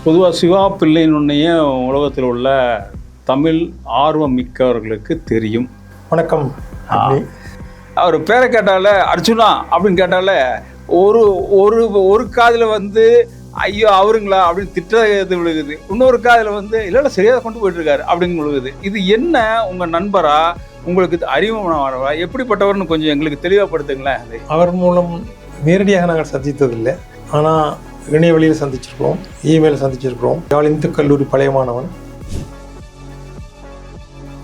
பொதுவாக சிவா பிள்ளையினுடைய உலகத்தில் உள்ள தமிழ் ஆர்வம் மிக்கவர்களுக்கு தெரியும். வணக்கம். அவர் பேரை கேட்டால அர்ஜுனா அப்படின்னு கேட்டால ஒரு ஒரு ஒரு காதில் வந்து ஐயோ அவருங்களா அப்படின்னு திட்டது விழுகுது, இன்னொரு காதில் வந்து இல்லை சரியாக கொண்டு போயிட்டு இருக்காரு அப்படின்னு விழுகுது. இது என்ன, உங்கள் நண்பரா, உங்களுக்கு அறிமுகமானவரா, எப்படிப்பட்டவர்னு கொஞ்சம் எங்களுக்கு தெளிவாகப்படுத்துங்களேன். அவர் மூலம் நேரடியாக நாங்கள் சந்தித்ததில்லை, ஆனால் இணையவழியில் சந்திச்சிருக்கிறோம், இமெயில் சந்திச்சிருக்கிறோம். யாழ் இந்து கல்லூரி பழைய மாணவன்.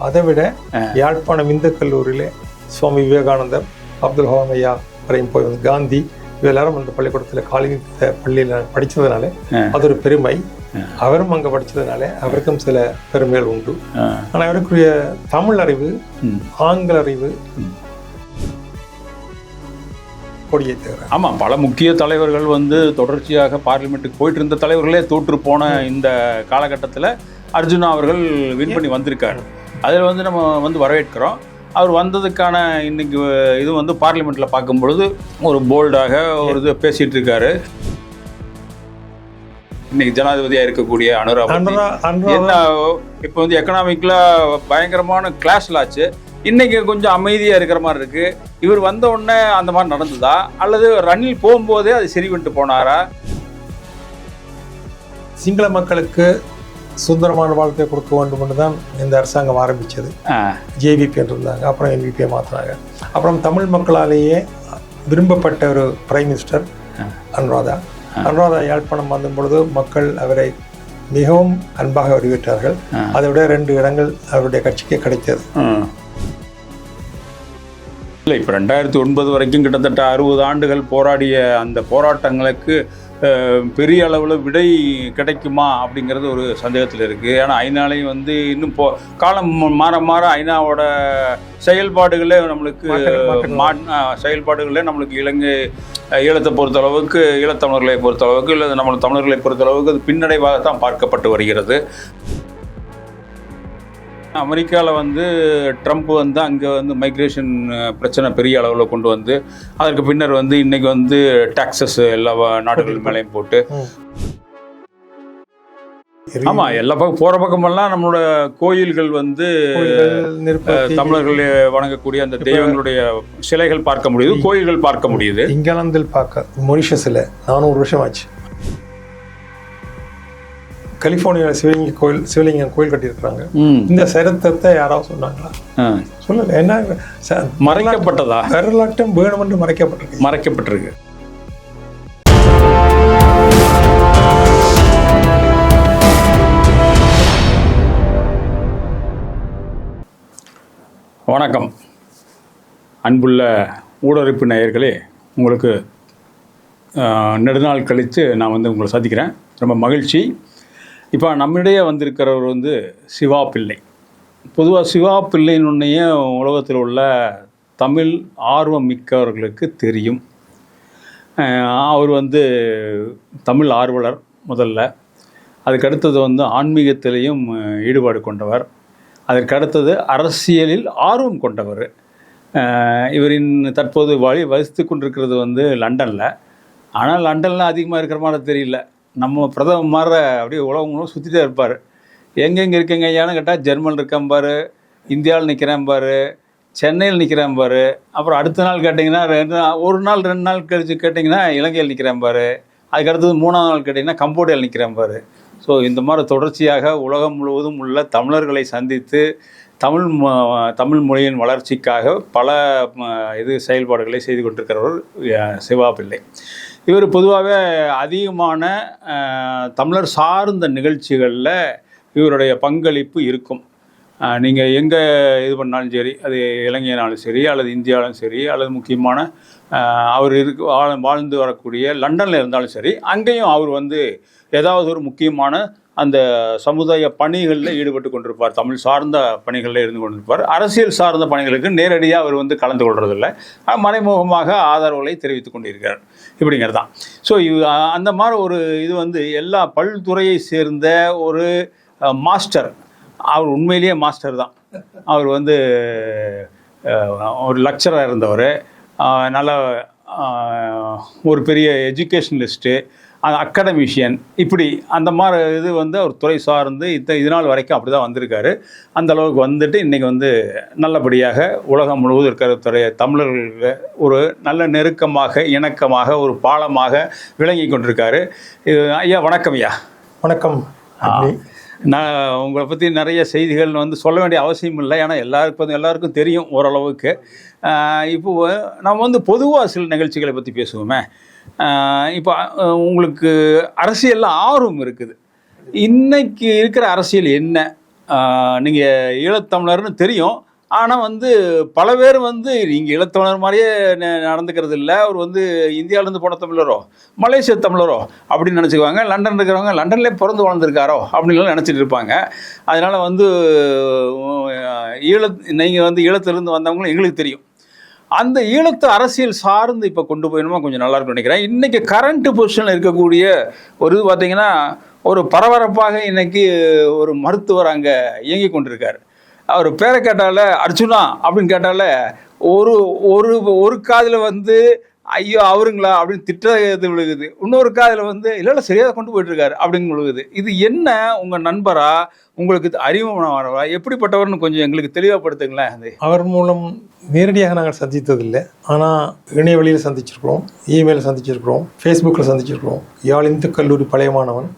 அதை விட யாழ்ப்பாணம் இந்து கல்லூரியில் சுவாமி விவேகானந்தர், அப்துல் கலாம் ஐயா வரையும் போய் வந்து காந்தி எல்லாரும் அந்த பள்ளிக்கூடத்தில் காலனி பள்ளியில் படித்ததுனால அது ஒரு பெருமை. அவரும் அங்கே படித்ததுனால அவருக்கும் சில பெருமைகள் உண்டு. ஆனால் அவருக்குரிய தமிழ் அறிவு, ஆங்கில அறிவு கொடியை தவிர. ஆமாம், பல முக்கிய தலைவர்கள் வந்து தொடர்ச்சியாக பார்லிமெண்ட்டுக்கு போயிட்டு இருந்த தலைவர்களே தோற்று போன இந்த காலகட்டத்தில் அர்ஜுனா அவர்கள் வின் பண்ணி வந்திருக்காரு. அதில் வந்து நம்ம வந்து வரவேற்கிறோம். அவர் வந்ததுக்கான இன்னைக்கு இது வந்து பார்லிமெண்ட்டில் பார்க்கும் பொழுது ஒரு போல்டாக ஒரு இது பேசிகிட்டு இருக்காரு. இன்னைக்கு ஜனாதிபதியாக இருக்கக்கூடிய அனுரா என்ன இப்போ வந்து எக்கனாமிக்கில் பயங்கரமான கிளாஸ்ல ஆச்சு. இன்னைக்கு கொஞ்சம் அமைதியாக இருக்கிற மாதிரி இருக்கு. இவர் வந்த உடனே அந்த மாதிரி நடந்ததா, அல்லது ரணில் போகும்போதே அது சரி பண்ணிட்டு போனாரா? சிங்கள மக்களுக்கு சுதந்திரமான வாழ்க்கையை கொடுக்க வேண்டும் என்று தான் இந்த அரசாங்கம் ஆரம்பித்தது. ஜேவிபி என்று இருந்தாங்க, அப்புறம் என்விபியை மாற்றினாங்க. அப்புறம் தமிழ் மக்களாலேயே விரும்பப்பட்ட ஒரு பிரைம் மினிஸ்டர் அனுராதா. அனுராதா யாழ்ப்பாணம் வந்த பொழுது மக்கள் அவரை மிகவும் அன்பாக வரவேற்றார்கள். அதை விட 2 இடங்கள் அவருடைய கட்சிக்கு கிடைத்தது. இல்லை, இப்போ 2009 வரைக்கும் கிட்டத்தட்ட 60 ஆண்டுகள் போராடிய அந்த போராட்டங்களுக்கு பெரிய அளவில் விடை கிடைக்குமா அப்படிங்கிறது ஒரு சந்தேகத்தில் இருக்குது. ஏன்னா ஐநாலையும் வந்து இன்னும் காலம் மாற மாற ஐநாவோட செயல்பாடுகளே நம்மளுக்கு ஈழத்தை பொறுத்தளவுக்கு, ஈழத்தமிழர்களை பொறுத்தளவுக்கு, இல்லை நம்ம தமிழர்களை பொறுத்தளவுக்கு அது பின்னடைவாக தான் பார்க்கப்பட்டு வருகிறது. அமெரிக்காவில் வந்து ட்ரம்ப் வந்து அங்கே வந்து மைக்ரேஷன் பிரச்சனை பெரிய அளவில் கொண்டு வந்து அதற்கு பின்னர் வந்து இன்றைக்கி வந்து டாக்ஸஸ் எல்லா நாடுகள் மேலேயும் போட்டு, ஆமாம், எல்லா பக்கம் போகிற பக்கமெல்லாம் நம்மளோட கோயில்கள் வந்து தமிழர்கள் வணங்கக்கூடிய அந்த தெய்வங்களுடைய சிலைகள் பார்க்க முடியுது, கோயில்கள் பார்க்க முடியுது. இங்கிலாந்தில் பார்க்க மொரிஷஸில் 400 வருஷம் ஆச்சு. கலிபோர்னியாவில் சிவலிங்கம் கோயில் கட்டியிருக்கிறாங்க. இந்த சரித்திரத்தை யாராவது சொன்னாங்களா? சொல்லல. என்ன மறைக்கப்பட்டதா? வரலாற்றம் வேணுமென்று மறைக்கப்பட்டிருக்கு. வணக்கம் அன்புள்ள ஊடறுப்பு நேயர்களே, உங்களுக்கு நெடுநாள் கழித்து நான் வந்து உங்களை சந்திக்கிறேன். ரொம்ப மகிழ்ச்சி. இப்போ நம்மிடையே வந்திருக்கிறவர் வந்து சிவா பிள்ளை. பொதுவாக சிவா பிள்ளையினுடைய உலகத்தில் உள்ள தமிழ் ஆர்வம் மிக்கவர்களுக்கு தெரியும். அவர் வந்து தமிழ் ஆர்வலர் முதல்ல. அதுக்கடுத்தது வந்து ஆன்மீகத்திலையும் ஈடுபாடு கொண்டவர். அதற்கடுத்தது அரசியலில் ஆர்வம் கொண்டவர். இவரின் தற்போது வசித்து கொண்டிருக்கிறது வந்து லண்டனில். ஆனால் லண்டனில் அதிகமாக இருக்கிற மாதிரி தெரியல. நம்ம பிரதமர் மாதிரி அப்படியே உலகங்களும் சுற்றிட்டே இருப்பார். எங்கெங்கே இருக்கீங்க ஐயான்னு கேட்டால் ஜெர்மன் இருக்கேன் பாரு, இந்தியாவில் நிற்கிறேன் பாரு, சென்னையில் நிற்கிறேன் பாரு. அப்புறம் அடுத்த நாள் கேட்டிங்கன்னா ஒரு நாள் 2 நாள் கழித்து கேட்டிங்கன்னா இலங்கையில் நிற்கிறேன் பாரு. அதுக்கடுத்தது 3ஆம் நாள் கேட்டிங்கன்னா கம்போடியாவில் நிற்கிறேன் பாரு. ஸோ இந்த மாதிரி தொடர்ச்சியாக உலகம் முழுவதும் உள்ள தமிழர்களை சந்தித்து தமிழ் மொழியின் வளர்ச்சிக்காக பல செயல்பாடுகளை செய்து கொண்டிருக்கிறவர் சிவா பிள்ளை. இவர் பொதுவாகவே அதிகமான தமிழர் சார்ந்த நிகழ்ச்சிகளில் இவருடைய பங்களிப்பு இருக்கும். நீங்கள் எங்கே இது பண்ணாலும் சரி, அது இலங்கையினாலும் சரி, அல்லது இந்தியாவிலும் சரி, அல்லது முக்கியமான அவர் வாழ்ந்து வரக்கூடிய லண்டனில் இருந்தாலும் சரி, அங்கேயும் அவர் வந்து ஏதாவது ஒரு முக்கியமான அந்த சமுதாய பணிகளில் ஈடுபட்டு கொண்டிருப்பார். தமிழ் சார்ந்த பணிகளில் இருந்து கொண்டிருப்பார். அரசியல் சார்ந்த பணிகளுக்கு நேரடியாக அவர் வந்து கலந்து கொள்வதில்லை, மறைமுகமாக ஆதரவுகளை தெரிவித்துக் கொண்டிருக்கிறார். இப்படிங்கிறது தான். ஸோ அந்த மாதிரி ஒரு இது வந்து எல்லா பல்துறையை சேர்ந்த ஒரு மாஸ்டர். அவர் உண்மையிலேயே மாஸ்டர் தான். அவர் வந்து ஒரு லெக்சராக இருந்தவர், நல்ல ஒரு பெரிய எஜுகேஷனலிஸ்ட்டு. அகாடமிஷியன், இப்படி அந்த மாதிரி இது வந்து அவர் துறை சார்ந்து இது நாள் வரைக்கும் அப்படி தான் வந்திருக்காரு. அந்த அளவுக்கு வந்துட்டு இன்றைக்கி வந்து நல்லபடியாக உலகம் முழுவதும் இருக்கிற தமிழர்களுக்கு ஒரு நல்ல நெருக்கமாக, இணக்கமாக, ஒரு பாலமாக விளங்கி கொண்டிருக்காரு. ஐயா வணக்கம். ஐயா வணக்கம். நான் உங்களை பற்றி நிறைய செய்திகள் வந்து சொல்ல வேண்டிய அவசியம் இல்லை, ஏன்னா எல்லாருக்கும் தெரியும் ஓரளவுக்கு. இப்போது நம்ம வந்து பொதுவாக சில நிகழ்ச்சிகளை பற்றி பேசுவோமே. இப்போ உங்களுக்கு அரசியலில் ஆர்வம் இருக்குது. இன்னைக்கு இருக்கிற அரசியல் என்ன? நீங்கள் ஈழத்தமிழர்னு தெரியும், ஆனால் வந்து பல பேர் வந்து நீங்கள் ஈழத்தமிழர் மாதிரியே நடந்துக்கிறது இல்லை. அவர் வந்து இந்தியாவிலேருந்து போன தமிழரோ, மலேசிய தமிழரோ அப்படின்னு நினச்சிக்குவாங்க. லண்டன் இருக்கிறவங்க லண்டன்லேயே பிறந்து வளர்ந்துருக்காரோ அப்படின்லாம் நினச்சிட்டு இருப்பாங்க. அதனால் வந்து நீங்கள் வந்து ஈழத்திலிருந்து வந்தவங்களும் எங்களுக்கு தெரியும். அந்த ஈழத்து அரசியல் சார்ந்து இப்போ கொண்டு போயணுமா கொஞ்சம் நல்லா இருக்கும்னு நினைக்கிறேன். இன்றைக்கி கரண்ட் பொசிஷனில் இருக்கக்கூடிய ஒரு இது பார்த்திங்கன்னா, ஒரு பரபரப்பாக இன்றைக்கி ஒரு மருத்துவர் அங்கே இயங்கி கொண்டிருக்கார். அவர் பேரை கேட்டால அர்ஜுனா அப்படின்னு கேட்டால ஒரு ஒரு ஒரு காதில் வந்து ஐயோ அவருங்களா அப்படின்னு திட்டது விழுகுது, இன்னொரு காதில் வந்து இல்லை சரியாக கொண்டு போயிட்டுருக்காரு அப்படின்னு விழுகுது. இது என்ன? உங்கள் நண்பரா, உங்களுக்கு அறிமுகமானவரா, எப்படிப்பட்டவர்னு கொஞ்சம் எங்களுக்கு தெளிவாகப்படுத்துங்களேன். அது அவர் மூலம் நேரடியாக நாங்கள் சந்தித்ததில்லை, ஆனால் இணையவழியில் சந்திச்சிருக்கிறோம், இமெயிலில் சந்திச்சிருக்கிறோம், ஃபேஸ்புக்கில் சந்திச்சிருக்கிறோம். யாழ் இந்து கல்லூரி பழைய மாணவன்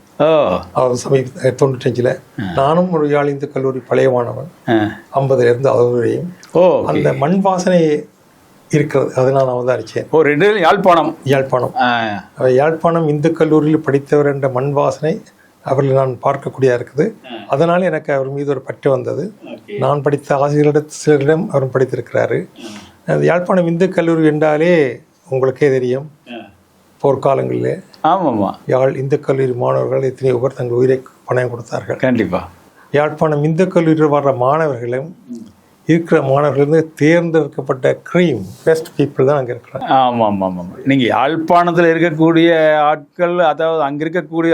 அவர் 95 நானும் ஒரு யாழ் இந்து கல்லூரி பழைய மாணவன் 50 அவரையும். அந்த மண் வாசனை இருக்கிறது, அதை நான் அவதானிச்சேன். யாழ்ப்பாணம் இந்து கல்லூரியில் படித்தவர் என்ற மண் வாசனை அவர்கள் நான் பார்க்கக்கூடிய இருக்குது. அதனால் எனக்கு அவர் மீது ஒரு பற்று வந்தது. நான் படித்த சிலரிடம் அவர் படித்திருக்கிறாரு. யாழ்ப்பாணம் இந்து கல்லூரி என்றாலே உங்களுக்கே தெரியும், போர்க்காலங்களிலே யாழ் இந்து கல்லூரி மாணவர்கள் எத்தனையோ பேர் தங்கள் உயிரை பணம் கொடுத்தார்கள். கண்டிப்பாக யாழ்ப்பாணம் இந்து கல்லூரியில் வர்ற மாணவர்களும் இருக்கிற மாணவர்கள் தேர்ந்தெடுக்கப்பட்ட க்ரீம் பெஸ்ட் பீப்புள் தான் அங்கே இருக்கிறாங்க. ஆமாம். நீங்கள் யாழ்ப்பாணத்தில் இருக்கக்கூடிய ஆட்கள், அதாவது அங்கே இருக்கக்கூடிய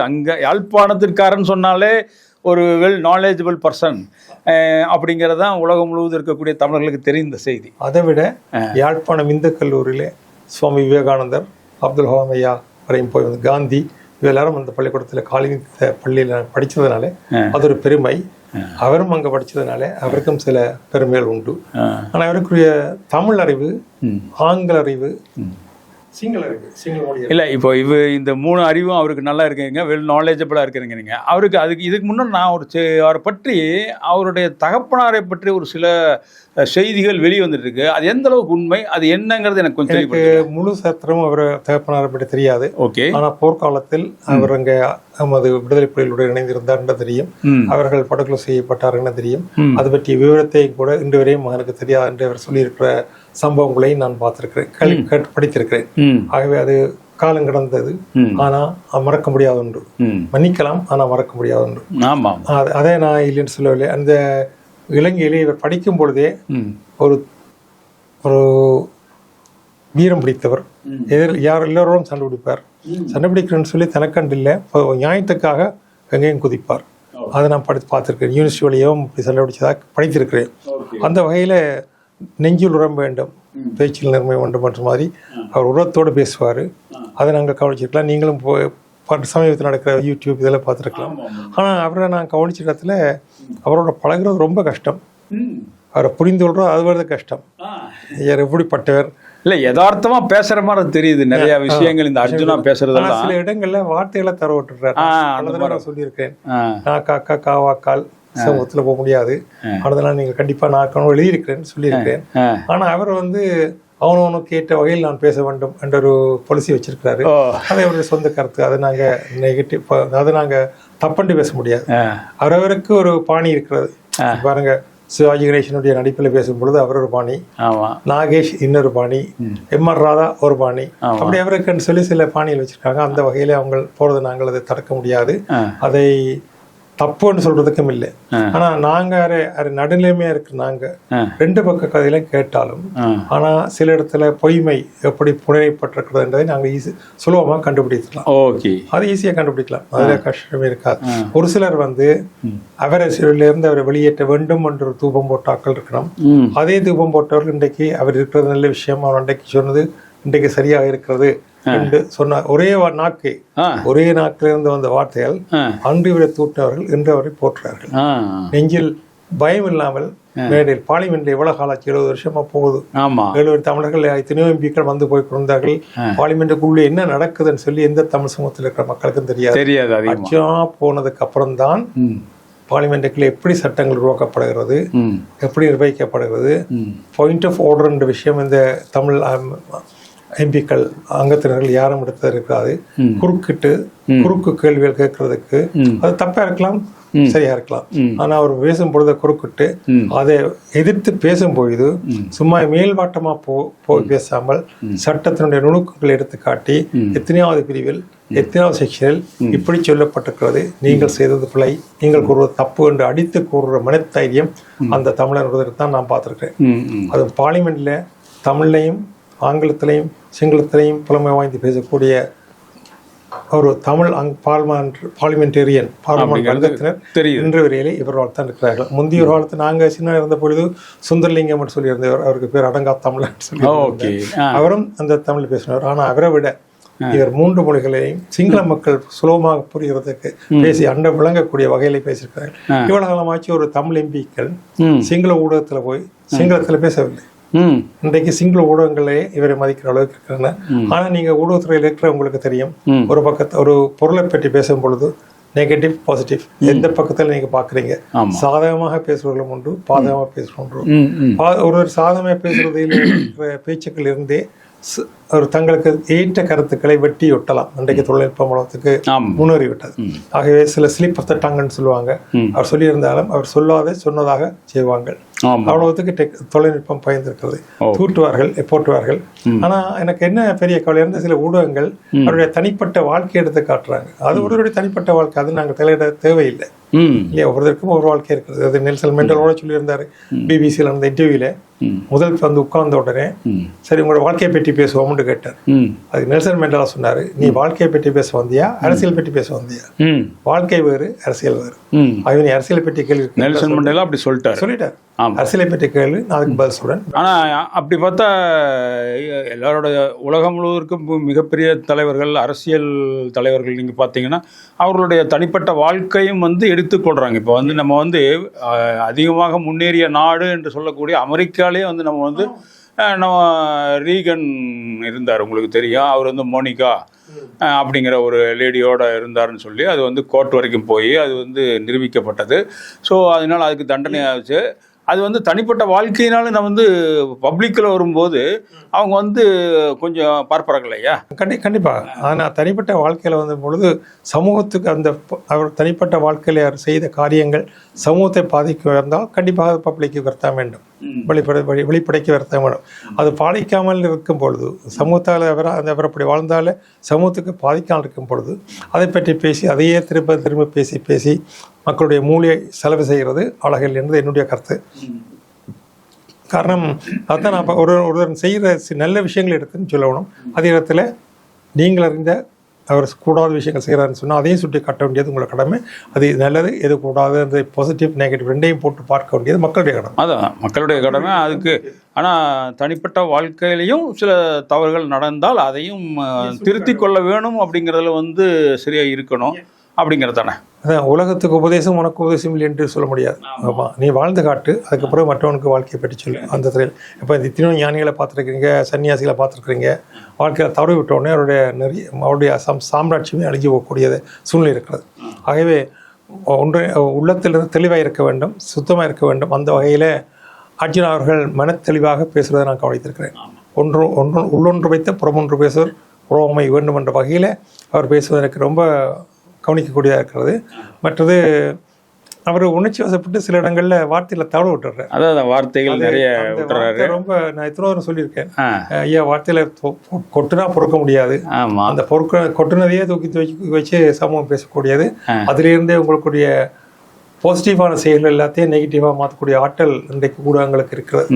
யாழ்ப்பாணத்திற்காரன்னு சொன்னாலே ஒரு வெல் நாலேஜபிள் பர்சன் அப்படிங்கிறது தான் உலகம் முழுவதும் இருக்கக்கூடிய தமிழர்களுக்கு தெரிந்த செய்தி. அதை விட யாழ்ப்பாணம் இந்து கல்லூரியில் சுவாமி விவேகானந்தர், அப்துல் கலாம் ஐயா வரையும் போய் வந்து காந்தி எல்லாரும் அந்த பள்ளிக்கூடத்தில் காலினித்த பள்ளியில் படித்ததுனால அது ஒரு பெருமை. அவரும் அங்கே படித்ததுனால அவருக்கும் சில பெருமைகள் உண்டு. ஆனால் அவருக்குரிய தமிழ் அறிவு, ஆங்கில அறிவு, சிங்கள மொழி இல்லை. இப்போ இந்த 3 அறிவும் அவருக்கு நல்லா இருக்குங்க, வெல் நாலேஜபிளாக இருக்கிறீங்க. நீங்கள் அவருக்கு இதுக்கு முன்னாடி நான் அவரை பற்றி, அவருடைய தகப்பனாரை பற்றி ஒரு சில செய்திகள் வெளியே வந்துட்டு இருக்கு. அது எந்த அளவுக்கு உண்மை, அது என்னங்கிறது எனக்கு கொஞ்சம் முழு சத்திரமும் அவர் தகப்பனாரை பற்றி தெரியாது. ஓகே. ஆனால் போர்க்காலத்தில் அவர் அங்கே நமது விடுதலை புலிகளுடன் இணைந்திருந்தார் தெரியும். அவர்கள் படுகொலை செய்யப்பட்டார்கள் தெரியும். அது பற்றிய விவரத்தை கூட இன்று வரையும் மகனுக்கு தெரியாது என்று அவர் சொல்லியிருக்கிற சம்பவங்களையும் நான் பார்த்திருக்கிறேன், படித்திருக்கிறேன். ஆகவே அது காலம் கடந்தது, ஆனா மறக்க முடியாத ஒன்று. மன்னிக்கலாம், ஆனா மறக்க முடியாத ஒன்று. அதே நான் இல்லைன்னு சொல்லவில்லை. அந்த இலங்கையிலே இவர் படிக்கும் பொழுதே ஒரு வீரம் பிடித்தவர், எல்லோரும் சண்டை பிடிப்பார். சண்டை பிடிக்கிறேன்னு சொல்லி தனக்கண்டு இல்லை, நியாயத்துக்காக எங்கேயும் குதிப்பார். அதை நான் பார்த்துருக்கேன். யூனிவர்சிட்டி வழியாகவும் இப்படி சண்டை பிடிச்சதாக படித்திருக்கிறேன். அந்த வகையில் நெஞ்சில் உரம் வேண்டும், பேச்சில் நேர்மை வேண்டும் என்ற மாதிரி அவர் உரத்தோடு பேசுவார். அதை நாங்கள் கவனிச்சிருக்கலாம். நீங்களும் சமீபத்தில் நடக்கிற யூடியூப் இதெல்லாம் பார்த்துருக்கலாம். ஆனால் அவரை நான் கவனிச்ச இடத்துல அவரோட பழகிறது ரொம்ப கஷ்டம். அவரை புரிந்து கொள்றோம், அது வரது கஷ்டம். எப்படிப்பட்டவர் இல்லை, யதார்த்தமா பேசுற மாதிரி தெரியுது. நிறைய விஷயங்கள் இந்த அர்ஜுனா பேசுறதெல்லாம் சில இடங்கள்ல வார்த்தைகளை தர விட்டுறாரு. சொல்லியிருக்கேன், நான் காக்கா காவாக்கால் சமூகத்துல போக முடியாது, அதனால நீங்க கண்டிப்பா நான் எழுதியிருக்கிறேன் சொல்லியிருக்கிறேன். ஆனா அவர் வந்து அவனவனுக்கு கேட்ட வகையில் நான் பேச வேண்டும் என்ற ஒரு பாலிசி வச்சிருக்கிறாரு. அது அவருடைய சொந்த கருத்து. அதை நாங்க நெகட்டிவ், அதை நாங்க தப்பண்டு பேச முடியாது. அவரவருக்கு ஒரு பாணி இருக்கிறது. பாருங்க, சிவாஜி கணேசனுடைய நடிப்பில் பேசும்பொழுது அவர் ஒரு பாணி, நாகேஷ் இன்னொரு பாணி, எம்.ஆர். ராதா ஒரு பாணி, அப்படி அவருக்குன்னு சொல்லி சில பாணிகள் வச்சிருக்காங்க. அந்த வகையில அவங்க போறதை நாங்கள் அதை தடுக்க முடியாது. அதை தப்புன்னு சொல்றதுக்கும் இல்லை. ஆனா நாங்க நடுநிலைமையா இருக்கு. நாங்க 2 பக்க கதையிலும் கேட்டாலும், ஆனா சில இடத்துல பொய்மை எப்படி புனையப்பட்டிருக்கிறது என்பதை நாங்க சுலபமா கண்டுபிடிக்கலாம். அது ஈஸியா கண்டுபிடிக்கலாம், அதுல கஷ்டமே இருக்காது. ஒரு சிலர் வந்து அவரை இருந்து அவரை வெளியேற்ற வேண்டும் என்ற ஒரு தூபம் போட்டாக்கள் இருக்கணும். அதே தூபம் போட்டவர்கள் இன்றைக்கு அவர் இருக்கிறது நல்ல விஷயம், அவர் அன்றைக்கு சொன்னது இன்றைக்கு சரியாக இருக்கிறது என்று சொன்னார். நாக்கு ஒரே நாக்கிலிருந்து வந்த வார்த்தைகள் அன்று வரை தூட்டினவர்கள் இன்று வரை போற்றுறார்கள். நெஞ்சில் பயம் இல்லாமல் மேடையில் பார்லிமெண்ட்ல எவ்வளவு காலாச்சு, 70 வருஷமா போகுது. 70 தமிழர்கள் எத்தனையோ எம்பிக்கள் வந்து போய் கொண்டார்கள். பார்லிமெண்ட்டுக்குள்ள என்ன நடக்குதுன்னு சொல்லி எந்த தமிழ் சமூகத்தில் இருக்கிற மக்களுக்கும் தெரியாது. அச்சமா போனதுக்கு அப்புறம் தான் பார்லிமெண்ட்டுக்குள்ள எப்படி சட்டங்கள் உருவாக்கப்படுகிறது, எப்படி நிர்வகிக்கப்படுகிறது, பாயிண்ட் ஆஃப் ஆர்டர் என்ற விஷயம் இந்த தமிழ் எம்பிக்கள் அங்கத்தினர்கள் யாரும் எடுத்தது இருக்காது. குறுக்கு கேள்விகள் கேட்கறதுக்கு அது தப்பா இருக்கலாம், சரியா இருக்கலாம். ஆனா அவர் பேசும் பொழுது குறுக்கிட்டு அதை எதிர்த்து பேசும்பொழுது சும்மா மேல்வாட்டமா போய் பேசாமல் சட்டத்தினுடைய நுணுக்கங்களை எடுத்து காட்டி எத்தனையாவது பிரிவில் எத்தனாவது செக்ஷனில் இப்படி சொல்லப்பட்டிருக்கிறது, நீங்கள் செய்தது பிழை, நீங்கள் கூறுவது தப்பு என்று அடித்து கூறுற மனத்தைரியம் அந்த தமிழர் தான் நான் பார்த்திருக்கிறேன். அது பார்லிமெண்ட்ல தமிழ்லையும் ஆங்கிலத்திலையும் சிங்களத்திலையும் புலமை வாய்ந்து பேசக்கூடிய ஒரு தமிழ் பார்லிமெண்டேரியன் இன்று வரையிலே இவர்களால் தான் இருக்கிறார்கள். முந்தைய ஒரு காலத்தில் நாங்கள் சின்ன இருந்த பொழுது சுந்தரலிங்கம் சொல்லியிருந்தவர், அவருக்கு பேர் அடங்கா தமிழன் சொல்லி அவரும் அந்த தமிழ் பேசினவர். ஆனால் அவரை விட இவர் 3 மொழிகளையும் சிங்கள மக்கள் சுலபமாக புரிகிறதுக்கு பேசி அண்ட விளங்கக்கூடிய வகையில பேசியிருக்கிறார்கள். இவ்வளவு காலமாச்சு ஒரு தமிழ் எம்பிக்கள் சிங்கள ஊடகத்துல போய் சிங்களத்துல பேசவில்லை. இன்றைக்கு சிங்கள ஊடகங்களே இவரை மதிக்கிற அளவுக்கு இருக்காங்க. ஆனா நீங்க ஊடகத்துறையில் இருக்கிற உங்களுக்கு தெரியும், ஒரு பொருளை பற்றி பேசும் பொழுது நெகட்டிவ் பாசிட்டிவ் எந்த பக்கத்துல நீங்க பாக்குறீங்க. சாதகமாக பேசுறவர்களும் உண்டு, பாதகமாக பேசுறோம். ஒரு சாதகமாக பேசுறதில் பேச்சுக்கள் இருந்தே ஒரு தங்களுக்கு ஏற்ற கருத்துக்களை வெட்டி ஒட்டலாம். இன்றைக்கு தொழில்நுட்ப மூலத்துக்கு முன்னேறிவிட்டது. ஆகவே சில ஸ்லிப் ஆஃப் த டங்குன்னு சொல்லுவாங்க. அவர் சொல்லியிருந்தாலும் அவர் சொன்னதாக செய்வாங்க. அவ்வளவுக்கு தொழில்நுட்பம் பயந்திருக்கிறது. தூட்டுவார்கள், போட்டுவார்கள். ஆனா எனக்கு என்ன பெரிய கவலை இருந்த சில ஊடகங்கள் அவருடைய தனிப்பட்ட வாழ்க்கை எடுத்து காட்டுறாங்க. அது ஒருவருடைய தனிப்பட்ட வாழ்க்கை, அது நாங்கள் தலையிட தேவையில்லை இல்லையா. ஒவ்வொருத்தருக்கும் ஒரு வாழ்க்கை இருக்குது. அது நெல்சன் மெண்டலோட சொல்லியிருந்தாரு பிபிசியில் அந்த இன்டர்வியூல. முதல் வந்து உட்கார்ந்த உடனே சரி உங்களோட வாழ்க்கையை பற்றி பேசுவோம்னு கேட்டார். அதுக்கு நெல்சன் மெண்டலா சொன்னாரு, நீ வாழ்க்கையை பற்றி பேச வந்தியா அரசியல் பற்றி பேச வந்தியா? வாழ்க்கை வேறு, அரசியல் வேறு. ஆகவே நீ அரசியலை பற்றி கேள்வி நெல்சன் மண்டேலா அப்படி சொல்லிட்டார். அரசியலை பற்றி கேள்வி, நான் அதுக்கு பதில் சொல்றேன். ஆனா அப்படி பார்த்தா எல்லாரோட உலகம் முழுவதற்கும் மிகப்பெரிய தலைவர்கள், அரசியல் தலைவர்கள் நீங்க பார்த்தீங்கன்னா அவர்களுடைய தனிப்பட்ட வாழ்க்கையும் வந்து எடுத்துக்கொள்றாங்க. இப்போ வந்து நம்ம வந்து அதிகமாக முன்னேறிய நாடு என்று சொல்லக்கூடிய அமெரிக்காலே வந்து நம்ம ரீகன் இருந்தார், உங்களுக்கு தெரியும். அவர் வந்து மோனிகா அப்படிங்கிற ஒரு லேடியோட இருந்தாருன்னு சொல்லி அது வந்து கோர்ட் வரைக்கும் போய் அது வந்து நிரூபிக்கப்பட்டது. ஸோ அதனால அதுக்கு தண்டனை ஆச்சு. அது வந்து தனிப்பட்ட வாழ்க்கையினால நம்ம வந்து பப்ளிக்கில் வரும்போது அவங்க வந்து கொஞ்சம் பார்ப்பறாங்க இல்லையா? கண்டிப்பாக. ஆனால் தனிப்பட்ட வாழ்க்கையில் வந்த பொழுது சமூகத்துக்கு அந்த அவர் தனிப்பட்ட வாழ்க்கையில் அவர் செய்த காரியங்கள் சமூகத்தை பாதிக்க இருந்தால் கண்டிப்பாக பப்ளிக்கு வருத்த வேண்டும், வெளிப்படைக்கு வருத்த வேண்டும். அது பாதிக்காமல் இருக்கும் பொழுது சமூகத்தால் அவர் அப்படி வாழ்ந்தாலே சமூகத்துக்கு பாதிக்காமல் இருக்கும் பொழுது அதை பற்றி பேசி அதையே திரும்ப பேசி மக்களுடைய மூளையை செலவு செய்கிறது அழகில் என்பது என்னுடைய கருத்து. காரணம் அதுதான் நான் ஒருவர் செய்கிற நல்ல விஷயங்கள் எடுத்துன்னு சொல்லணும். அதே இடத்துல நீங்கள் அறிந்த அவர் கூடாத விஷயங்கள் செய்கிறாருன்னு சொன்னால் அதையும் சுட்டி காட்ட வேண்டியது உங்களை கடமை. அது நல்லது எது கூடாது அந்த பாசிட்டிவ் நெகட்டிவ் ரெண்டையும் போட்டு பார்க்க வேண்டியது மக்களுடைய கடமை. அதான் மக்களுடைய கடமை அதுக்கு. ஆனால் தனிப்பட்ட வாழ்க்கையிலையும் சில தவறுகள் நடந்தால் அதையும் திருத்தி கொள்ள வேணும் அப்படிங்கிறதுல வந்து சரியாக இருக்கணும் அப்படிங்கிறது தானே. அதான் உலகத்துக்கு உபதேசம் உனக்கு உபதேசம் இல்லை என்று சொல்ல முடியாது. ஆமாம், நீ வாழ்ந்து காட்டு, அதுக்கப்புறம் மற்றவனுக்கு வாழ்க்கையை பற்றி சொல்லு. அந்த துறையில் இப்போ இந்த இத்தனை ஞானிகளை பார்த்துருக்கிறீங்க, சன்னியாசிகளை பார்த்துருக்குறீங்க. வாழ்க்கையில் தவறு விட்டோடனே அவருடைய சாம்ராஜ்யமே அழிஞ்சு போகக்கூடியது சூழ்நிலை இருக்கிறது. ஆகவே உள்ளத்திலிருந்து தெளிவாக இருக்க வேண்டும், சுத்தமாக இருக்க வேண்டும். அந்த வகையில் அர்ஜுன் அவர்கள் மனத்தெளிவாக பேசுவதை நான் கவனித்திருக்கிறேன். உள்ளொன்று வைத்த புறமொன்று பேசுவர் உறவுமை வேண்டும் என்ற வகையில் அவர் பேசுவது எனக்கு ரொம்ப கவனிக்கக்கூடியதாக இருக்கிறது. மற்றது அவர் உணர்ச்சி வசப்பட்டு சில இடங்கள்ல வார்த்தையில தவறு விட்டுறாரு. அதான் வார்த்தைகள் நிறைய விட்டுறாரு. ரொம்ப நான் எத்தனை சொல்லியிருக்கேன், ஐயா வார்த்தையில கொட்டுனா பொறுக்க முடியாது, அந்த கொட்டுனதையே தூக்கி வச்சு சமூகம் பேசக்கூடியது. அதுல இருந்தே உங்களுடைய பாசிட்டிவான செயல்கள் எல்லாத்தையும் நெகட்டிவாக மாற்றக்கூடிய ஆற்றல் இன்றைக்கு ஊடகங்களுக்கு இருக்கிறது.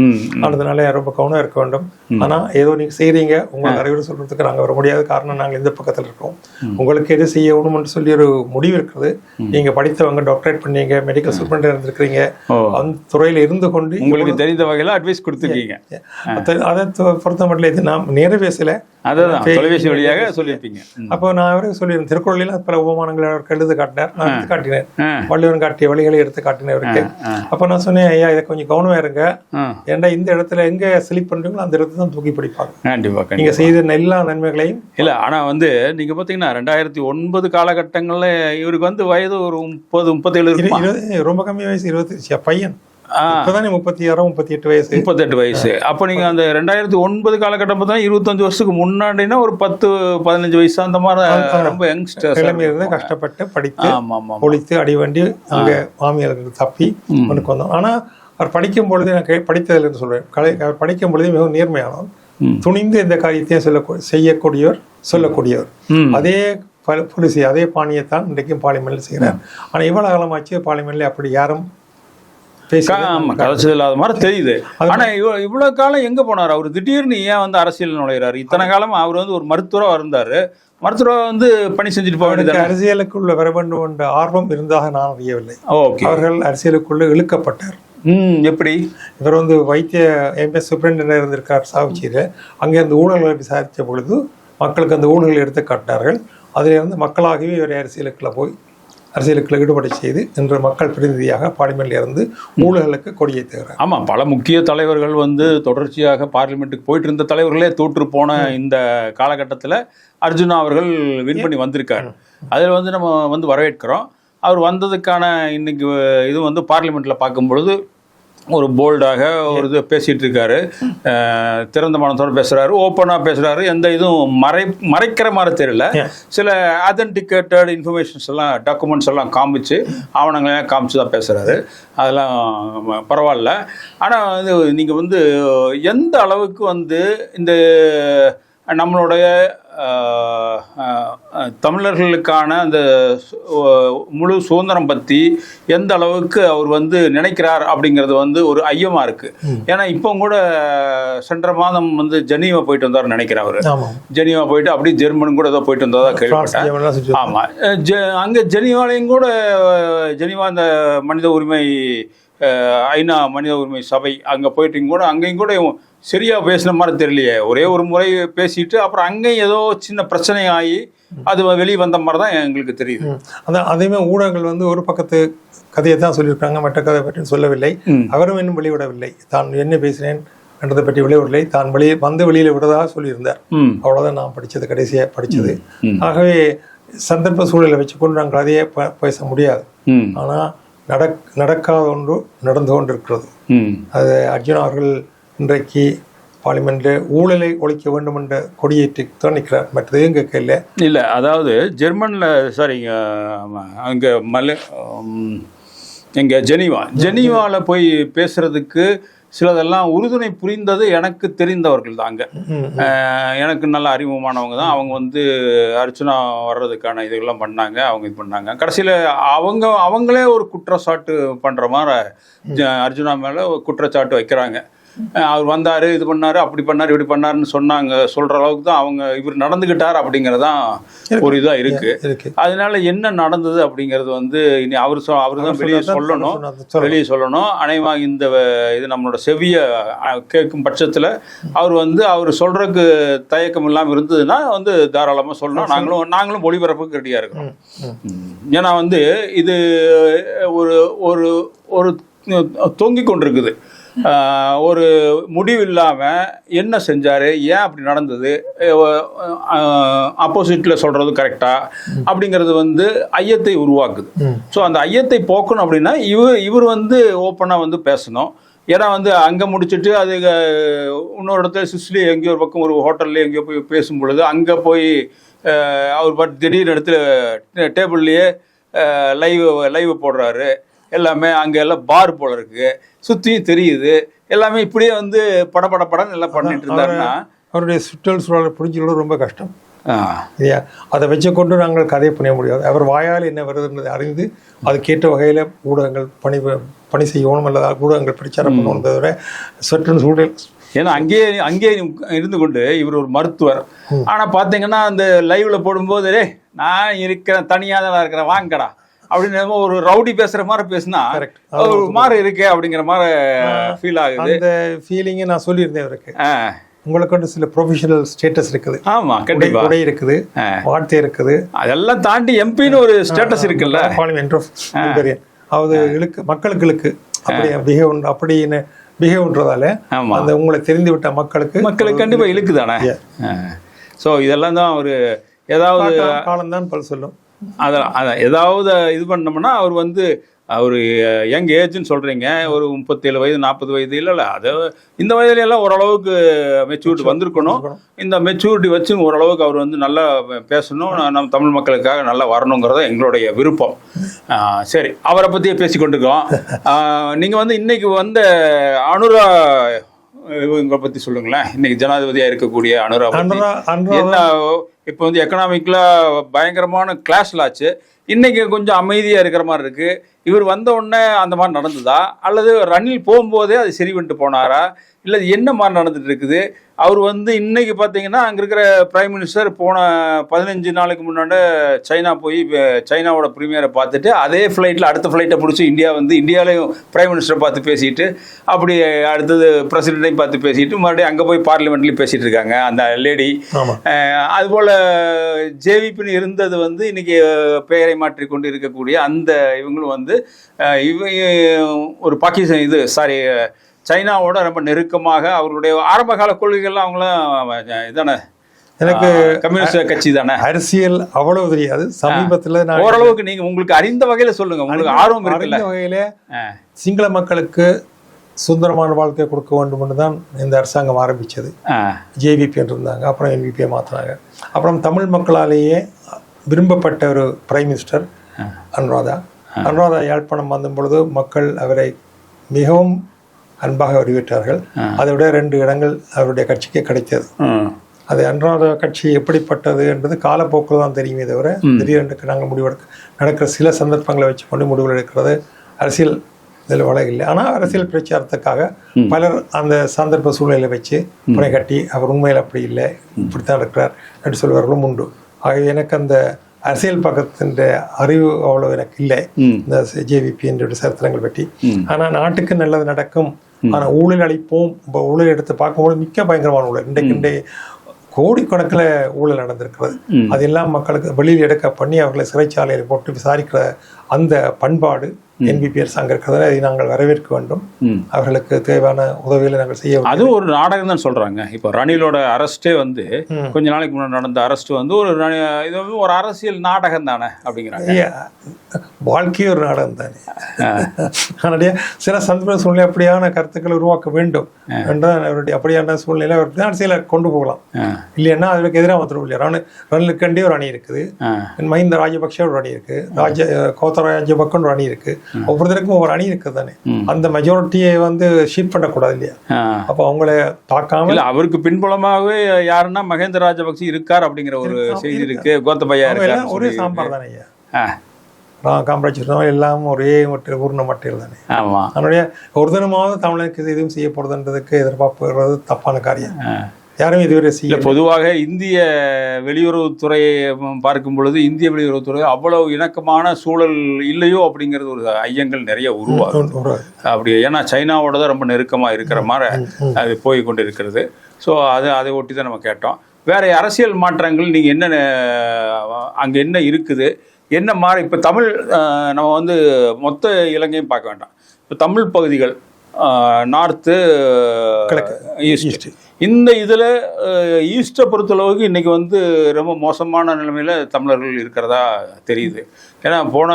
அதனால ரொம்ப கவனம் இருக்க வேண்டும். ஆனால் ஏதோ நீங்கள் செய்கிறீங்க, உங்களுக்கு அறிவுரை சொல்கிறதுக்கு நாங்கள் வர முடியாத காரணம் நாங்கள் இந்த பக்கத்தில் இருக்கோம். உங்களுக்கு எது செய்யணும்னு சொல்லி ஒரு முடிவு இருக்குது. நீங்கள் படித்தவங்க, டாக்டரேட் பண்ணீங்க, மெடிக்கல் சூப்பரண்ட் இருந்திருக்கிறீங்க, அந்த துறையில் இருந்து கொண்டு உங்களுக்கு தெரிந்த வகையில் அட்வைஸ் கொடுத்துருக்கீங்க. அதை பொறுத்த மட்டும் இது நான் நேர பேசல, அதான் தொலைபேசி வழியாக சொல்லியிருப்பீங்க. அப்போ நான் அவருக்கு சொல்லியிருந்தேன், திருக்குறளில் பல உபமானங்களை அவருக்கு எழுது காட்டினார், நான் எடுத்து காட்டினேன், வள்ளுவன் காட்டிய வழிகளை எடுத்து காட்டினேன் அவருக்கு. அப்போ நான் சொன்னேன், ஐயா இதை கொஞ்சம் கவனமா இருங்க, ஏன்னா இந்த இடத்துல எங்க ஸ்லிப் பண்றீங்களோ அந்த இடத்துல தான் தூக்கி பிடிப்பாங்க. கண்டிப்பா நீங்க செய்த எல்லா நன்மைகளையும் இல்ல. ஆனா நீங்க பாத்தீங்கன்னா 2009 காலகட்டங்கள்ல இவருக்கு வயது ஒரு 30-37 ரொம்ப கம்மி வயசு, 20 பையன் இப்பதானே 36-38 வயசு. 38 வயசு. அப்ப நீங்க அந்த 2009 காலகட்டம் பார்த்தா 25 வருஷத்துக்கு முன்னாடினா ஒரு 10-15 வயசு அந்த மாதிரி ரொம்ப யங்ஸ்டர்ஸ் இருந்து கஷ்டப்பட்டு படித்து ஒழித்து அடிவண்டி அங்க மாமியாருக்கு தப்பி உனக்கு வந்தோம். ஆனா அவர் படிக்கும் பொழுது எனக்கு படித்ததில் என்று சொல்றேன், அவர் படிக்கும் பொழுது மிகவும் நேர்மையானவர், துணிந்து இந்த காரியத்தையும் செய்யக்கூடியவர், சொல்லக்கூடியவர். அதே policy அதே பாணியத்தான் இன்றைக்கும் பார்லிமெண்ட்ல செய்கிறார். ஆனா இவ்வளவு காலமாச்சு பார்லிமெண்ட்ல அப்படி யாரும் கலைச்சது இல்லாத மாதிரி தெரியுது. ஆனா இவ்வளவு காலம் எங்க போனார் அவர்? திடீர்னு ஏன் அரசியல் நுழைகிறாரு? இத்தனை காலம் அவர் ஒரு மருத்துவரா இருந்தாரு, மருத்துவ பணி செஞ்சுட்டு போக வேண்டியது. அரசியலுக்குள்ள வர வேண்டும் என்ற ஆர்வம் இருந்ததாக நான் அறியவில்லை. அவர்கள் அரசியலுக்குள்ள இழுக்கப்பட்டார். எப்படி? இவர் வைத்திய எம்எஸ் சூப்பரண்ட் இருந்திருக்கார் சாவிச்சியில. அங்கே அந்த ஊழல்களை விசாரித்த பொழுது மக்களுக்கு அந்த ஊழல்களை எடுத்து காட்டினார்கள். அதிலிருந்து மக்களாகவே இவர் அரசியலுக்குள்ள ஈடுபட செய்து இன்று மக்கள் பிரதிநிதியாக பார்லிமெண்ட்ல இருந்து ஊழல்களுக்கு கொடியேற்றுகிறார். ஆமா, பல முக்கிய தலைவர்கள் தொடர்ச்சியாக பார்லிமெண்ட்டுக்கு போயிட்டு இருந்த தலைவர்களே தோற்று போன இந்த காலகட்டத்தில் அர்ஜுனா அவர்கள் வின் பண்ணி வந்திருக்காரு. அதில் நம்ம வரவேற்கிறோம். அவர் வந்ததுக்கான இன்னைக்கு இது பார்லிமெண்ட்ல பார்க்கும்பொழுது ஒரு போல்டாக ஒரு இது பேசிகிட்டு இருக்காரு, திறந்த மனத்தோடு பேசுகிறாரு, ஓப்பனாக பேசுகிறாரு, எந்த இதுவும் மறைக்கிற மாதிரி தெரியல. சில ஆதென்டிகேட்டட் இன்ஃபர்மேஷன்ஸ் எல்லாம், டாக்குமெண்ட்ஸ் எல்லாம் காமிச்சு, ஆவணங்களையும் காமிச்சு தான் பேசுகிறாரு. அதெல்லாம் பரவாயில்ல. ஆனால் நீங்கள் எந்த அளவுக்கு இந்த நம்மளுடைய தமிழர்களுக்கான அந்த முழு சுதந்திரம் பற்றி எந்த அளவுக்கு அவர் நினைக்கிறார் அப்படிங்கிறது ஒரு ஐயமாக இருக்குது. ஏன்னா இப்போ கூட சென்ற மாதம் ஜெனீவா போயிட்டு வந்தார் நினைக்கிறேன். அவர் ஜெனீவா போயிட்டு அப்படியே ஜெர்மன் கூட ஏதோ போயிட்டு வந்ததா கேள்விப்பட்டேன். ஆமாம், அங்கே ஜெனீவாலையும் கூட ஜெனீவா அந்த மனித உரிமை ஐநா மனித உரிமை சபை அங்கே போயிட்டு கூட அங்கேயும் கூட சரியா பேசுன மாதிரி தெரியலையே. ஒரே ஒரு முறை பேசிட்டு அப்புறம் அங்கேயும் ஏதோ சின்ன பிரச்சனை ஆகி அது வெளியே வந்த மாதிரி தான் எங்களுக்கு தெரியுது. அதான் அதேமே ஊடகங்கள் ஒரு பக்கத்து கதையை தான் சொல்லியிருக்காங்க, மற்ற கதை பற்றி சொல்லவில்லை. அவரும் இன்னும் வெளிவிடவில்லை, தான் என்ன பேசினேன் என்றதை பற்றி வெளியிடவில்லை. தான் வெளியில விடுறதாக சொல்லியிருந்தார். அவ்வளவுதான் நான் படிச்சது, கடைசியா படிச்சது. ஆகவே சந்தர்ப்ப சூழலை வச்சுக்கொண்டு நாங்கள் அதையே பேச முடியாது. ஆனா நடக்காத ஒன்று நடந்து கொண்டிருக்கிறது. அது அர்ஜுனா அவர்கள் இன்றைக்கு பார்லிமெண்ட்டில் ஊழலை ஒழிக்க வேண்டும் என்ற கொடியேற்றி தான் நிற்கிறார். மற்றது எங்க கையில் இல்லை. அதாவது ஜெர்மனில் சாரிங்க, அங்கே எங்கே ஜெனீவாவில் போய் பேசுறதுக்கு சிலதெல்லாம் உறுதுணை புரிந்தது எனக்கு தெரிந்தவர்கள் தான். அங்கே எனக்கு நல்ல அறிமுகமானவங்க தான். அவங்க அர்ச்சனா வர்றதுக்கான இதெல்லாம் பண்ணாங்க, அவங்க இது பண்ணாங்க. கடைசியில் அவங்களே ஒரு குற்றச்சாட்டு பண்ணுற மாதிரி அர்ஜுனா மேலே குற்றச்சாட்டு வைக்கிறாங்க. அவர் வந்தார், இது பண்ணார், அப்படி பண்ணார், இப்படி பண்ணாருன்னு சொல்கிற அளவுக்கு தான் இவர் நடந்துக்கிட்டார் அப்படிங்கிறதான் ஒரு இதாக இருக்குது. அதனால என்ன நடந்தது அப்படிங்கிறது இனி அவர் தான் வெளியே சொல்லணும். அனைவரும் இந்த இது நம்மளோட செவியை கேட்கும் பட்சத்தில் அவர் சொல்கிறதுக்கு தயக்கம் இல்லாமல் இருந்ததுன்னா தாராளமாக சொல்லணும். நாங்களும் மொழிபரப்புக்கு ரெடியாக இருக்கிறோம். ஏன்னா இது ஒரு ஒரு தொங்கிக் கொண்டிருக்குது. ஒரு முடிவு இல்லாமல் என்ன செஞ்சார், ஏன் அப்படி நடந்தது, ஆப்போசிட்டில் சொல்கிறது கரெக்டா அப்படிங்கிறது ஐயத்தை உருவாக்குது. ஸோ அந்த ஐயத்தை போக்கணும் அப்படின்னா இவர் ஓப்பனாக பேசணும். ஏன்னா அங்கே முடிச்சுட்டு அது இன்னொரு இடத்துல சுவிஸ்லி எங்கேயோ ஒரு பக்கம் ஒரு ஹோட்டல்ல எங்கேயோ போய் பேசும் பொழுது அங்கே போய் அவர் திடீர்னு இடத்துல டேபிள்லேயே லைவ் போடுறாரு. எல்லாமே அங்கே எல்லாம் பார் போல இருக்கு, சுற்றியும் தெரியுது. எல்லாமே இப்படியே படன்னு எல்லாம் பண்ணிட்டு இருந்தாருன்னா அவருடைய சுற்றல் சூழலை புரிஞ்சுக்கிறது ரொம்ப கஷ்டம். இல்லையா? அதை வச்சு கொண்டு நாங்கள் கதையை புரிய முடியாது. அவர் வாயால் என்ன வருதுன்றதை அறிந்து அதுக்கேற்ற வகையில் ஊடகங்கள் பணி செய்யணும், அல்லது ஊடகங்கள் பிரச்சாரம் பண்ணணும். தவிர சற்று சூழல் ஏன்னா அங்கேயே இருந்து கொண்டு இவர் ஒரு மருத்துவர். ஆனால் பார்த்தீங்கன்னா அந்த லைவ்ல போடும்போது நான் இருக்கிறேன், தனியாக தான் இருக்கிறேன், வாங்கடா அப்படின்னு ஒரு ரவுடி பேசுற மாதிரி பேசினா ஒரு மாதிரி இருக்கு அப்படிங்கிற மாதிரி ஃபீல் ஆகுது. அந்த ஃபீலிங்கை நான் சொல்லியிருந்தேன் இவருக்கு. உங்களுக்கு சில ப்ரொஃபஷனல் ஸ்டேட்டஸ் இருக்குது. ஆமா, கண்டிப்பா. உடை இருக்குது, வார்த்தை இருக்குது, அதெல்லாம் தாண்டி எம்பின்னு ஒரு ஸ்டேட்டஸ் இருக்குல்ல. அது மக்களுக்கு அப்படின்னு பிஹேவ்ன்றதால அந்த உங்களை தெரிந்து விட்ட மக்களுக்கு கண்டிப்பா இழுக்குதானே. ஸோ இதெல்லாம் தான் ஒரு ஏதாவது காலம்தான் பல சொல்லும். அதான் ஏதாவது இது பண்ணோம்னா அவர் யங் ஏஜ்னு சொல்கிறீங்க, ஒரு 37 வயது 40 வயது இல்லைல்ல, அது இந்த வயதுலையெல்லாம் ஓரளவுக்கு மெச்சூரிட்டி வந்திருக்கணும். இந்த மெச்சூரிட்டி வச்சு ஓரளவுக்கு அவர் நல்லா பேசணும், நம்ம தமிழ் மக்களுக்காக நல்லா வரணுங்கிறத எங்களுடைய விருப்பம். சரி, அவரை பற்றியே பேசி கொண்டிருக்கோம். நீங்கள் இன்னைக்கு வந்த அனுரா இவங்களை பற்றி சொல்லுங்களேன். இன்னைக்கு ஜனாதிபதியாக இருக்கக்கூடிய அனுரா என்ன இப்போ எக்கனாமிக்கில் பயங்கரமான கிளாஷ்ல ஆச்சு. இன்னைக்கு கொஞ்சம் அமைதியாக இருக்கிற மாதிரி இருக்கு. இவர் வந்த உடனே அந்த மாதிரி நடந்ததா, அல்லது ரணில் போகும்போதே அது சரி பண்ணிட்டு போனாரா, இல்லை என்ன மாதிரி நடந்துட்டு இருக்குது? அவர் இன்னைக்கு பார்த்தீங்கன்னா அங்கே இருக்கிற பிரைம் மினிஸ்டர் போன 15 நாளுக்கு முன்னாடி சைனா போய் சைனாவோட பிரீமியரை பார்த்துட்டு அதே ஃப்ளைட்டில் அடுத்த ஃப்ளைட்டை பிடிச்சி இந்தியாவிலையும் பிரைம் மினிஸ்டரை பார்த்து பேசிட்டு, அப்படி அடுத்தது பிரசிடெண்ட்டையும் பார்த்து பேசிட்டு மறுபடியும் அங்கே போய் பார்லிமெண்ட்லேயும் பேசிகிட்டு இருக்காங்க அந்த லேடி. அதுபோல் ஜேவிபின்னு இருந்தது இன்னைக்கு பெயரை மாற்றிக்கொண்டு இருக்கக்கூடிய அந்த இவங்களும் ஒரு பாகிஸ்தான் சைனாவோட ரொம்ப நெருக்கமாக அவர்களுடைய ஆரம்பகால கொள்கைகள்லாம் அவங்களாம் இதானே, எனக்கு கம்யூனிஸ்ட் கட்சி தானே. அரசியல் அவ்வளவு தெரியாது. சமீபத்தில் ஓரளவுக்கு நீங்க உங்களுக்கு அறிந்த வகையில சொல்லுங்க, உங்களுக்கு ஆர்வம் இருக்குல்ல. வகையில சிங்கள மக்களுக்கு சுதந்திரமான வாழ்க்கையை கொடுக்க வேண்டும் தான் இந்த அரசாங்கம் ஆரம்பிச்சது. ஜேவிபி இருந்தாங்க, அப்புறம் என்பிபியை மாற்றினாங்க. அப்புறம் தமிழ் மக்களாலேயே விரும்பப்பட்ட ஒரு பிரைம் மினிஸ்டர் அனுராதா. யாழ்ப்பாணம் வந்த பொழுது மக்கள் அவரை மிகவும் அன்பாக வரவேற்றார்கள். அதை விட 2 இடங்கள் அவருடைய கட்சிக்கு கிடைத்தது. அது அன்றாட கட்சி எப்படிப்பட்டது என்றது காலப்போக்கில் தான் தெரியுமே தவிர திடீரென்று நாங்கள் நடக்கிற சில சந்தர்ப்பங்களை வச்சு கொண்டு முடிவுகள் எடுக்கிறது அரசியல் இதில் வள இல்லை. ஆனால் அரசியல் பிரச்சாரத்துக்காக பலர் அந்த சந்தர்ப்ப சூழ்நிலை வச்சு புனை கட்டி அவர் உண்மையில் அப்படி இல்லை, இப்படித்தான் இருக்கிறார் என்று சொல்பவர்களும் உண்டு. ஆகவே எனக்கு அந்த அரசியல் பக்கத்தின் அறிவு அவ்வளவு எனக்கு இல்லை இந்த ஜேவிபி என்ற சரித்திரங்கள் பற்றி. ஆனால் நாட்டுக்கு நல்லது நடக்கும், ஆனால் ஊழல் அளிப்போம். இப்போ ஊழல் எடுத்து பார்க்கும்போது மிக்க பயங்கரமான ஊழல் இன்றைக்கு கோடிக்கணக்கில் ஊழல் நடந்திருக்கிறது. அதெல்லாம் மக்களுக்கு வெளியில் எடுக்க பண்ணி அவர்களை சிறைச்சாலையில் போட்டு விசாரிக்கிற அந்த பண்பாடு என்பிபி அரசாங்கம் இருக்கிறதால அதை நாங்கள் வரவேற்க வேண்டும். அவர்களுக்கு தேவையான உதவிகளை நாங்கள் செய்ய. அதுவும் ஒரு நாடகம் தான் சொல்றாங்க. இப்போ ரணிலோட அரெஸ்டே கொஞ்ச நாளைக்கு முன்னாடி நடந்த அரெஸ்ட் இது ஒரு அரசியல் நாடகம் தானே அப்படிங்கிறாங்க. வாழ்க்கையே ஒரு நாடகம் தானே. அதனுடைய சில சந்தர்ப்ப சூழ்நிலை அப்படியான கருத்துக்களை உருவாக்க வேண்டும் என்றால் அவருடைய அப்படியான சூழ்நிலை அரசியலை கொண்டு போகலாம். இல்லைன்னா அதற்கு எதிராக வந்துடும் இல்லையா. ரணிலுக்கண்டே ஒரு அணி இருக்குது, மஹிந்த ராஜபக்ஷ ஒரு அணி இருக்கு, கோத்தபய ராஜபக்ஷ ஒரு அணி இருக்கு. ஒவ்வொருத்தருக்கும் ஒவ்வொரு அணி இருக்குது தானே. அந்த மெஜாரிட்டியை ஷீட் பண்ணக்கூடாது இல்லையா. அப்போ அவங்கள தாக்காம அவருக்கு பின்புலமாகவே யாருன்னா மஹிந்த ராஜபக்ஷ இருக்கார் அப்படிங்கிற ஒரு செய்தி இருக்கு. கோத்தபயா ஒரே சாம்பார் தானே ஐயா. காமராஜ் எல்லாம் ஒரே ஊர்ண மட்டையில் தானே. அதனுடைய ஒரு தினமாவது தமிழனுக்கு எதுவும் செய்ய போறதுன்றதுக்கு எதிர்பார்ப்புறது தப்பான காரியம். யாரும் இதுவரை செய்ய. பொதுவாக இந்திய வெளியுறவுத்துறையை பார்க்கும் பொழுது இந்திய வெளியுறவுத்துறை அவ்வளவு இணக்கமான சூழல் இல்லையோ அப்படிங்கிறது ஒரு ஐயங்கள் நிறைய உருவாகும். அப்படி ஏன்னா சைனாவோட தான் ரொம்ப நெருக்கமாக இருக்கிற மாதிரி அது போய் கொண்டு இருக்கிறது. ஸோ அதை ஒட்டி தான் நம்ம கேட்டோம். வேற அரசியல் மாற்றங்கள் நீங்கள் என்ன அங்கே என்ன இருக்குது, என்ன மாறி இப்போ தமிழ் நம்ம மொத்த இலங்கையும் பார்க்க வேண்டாம். இப்போ தமிழ் பகுதிகள் நார்த்து ஈஸ்ட், இந்த இதில் ஈஸ்ட்டை பொறுத்தளவுக்கு இன்றைக்கி ரொம்ப மோசமான நிலைமையில் தமிழர்கள் இருக்கிறதா தெரியுது. ஏன்னா போன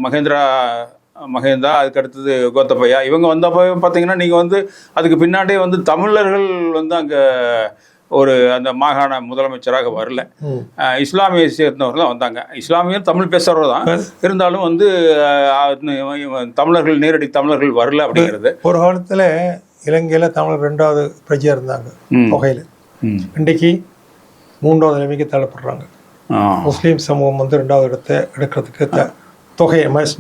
மகேந்திரா அதுக்கு அடுத்தது கோத்தபயா இவங்க வந்தப்போ பார்த்தீங்கன்னா நீங்கள் அதுக்கு பின்னாடியே தமிழர்கள் அங்கே ஒரு அந்த மாகாண முதலமைச்சராக வரல. இஸ்லாமிய சேர்ந்தவர்கள் தான் வந்தாங்க. இஸ்லாமியர் தமிழ் பேசுறவர் தான் இருந்தாலும் தமிழர்கள் நேரடி தமிழர்கள் வரல அப்படிங்கிறது. ஒரு காலத்தில் இலங்கையில் தமிழர் 2வது பிரஜையாக இருந்தாங்க வகையில். இன்றைக்கு 3வது நிலைமைக்கு தள்ளப்படுறாங்க. முஸ்லீம் சமூகம் வந்து 2வது இடத்தை எடுக்கிறதுக்கு தொகை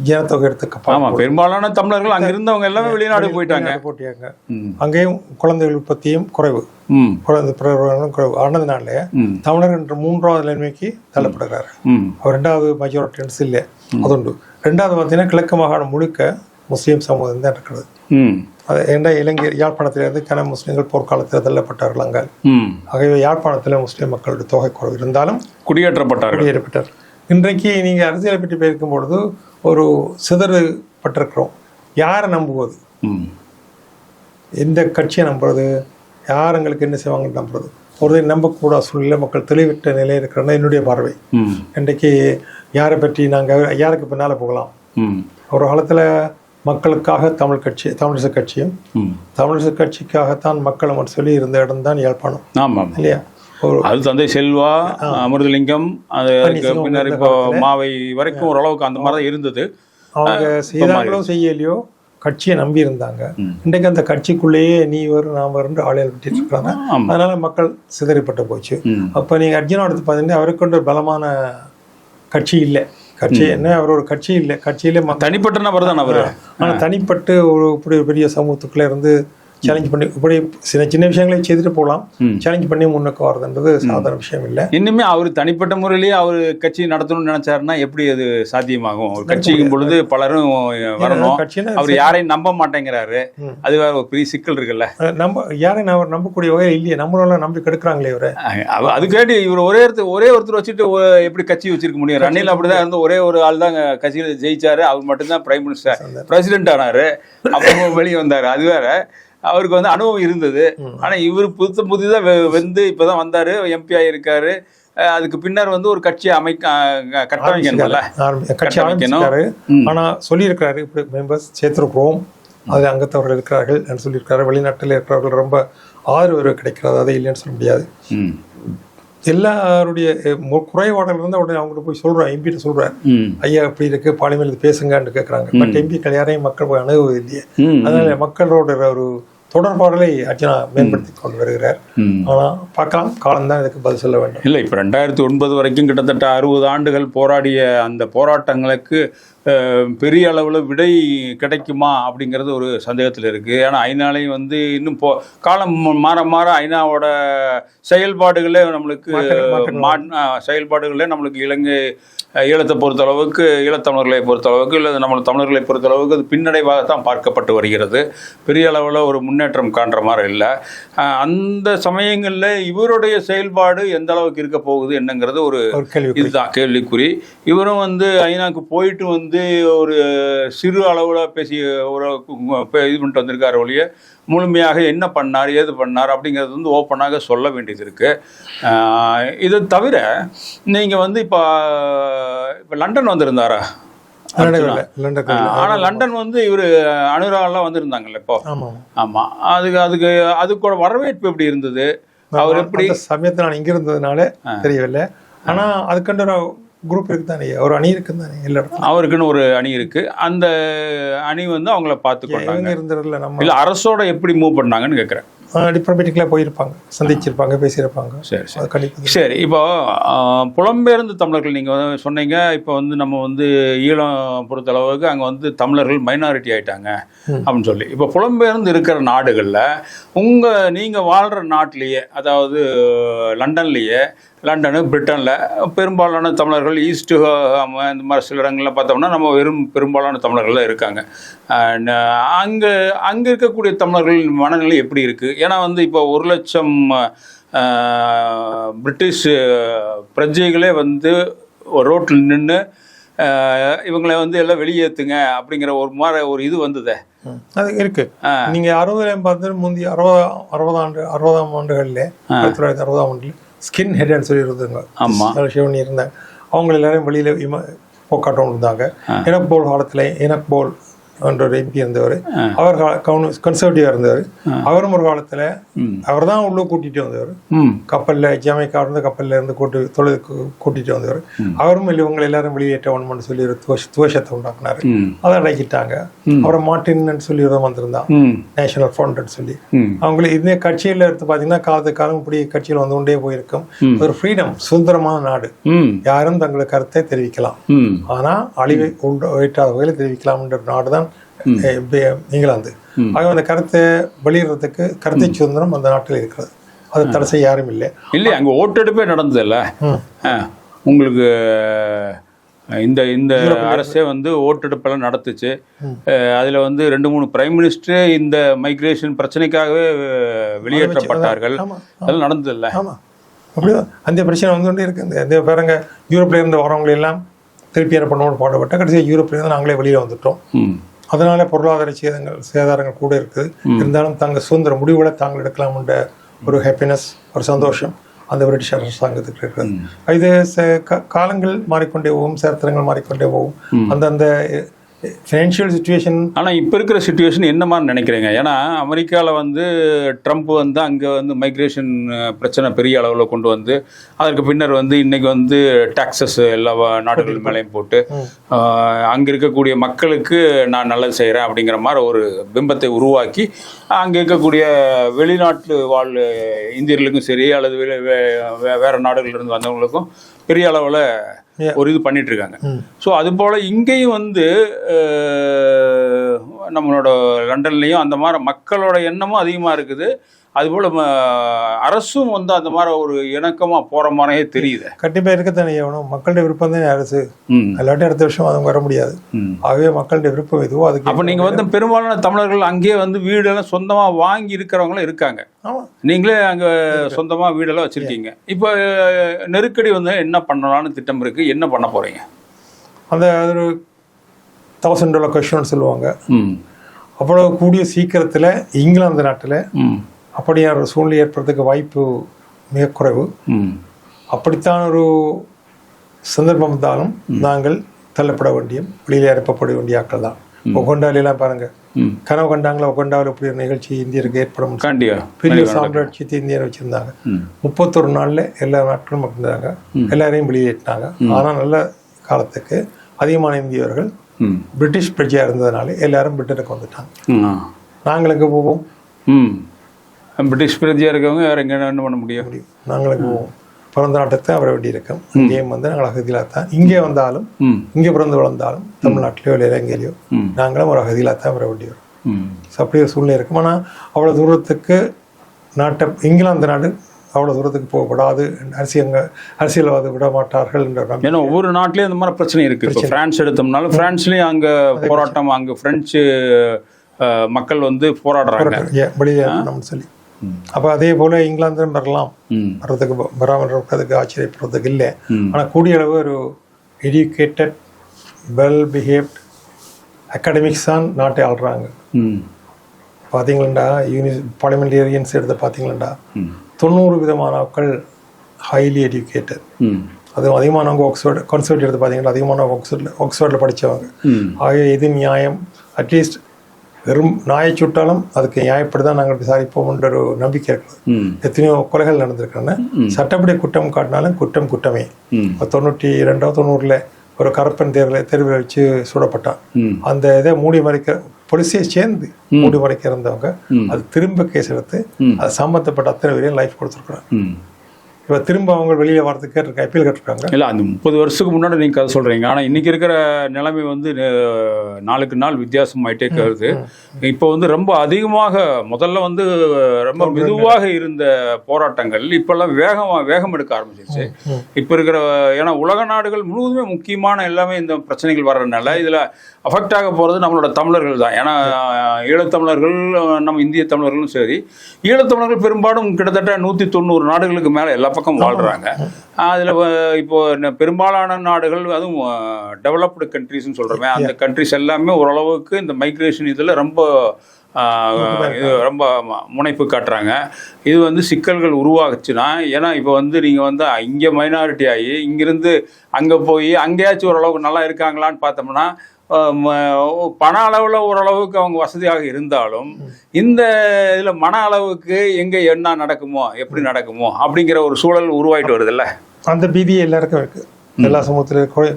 ஜனத்தொகை எடுத்துக்க பெரும்பாலான தமிழர்கள் அங்க இருந்தவங்க எல்லாமே வெளிநாடு போயிட்டாங்க. அங்கேயும் குழந்தைகள் உற்பத்தியும் குறைவு, குழந்தை பிறரும் குறைவு ஆனதுனால தமிழர் என்ற 3வது நிலைமைக்கு தள்ளப்படுகிறாரு. அவர் 2வது மெஜாரிட்டி இல்லை. அது உண்டு. 2வது பார்த்தீங்கன்னா கிழக்கு மாகாணம் முழுக்க முஸ்லீம் சமூகம் தான் இருக்கிறது. அது ஏண்டா இலங்கை யாழ்ப்பாணத்திலிருந்து கன முஸ்லீம்கள் போர்க்காலத்தில் தள்ளப்பட்டார்கள் அங்கே. ஆகவே யாழ்ப்பாணத்தில் முஸ்லீம் மக்களுடைய தொகை குறைவு இருந்தாலும் குடியேற்றப்பட்டார். இன்றைக்கு நீங்கள் அரசியலை பற்றி பேசும் பொழுது ஒரு சிதறுபட்டிருக்கிறோம். யாரை நம்புவது, எந்த கட்சியை நம்புறது, யார் எங்களுக்கு என்ன செய்வாங்கன்னு நம்புறது, ஒரு நம்பக்கூடாத சூழ்நிலை மக்கள் தெளிவிட்ட நிலையில் இருக்கிறது என்னுடைய பார்வை. இன்றைக்கு யாரை பற்றி நாங்கள் யாருக்கு பின்னால் போகலாம். ஒரு காலத்தில் மக்களுக்காக தமிழிசை கட்சியும் தமிழிசை கட்சிக்காகத்தான் மக்கள் அவர் சொல்லி இருந்த இடம் தான் யாழ்ப்பாணம் இல்லையா? அது தந்தை செல்வா, அமிர்தலிங்கம், அது பின்னர் இப்போ மாவை வரைக்கும் ஓரளவுக்கு அந்த மாதிரி தான் இருந்தது. அவங்க செய்தாங்களோ செய்யலையோ கட்சியை நம்பி இருந்தாங்க. இன்றைக்கு அந்த கட்சிக்குள்ளேயே நீ வரும் நான் வருன்னு ஆளையால் விட்டுட்டு இருக்கிறாங்க. அதனால மக்கள் சிதறிப்பட்டு போச்சு. அப்போ நீங்கள் அர்ஜுனா எடுத்து பார்த்தீங்கன்னா அவருக்கு ஒரு பலமான கட்சி இல்லை. கட்சி என்ன, அவர் ஒரு கட்சி இல்லை, கட்சியிலே தனிப்பட்ட நபர் தான் அவர். ஆனால் தனிப்பட்டு ஒரு இப்படி பெரிய சமூகத்துக்குள்ளே இருந்து சேலஞ்ச் பண்ணி இப்படி சின்ன விஷயங்களை செய்துட்டு போகலாம். சேலஞ்ச் பண்ணி முன்னுக்கு வரதுன்றது சாதாரண விஷயம் இல்லை. இன்னுமே அவர் தனிப்பட்ட முறையிலேயே அவர் கட்சி நடத்தணும்னு நினைச்சாருன்னா எப்படி அது சாத்தியமாகும்? ஒரு கட்சிக்கும் பொழுது பலரும் வரணும், அவர் யாரையும் நம்ப மாட்டேங்கிறாரு, அது வேற ஒரு பெரிய சிக்கல் இருக்குல்ல. யாரையும் அவர் நம்பக்கூடிய வகையில் இல்லையே, நம்மளால நம்பி கெடுக்கிறாங்களே இவரை. அதுக்காண்டி இவர் ஒரே ஒருத்தர் வச்சுட்டு எப்படி கட்சி வச்சிருக்க முடியும்? ரணில் அப்படிதான் இருந்து ஒரே ஒரு ஆள் தான் கட்சியில ஜெயிச்சாரு, அவர் மட்டும்தான் பிரைம் மினிஸ்டர் பிரசிடென்ட் ஆனாரு, அப்புறம் வெளியே வந்தாரு. அது வேற, அவருக்கு வந்து அனுபவம் இருந்தது. ஆனா இவர் புதுதான் வந்து இப்பதான் வந்தாரு, எம்பி ஆயிருக்காரு. அதுக்கு பின்னர் வந்து ஒரு கட்சியை கட்டமைக்கணும்ல, கட்சி அமைச்சிருக்காரு. ஆனா சொல்லியிருக்காரு இப்படி மெம்பர்ஸ் சேர்த்துருக்கிறோம், அது அங்கத்தவர்கள் இருக்கிறார்கள் என்று சொல்லியிருக்காரு. வெளிநாட்டில் இருக்கிறவர்கள் ரொம்ப ஆதரவு கிடைக்கிறது, அதை இல்லைன்னு சொல்ல முடியாது. எல்லாருடைய குறைபாடுகள் இருந்தால் உடனே அவங்ககிட்ட போய் சொல்கிறேன், எம்பிகிட்ட சொல்கிறேன், ஐயா இப்படி இருக்கு பார்லிமெண்ட் பேசுங்கன்னு கேட்குறாங்க. பட் எம்பிக்கள் யாரையும் மக்கள் போய் அணுகுவது இல்லையே. அதனால மக்களோட ஒரு தொடர்பாடலை அர்ஜுனா மேம்படுத்தி கொண்டு வருகிறார். ஆனால் பார்க்கலாம், காலம்தான் இதுக்கு பதில் சொல்ல வேண்டும். இல்லை, இப்போ 2009 வரைக்கும் கிட்டத்தட்ட 60 ஆண்டுகள் போராடிய அந்த போராட்டங்களுக்கு பெரிய அளவில் விடை கிடைக்குமா அப்படிங்கிறது ஒரு சந்தேகத்தில் இருக்குது. ஏன்னா ஐநாலையும் வந்து இன்னும் காலம் மாற மாற ஐநாவோட செயல்பாடுகளே நம்மளுக்கு இலங்கை ஈழத்தை பொறுத்தளவுக்கு, ஈழத்தமிழர்களை பொறுத்தளவுக்கு, இல்லை நம்ம தமிழர்களை பொறுத்தளவுக்கு அது பின்னடைவாகத்தான் பார்க்கப்பட்டு வருகிறது. பெரிய அளவில் ஒரு முன்னேற்றம் காண்ற மாதிரி இல்லை. அந்த சமயங்களில் இவருடைய செயல்பாடு எந்த அளவுக்கு இருக்க போகுது என்னங்கிறது ஒரு இதுதான் கேள்விக்குறி. இவரும் வந்து ஐநாக்கு போயிட்டு வந்து ஒரு சிறு அளவில் பேசி ஒரு இது பண்ணிட்டு வந்திருக்காரு ஒழிய முழுமையாக என்ன பண்ணார், ஏது பண்ணார் அப்படிங்கிறது வந்து ஓப்பனாக சொல்ல வேண்டியது இருக்குது. இது தவிர நீங்கள் வந்து இப்போ லண்டன் வந்திருந்தாரா? ஆனால் லண்டன் வந்து இவர் அனுராகலாம் வந்திருந்தாங்கல்ல இப்போ. ஆமாம், அதுக்கு வரவேற்பு எப்படி இருந்தது? அவர் எப்படி சமயத்தில் நான் இங்கே இருந்ததுனால தெரியவில்லை. ஆனால் அதுக்கண்டு குரூப் இருக்கு தானே, ஒரு அணி இருக்கு தானே, எல்லா இடத்துல அவருக்குன்னு ஒரு அணி இருக்கு. அந்த அணி வந்து அவங்கள பார்த்துக்கொண்டாங்க. இல்லை அரசோட எப்படி மூவ் பண்ணாங்கன்னு கேட்குறேன். டிப்ளமேட்டிக்கலாக போயிருப்பாங்க, சந்திச்சிருப்பாங்க, பேசியிருப்பாங்க. சரி. இப்போ புலம்பெயர்ந்து தமிழர்கள் நீங்கள் சொன்னீங்க. இப்போ வந்து நம்ம வந்து ஈழம் பொறுத்தளவுக்கு அங்கே வந்து தமிழர்கள் மைனாரிட்டி ஆகிட்டாங்க அப்படின்னு சொல்லி, இப்போ புலம்பெயர்ந்து இருக்கிற நாடுகளில் நீங்கள் வாழ்கிற நாட்டிலேயே, அதாவது லண்டன்லேயே, பிரிட்டனில் பெரும்பாலான தமிழர்கள் ஈஸ்ட்டு இந்த மாதிரி சில இடங்கள்லாம் பார்த்தோம்னா நம்ம பெரும்பாலான தமிழர்கள் தான் இருக்காங்க. அங்கே இருக்கக்கூடிய தமிழர்களின் மனநிலை எப்படி இருக்குது? ஏன்னா வந்து இப்போ 1 லட்சம் பிரிட்டிஷ் பிரஜைகளே வந்து ரோட்டில் நின்று இவங்களை வந்து எல்லாம் வெளியேற்றுங்க அப்படிங்கிற ஒரு இது வந்ததே அது இருக்கு. நீங்கள் 60 பார்த்து முந்தைய 60ஆம் ஆண்டுகளில் 1960ஆம் ஆண்டில் ஸ்கின் ஹெட்னு சொல்லி இருந்தாங்க. சிவனி இருந்தாங்க. அவங்க எல்லாரும் வெளியில் போக்காட்டம் இருந்தாங்க. எனக் போல் காலத்தில் எனக் போல் என்ற ஒரு எம்பி இருந்தவர். அவர் கன்சர்வேட்டிவாக இருந்தவர். அவரும் ஒரு காலத்தில் அவர் தான் உள்ள கூட்டிகிட்டு வந்தவர். கப்பலில் ஜமைக்கா இருந்து கப்பலில் இருந்து கூட்டிகிட்டு வந்தவர். அவரும் இவங்க எல்லாரும் வெளியேற்ற வேணும்னு சொல்லி ஒரு துவேஷத்தை உண்டாக்குனாரு. அதை அடக்கிட்டாங்க. அப்புறம் மார்டின் சொல்லி வந்திருந்தான், நேஷனல் ஃப்ரண்ட் சொல்லி. அவங்களுக்கு இந்த கட்சியில் எடுத்து பார்த்தீங்கன்னா காலம் இப்படி கட்சியில் வந்து கொண்டே போயிருக்கும். ஒரு ஃப்ரீடம், சுதந்திரமான நாடு, யாரும் தங்களோட கருத்தை தெரிவிக்கலாம், ஆனா அழிவை உண்டாத வகையில் தெரிவிக்கலாம் என்ற நாடுதான் இங்கிலாந்து. ஆக அந்த கருத்தை வெளியிடுறதுக்கு கருத்தை சுதந்திரம் அந்த நாட்டில் இருக்கிறது. அது தடை செய்ய யாரும் இல்லை. அங்கே ஓட்டெடுப்பே நடந்ததில்ல. உங்களுக்கு இந்த இந்த அரசே வந்து ஓட்டெடுப்பெல்லாம் நடத்துச்சு. அதில் வந்து 2-3 பிரைம் மினிஸ்டரே இந்த மைக்ரேஷன் பிரச்சனைக்காகவே வெளியேற்றப்பட்டார்கள். அதெல்லாம் நடந்ததில்ல. ஆமாம், அப்படிதான் அந்த பிரச்சனை வந்து இருக்குது. இந்த பாருங்க, யூரோப்ல இருந்து வரவங்களை எல்லாம் திருப்பி பண்ணணும்னு பாடுபட்ட கடைசியாக யூரோப்ல இருந்து நாங்களே வெளியில் வந்துட்டோம். அதனால பொருளாதார சேதாரங்கள் கூட இருக்குது. இருந்தாலும் தங்கள் சுதந்திர முடிவுகளை தாங்கள் எடுக்கலாம்ன்ற ஒரு ஹாப்பினஸ், ஒரு சந்தோஷம் அந்த பிரிட்டிஷ் அரசாங்கத்துக்கு இருக்கிறது. இது காலங்கள் மாறிக்கொண்டே போகும், சரித்திரங்கள் மாறிக்கொண்டே போகும். அந்தந்த ஃபினான்ஷியல் சுச்சுவேஷன். ஆனால் இப்போ இருக்கிற சுச்சுவேஷன் என்ன மாதிரி நினைக்கிறீங்க? ஏன்னா அமெரிக்காவில் வந்து ட்ரம்ப் வந்து அங்கே வந்து மைக்ரேஷன் பிரச்சனை பெரிய அளவில் கொண்டு வந்து அதற்கு பின்னர் வந்து இன்றைக்கி வந்து டாக்ஸஸ் எல்லா நாடுகள் மேலேயும் போட்டு அங்கே இருக்கக்கூடிய மக்களுக்கு நான் நல்லது செய்கிறேன் அப்படிங்கிற மாதிரி ஒரு பிம்பத்தை உருவாக்கி அங்கே இருக்கக்கூடிய வெளிநாட்டு வாழ் இந்தியர்களுக்கும் சரி அல்லது வேறு நாடுகளிலிருந்து வந்தவங்களுக்கும் பெரிய அளவில் ஒரு இது பண்ணிட்டு இருக்காங்க. ஸோ அது போல் இங்கேயும் வந்து நம்மளோட லண்டன்லேயும் அந்த மாதிரி மக்களோட எண்ணமும் அதிகமாக இருக்குது. அதுபோல் அரசும் வந்து அந்த மாதிரி ஒரு இணக்கமாக போகிற மாதிரியே தெரியுது. கண்டிப்பாக இருக்கத்தானே ஆகணும். மக்களுடைய விருப்பம் தானே அரசு. இல்லாட்டி அடுத்த வருஷம் அவங்க வர முடியாது. ஆகவே மக்களுடைய விருப்பம் எதுவோ அதுக்கு. அப்போ நீங்கள் வந்து பெரும்பாலான தமிழர்கள் அங்கேயே வந்து வீடெல்லாம் சொந்தமாக வாங்கி இருக்கிறவங்களும் இருக்காங்க. நீங்களே அங்கே சொந்தமாக வீடெல்லாம் வச்சுருக்கீங்க. இப்போ நெருக்கடி வந்து என்ன பண்ணலான்னு திட்டம் இருக்குது, என்ன பண்ண போகிறீங்க? அந்த ஒரு $1000 கொஸ்டின் சொல்லுவாங்க. அவ்வளோ கூடிய சீக்கிரத்தில் இங்கிலாந்து நாட்டில் அப்படியான ஒரு சூழ்நிலை ஏற்படுறதுக்கு வாய்ப்பு மிக குறைவு. அப்படித்தான் ஒரு சந்தர்ப்பம் இருந்தாலும் நாங்கள் தள்ளப்பட வேண்டிய, வெளியில் அனுப்பப்பட வேண்டிய ஆட்கள் தான். ஒகொண்டாலெல்லாம் பாருங்க, கனவு கண்டாங்களா ஒகொண்டாவில் இப்படி ஒரு நிகழ்ச்சி இந்தியருக்கு ஏற்படும். பெரிய சாம்ராஜ்யத்தை இந்தியர் வச்சிருந்தாங்க. 31 நாளில் எல்லா நாட்களும் இருந்தாங்க, எல்லாரையும் வெளியேற்றினாங்க. ஆனால் நல்ல காலத்துக்கு அதிகமான இந்தியர்கள் பிரிட்டிஷ் பிரஜையாக இருந்ததுனால எல்லாரும் பிரிட்டனுக்கு வந்துட்டாங்க. நாங்கள் எங்கே போவோம்? பிரிட்டிஷ் பிரஜையாக இருக்கவங்க வேறு எங்கே என்ன பண்ண முடியும்? நாங்கள் எங்கே போவோம்? பிறந்த நாட்டத்தை வர வேண்டியிருக்கோம். இங்கேயும் வந்து நாங்கள் அகதியிலாத்தான், இங்கே வந்தாலும் இங்கே பிறந்து வளர்ந்தாலும் தமிழ்நாட்டிலையோ இல்லை இலங்கையிலையோ நாங்களும் ஒரு அகதியிலாத்தான் வர வேண்டி வரும். அப்படி ஒரு சூழ்நிலை இருக்கும். ஆனால் அவ்வளோ தூரத்துக்கு இங்கிலாந்து நாடு அவ்வளோ தூரத்துக்கு போகக்கூடாது, அரசியல்வாதி விட மாட்டார்கள் என்ற. ஏன்னா ஒவ்வொரு நாட்டிலையும் அந்த மாதிரி பிரச்சனை இருக்குது. இப்போ ஃப்ரான்ஸ் எடுத்தோம்னாலும் ஃப்ரான்ஸ்லேயும் அங்கே போராட்டம், அங்கே ஃப்ரெஞ்சு மக்கள் வந்து போராடுறாங்க வெளியேறணும்னு சொல்லி. அப்போ அதே போல் இங்கிலாந்தும் வரலாம், வராமல் இருக்கிறதுக்கு ஆச்சரியப்படுறதுக்கு இல்லை. ஆனால் கூடிய அளவு ஒரு எஜுகேட்டட், வெல் பிஹேவ்ட் அகாடமிக்ஸ் தான் நாட்டை ஆள்றாங்க. பார்த்தீங்களா, பார்லிமெண்டேரியன்ஸ் எடுத்து பார்த்தீங்களா, 90% மக்கள் ஹைலி எஜுகேட்டட். அதுவும் அதிகமானவங்க கான்சர்வேட்டிவ் எடுத்து பார்த்தீங்கன்னா அதிகமானவங்க ஆக்ஸ்ஃபோர்டில் படித்தவங்க. ஆகிய இது நியாயம், அட்லீஸ்ட் வெறும் நாயை சுட்டாலும் அதுக்கு நியாயப்படி தான் நாங்கள் விசாரிப்போம்ன்ற ஒரு நம்பிக்கை இருக்குது. எத்தனையோ கொலைகள் நடந்திருக்காங்க. சட்டப்படி குற்றம் காட்டினாலும் குற்றம் குற்றமே. 92-90 ஒரு கரப்பன் தெருவில் வச்சு சுடப்பட்டான். அந்த இதை மூடி மறைக்க போலீஸே சேர்ந்து மூடி மறைக்க இருந்தவங்க அது திரும்ப கேஸ் எடுத்து அது சம்பந்தப்பட்ட அத்தனை பேரையும் லைஃப் கொடுத்துருக்குறாங்க. இப்போ திரும்ப அவங்க வெளியில் வரதுக்கு கேட்டிருக்காங்க, அப்பீல் கேட்டிருக்காங்க. இல்லை, அந்த 30 வருஷத்துக்கு முன்னாடி நீங்கள் கதை சொல்கிறீங்க. ஆனால் இன்றைக்கி இருக்கிற நிலைமை வந்து நாளுக்கு நாள் வித்தியாசமாயிட்டே வருது. இப்போ வந்து ரொம்ப அதிகமாக, முதல்ல வந்து ரொம்ப மெதுவாக இருந்த போராட்டங்கள் இப்போல்லாம் வேகம் எடுக்க ஆரம்பிச்சிருச்சு. இப்போ இருக்கிற, ஏன்னா உலக நாடுகள் முழுவதுமே முக்கியமான எல்லாமே இந்த பிரச்சனைகள் வர்றதுனால இதில் அஃபெக்ட் ஆக போகிறது நம்மளோட தமிழர்கள் தான். ஏன்னா ஈழத்தமிழர்கள், நம்ம இந்திய தமிழர்களும் சரி, ஈழத்தமிழர்கள் பெரும்பாலும் கிட்டத்தட்ட 190 நாடுகளுக்கு மேலே எல்லா பக்கம் வாழ்கிறாங்க. அதில் இப்போது பெரும்பாலான நாடுகள், அதுவும் டெவலப்டு கண்ட்ரிஸ்ன்னு சொல்கிறோமே, அந்த கண்ட்ரிஸ் எல்லாமே ஓரளவுக்கு இந்த மைக்ரேஷன் இதில் ரொம்ப முனைப்பு காட்டுறாங்க. இது வந்து சிக்கல்கள் உருவாகுச்சுன்னா, ஏன்னா இப்போ வந்து நீங்கள் வந்து இங்கே மைனாரிட்டி ஆகி இங்கிருந்து அங்கே போய் அங்கேயாச்சும் ஓரளவுக்கு நல்லா இருக்காங்களான்னு பார்த்தோம்னா பண அளவில் ஓரளவுக்கு அவங்க வசதியாக இருந்தாலும் இந்த இதில் மன அளவுக்கு எங்கே என்ன நடக்குமோ எப்படி நடக்குமோ அப்படிங்கிற ஒரு சூழல் உருவாயிட்டு வருதுல்ல. அந்த பீதியே எல்லாருக்கும் இருக்குது. எல்லா சமூகத்தில்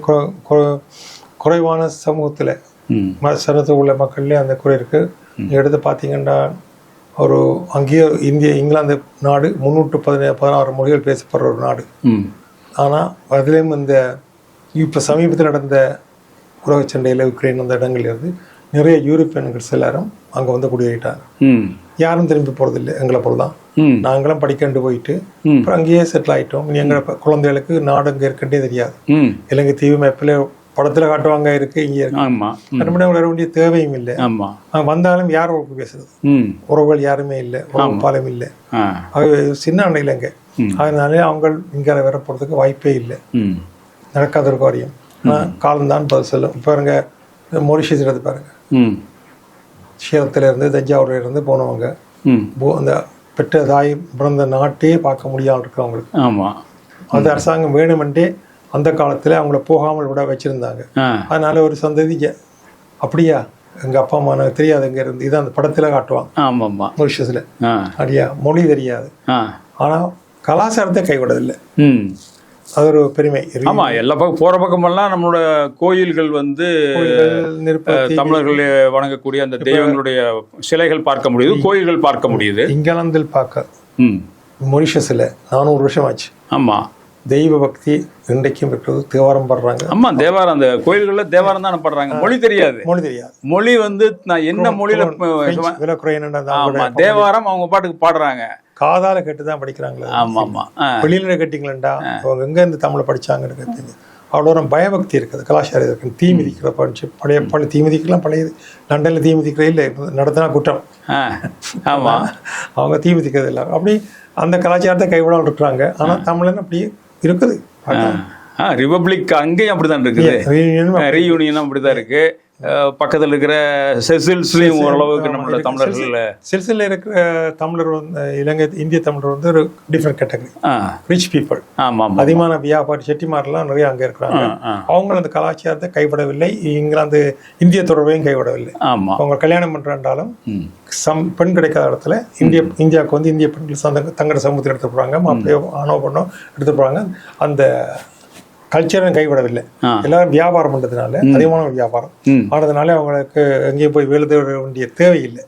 குறைவான சமூகத்தில் சரத்து உள்ள மக்கள்லேயே அந்த குறை இருக்குது. எடுத்து பார்த்தீங்கன்னா ஒரு அங்கேயே இங்கிலாந்து நாடு 316 மொழிகள் பேசப்படுற ஒரு நாடு. ஆனால் அதுலேயும் இந்த இப்போ சமீபத்தில் நடந்த உலக சண்டையில் உக்ரைன் அந்த இடங்கள்லேருந்து நிறைய யூரோப்பியன்கள் எல்லாரும் அங்கே வந்து குடியேறிட்டாங்க. யாரும் திரும்பி போகிறதில்லை. எங்களை போல தான் நாங்களும் படிக்கண்டு போயிட்டு அப்புறம் அங்கேயே செட்டில் ஆகிட்டோம். எங்களை குழந்தைகளுக்கு நாடு அங்கே இருக்கண்டே தெரியாது. இலங்கை தீவு மேப்பில் படத்தில் காட்டுவாங்க இருக்கு, இங்கே இருக்கு. கண்டுபிடி வர வேண்டிய தேவையும் இல்லை. வந்தாலும் யார் உறவு பேசுறது? உறவுகள் யாருமே இல்லை, உறவு பாலம் இல்லை. அது சின்ன இலங்கை. அதனாலே அவங்க இங்கே வர போகிறதுக்கு வாய்ப்பே இல்லை. நடக்காத ஒரு காரியம். காலம்தான் பதில் சொல்லும். இப்போ பாருங்க மொரிஷியஸ் எடுத்து பாருங்க. சேலத்துல இருந்து தஞ்சாவூர்ல இருந்து போனவங்க அந்த பெற்ற தாய் பிறந்த நாட்டையே பார்க்க முடியாமல் இருக்கு அவங்களுக்கு. அது அரசாங்கம் வேணுமென்றே அந்த காலத்துல அவங்கள போகாமல் விட வச்சிருந்தாங்க. அதனால ஒரு சந்ததி அப்படியா எங்க அப்பா அம்மா எனக்கு தெரியாது எங்க இருந்து இதான் அந்த படத்துல காட்டுவாங்க மொரிஷியஸ்ல. அப்படியா மொழி தெரியாது, ஆனா கலாச்சாரத்தை கைவிடவில்லை. அது ஒரு பெருமை. ஆமா, எல்லா பக்கம் போற பக்கமெல்லாம் நம்மளோட கோயில்கள் வந்து தமிழர்கள் வணங்கக்கூடிய அந்த தெய்வங்களுடைய சிலைகள் பார்க்க முடியுது, கோயில்கள் பார்க்க முடியுது. இங்கிலாந்தில் பார்க்க மொரிஷியஸ்ல 400 வருஷம் ஆச்சு. ஆமா, தெய்வ பக்தி இன்றைக்கும் பெற்றது. தேவாரம் பாடுறாங்க. ஆமா, தேவாரம் அந்த கோயில்கள்ல தேவாரம் தான் பாடுறாங்க. மொழி தெரியாது. மொழி வந்து நான் என்ன மொழியில தேவாரம் அவங்க பாட்டுக்கு பாடுறாங்க. காதால கேட்டுதான் படிக்கிறாங்களா? ஆமா ஆமா. வெளியில கேட்டீங்களா அவங்க எங்க இருந்து தமிழை படிச்சாங்கன்னு கேட்டீங்க. அவ்வளோ பயபக்தி இருக்குது, கலாச்சாரம் இருக்குது. தீ மிதிக்கிற படிச்சு பழைய தீ மிதிக்கலாம். பழைய லண்டன்ல தீ மிதிக்கிற இல்லை, நடத்தினா குற்றம். ஆமா, அவங்க தீ மிதிக்கிறது இல்லை. அப்படி அந்த கலாச்சாரத்தை கைவிடாமல் இருக்கிறாங்க. ஆனா தமிழன் அப்படி இருக்குது. ரிபப்ளிக் அங்கேயும் அப்படிதான் இருக்குது, ரீயூனியனும் அப்படிதான் இருக்கு. பக்கத்தில் இருக்கிற செசில்ஸ்லையும் ஓரளவுக்கு நம்மளோட தமிழர்கள். செசில்ல இருக்கிற தமிழர் இலங்கை இந்திய தமிழர் வந்து ஒரு டிஃப்ரெண்ட் கேட்டகரி, ரிச் பீப்புள். அதிகமான வியாபாரி செட்டிமாரெல்லாம் நிறைய அங்கே இருக்கிறாங்க. அவங்க அந்த கலாச்சாரத்தை கைவிடவில்லை, இங்கிலாந்து இந்திய தொடர்பையும் கைவிடவில்லை. அவங்க கல்யாணம் பண்றாலும் பெண் கிடைக்காத இடத்துல இந்தியாவுக்கு வந்து இந்திய பெண்கள் தங்களோட சமூகத்தில் எடுத்து போறாங்க, மாப்பிள்ளையோ ஆணோ பண்ணோ எடுத்து போறாங்க. அந்த கல்ச்சரும் கைவிடவில்லை. எல்லாரும் வியாபாரம் பண்றதுனால அதிகமான ஒரு வியாபாரம் ஆனதுனால அவங்களுக்கு எங்கேயும் போய் வேலை வேண்டிய தேவையில்லை.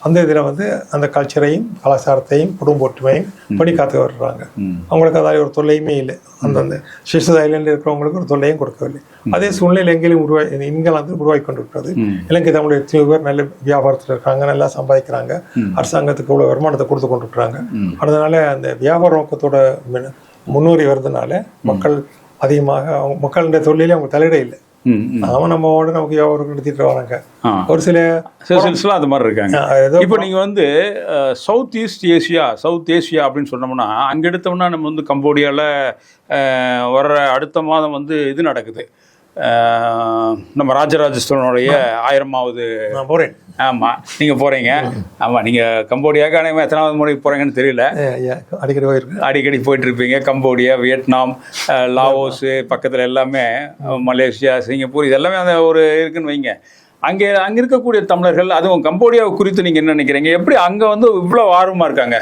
அந்த இதுல வந்து அந்த கல்ச்சரையும் கலாச்சாரத்தையும் குடும்ப ஒற்றுமையும் படி காத்து வர்றாங்க. அவங்களுக்கு அதாவது ஒரு தொல்லையுமே இல்லை. அந்தந்த ஷிஷஸ் ஐலண்டில் இருக்கிறவங்களுக்கு ஒரு தொல்லையும் கொடுக்கவில்லை. அதே சூழ்நிலை எங்கேயும் இங்கிலாந்து உருவாக்கி கொண்டு இருக்கிறது. இலங்கை தமிழ் எத்தனையோ பேர் நல்ல வியாபாரத்தில் இருக்காங்க, நல்லா சம்பாதிக்கிறாங்க, அரசாங்கத்துக்கு இவ்வளவு வருமானத்தை கொடுத்து கொண்டு இருக்கிறாங்க. அதனால அந்த வியாபார நோக்கத்தோட முன்னேறி வருதுனால மக்கள் அதிகமாக அவங்க மக்களுடைய தொழிலே அவங்க தலையிட இல்லை. நம்மோட நமக்கு வியாபாரம் நடத்திட்டு வராங்க. ஒரு சில அது மாதிரி இருக்காங்க. இப்போ நீங்க வந்து சவுத் ஏசியா அப்படின்னு சொன்னோம்னா அங்க எடுத்தோம்னா நம்ம வந்து கம்போடியால வர்ற அடுத்த மாதம் வந்து இது நடக்குது. நம்ம ராஜராஜ சோழனுடைய 1000வது. போறேன். ஆமா, நீங்க போறீங்க. ஆமா, நீங்க கம்போடியாவுக்கு அனைவரும் எத்தனாவது முறை போறீங்கன்னு தெரியல. அடிக்கடி போயிட்டு இருப்பீங்க. கம்போடியா, வியட்நாம், லாவோஸ் பக்கத்துல எல்லாமே, மலேசியா, சிங்கப்பூர் இதெல்லாமே அந்த ஒரு இருக்குன்னு வைங்க. அங்கே இருக்கக்கூடிய தமிழர்கள், அதுவும் கம்போடியாவை குறித்து நீங்க என்ன நினைக்கிறீங்க? எப்படி அங்க வந்து இவ்வளவு ஆர்வமா இருக்காங்க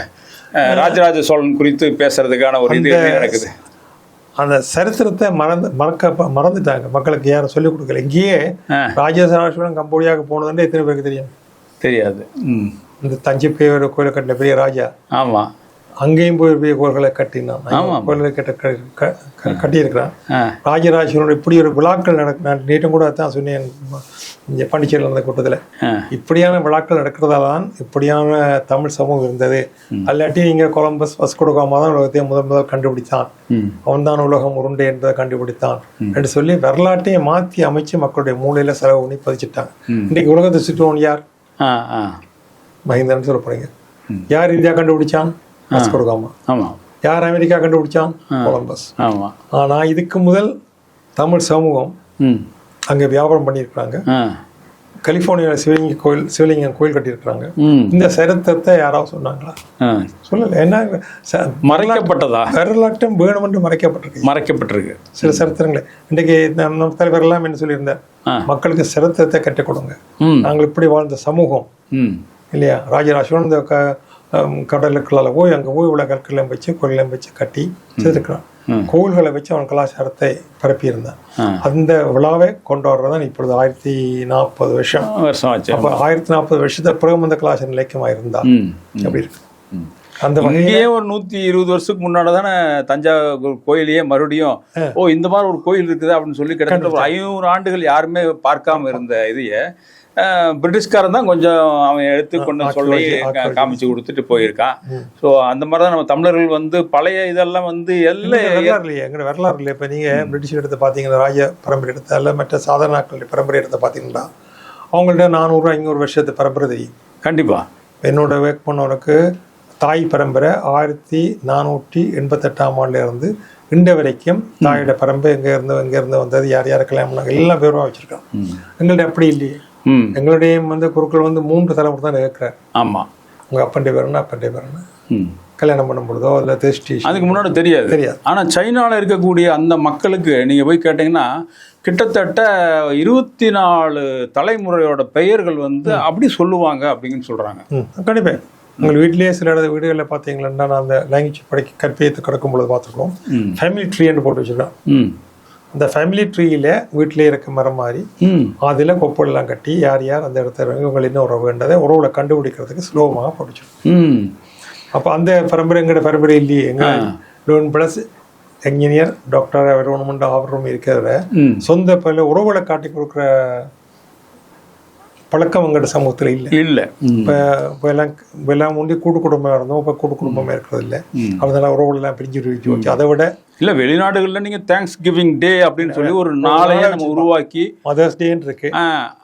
ராஜராஜ சோழன் குறித்து பேசுறதுக்கான ஒரு இது நடக்குது? அந்த சரித்திரத்தை மறந்துட்டாங்க. மக்களுக்கு யாரும் சொல்லிக் கொடுக்கல. இங்கேயே ராஜராஜ சோழன் கம்போடியாவுக்கு போனதுன்னு எத்தனை பேருக்கு தெரியாது? இந்த தஞ்சை பெரிய கோயிலை கட்டின பெரிய ராஜா. ஆமா, அங்கேயும் போய் பெரிய கோயில்களை கட்டினான், கோயில்களை கட்டியிருக்கிறான். ராஜராஜனோட இப்படி ஒரு விழாக்கள் நான் நேற்றும் கூட தான் சொன்னேன் பாண்டிச்சேரியில் நடந்த கூட்டத்தில். இப்படியான விழாக்கள் நடக்கிறதால தான் இப்படியான தமிழ் சமூகம் இருந்தது. அல்லாட்டி நீங்க கொலம்பஸ் வாஸ்கோடகாமா தான் உலகத்தை முதல் கண்டுபிடித்தான், அவன் தான் உலகம் உருண்டை என்பதை கண்டுபிடித்தான் என்று சொல்லி வரலாற்றையே மாற்றி அமைச்சு மக்களுடைய மூளையில செலவு பண்ணி பதிச்சுட்டாங்க. இன்னைக்கு உலகத்தை சுற்றுவோம் யார்? மஹிந்தன் சொல்ல போறீங்க. யார் இந்தியா கண்டுபிடிச்சான்? வாஸ்கோடகாமா. யார் அமெரிக்கா கண்டுபிடிச்சான்? கொலம்பஸ். ஆனா இதுக்கு முதல் தமிழ் சமூகம் அங்க வியாபாரம் பண்ணியிருக்கிறாங்க. கலிஃபோர்னியாவில் சிவலிங்கம் கோயில் கட்டியிருக்கிறாங்க. இந்த சரித்திரத்தை யாராவது சொன்னாங்களா? சொல்லல. என்ன மறைக்கப்பட்டதா? வரலாற்றம் வேணுமென்று மறைக்கப்பட்டிருக்கு சில சரித்திரங்களை. இன்றைக்கு நம்ம தலைவர் எல்லாம் என்ன சொல்லியிருந்தார், மக்களுக்கு சரித்திரத்தை கற்றுக் கொடுங்க, நாங்கள் இப்படி வாழ்ந்த சமூகம் இல்லையா. ராஜராஜன் இந்த கடலுக்குள்ளால போய் அங்கே போய் உள்ள கற்களையும் வச்சு கோயிலையும் வச்சு கட்டி செய்திருக்கிறான். கோவில்களை வச்சு அவன் கலாச்சாரத்தை பரப்பியிருந்தான். அந்த விழாவை கொண்டாடுறதான் இப்பொழுது 1040 வருஷம் ஆச்சு. அப்போ 1040 வருஷத்தை பிறகு அந்த கலாச்சாரம் நிலைக்கமாக இருந்தா அப்படி இருக்கு. அந்த வகையே ஒரு 120 வருஷத்துக்கு முன்னாடி தானே தஞ்சாவூர் கோயிலையே மறுபடியும் இந்த மாதிரி ஒரு கோயில் இருக்குது அப்படின்னு சொல்லி கிட்டத்தட்ட ஒரு 500 ஆண்டுகள் யாருமே பார்க்காம இருந்த இதையே பிரிட்டிஷ்காரன் தான் கொஞ்சம் அவன் எடுத்துக்கொண்டு சொல்லி காமிச்சு கொடுத்துட்டு போயிருக்கான். ஸோ அந்த மாதிரி தான் நம்ம தமிழர்கள் வந்து பழைய இதெல்லாம் வந்து எல்லாம் இல்லையா, எங்களோட வரலாறு இல்லை. இப்போ நீங்கள் பிரிட்டிஷ் எடுத்து பார்த்தீங்கன்னா, ராஜ பரம்பரை எடுத்த அல்ல மற்ற சாதாரண பரம்பரை எடுத்து பார்த்தீங்கன்னா அவங்கள்ட்ட 400-500 வருஷத்து பரம்பரை தெரியும். கண்டிப்பாக என்னோட ஒர்க் பண்ணவனுக்கு தாய் பரம்பரை 1488ஆம் ஆண்டுல இருந்து இன்று வரைக்கும் தாயோட பரம்பரை எங்கேருந்து வந்தது, யார் யார் கல்யாணம் பண்ணாங்க எல்லாம் பேருவா வச்சிருக்கான். எங்கள்ட்ட அப்படி இல்லையே. எங்களுடைய வந்து குருக்கள் வந்து 3 தலைமுறை தான் இருக்கிறார். ஆமா, உங்க அப்பண்டே பேருன்னு கல்யாணம் பண்ணும் பொழுதோ இல்லை திருஷ்டி அதுக்கு முன்னாடி தெரியாது. ஆனா சைனால இருக்கக்கூடிய அந்த மக்களுக்கு நீங்க போய் கேட்டீங்கன்னா கிட்டத்தட்ட 24 தலைமுறையோட பெயர்கள் வந்து அப்படி சொல்லுவாங்க அப்படின்னு சொல்றாங்க. கண்டிப்பா உங்கள் வீட்டிலேயே சில வீடுகளில் பார்த்தீங்கன்னா நான் அந்த லாங்குவேஜ் கற்பியத்தை கிடக்கும் பொழுது பார்த்துருக்கோம். ஃபேமிலி ட்ரீன்னு போட்டு வச்சிருக்கோம். அந்த ஃபேமிலி ட்ரீயில வீட்டிலே இருக்க மரம் மாதிரி அதில் கொப்பெல்லாம் கட்டி யார் யார் அந்த இடத்துல இவங்க என்ன உறவுன்றதை உறவுல கண்டுபிடிக்கிறதுக்கு சுலபமாக போட்டுச்சிடும். அப்போ அந்த பரம்பரை எங்களோட பரம்பரை இல்லையே. எங்கள் ப்ளஸ் என்ஜினியர் டாக்டர் வேணுமெண்டு ஆவரும் இருக்கிறத சொந்த பல உறவுகளை காட்டி கொடுக்குற பழக்கம் எங்கள்கிட்ட சமூகத்தில் இல்லை. இப்போ எல்லாம் முந்தி கூட்டு குடும்பம் இருந்தோம், இப்போ கூட்டு குடும்பமே இருக்கிறது இல்லை. அதனால உறவுகளெல்லாம் பிரிஞ்சு வச்சு அதை விட இல்லை வெளிநாடுகளில் நீங்கள் தேங்க்ஸ் கிவிங் டே அப்படின்னு சொல்லி ஒரு நாளையே நம்ம உருவாக்கி மதர்ஸ் டேன்னு இருக்கு.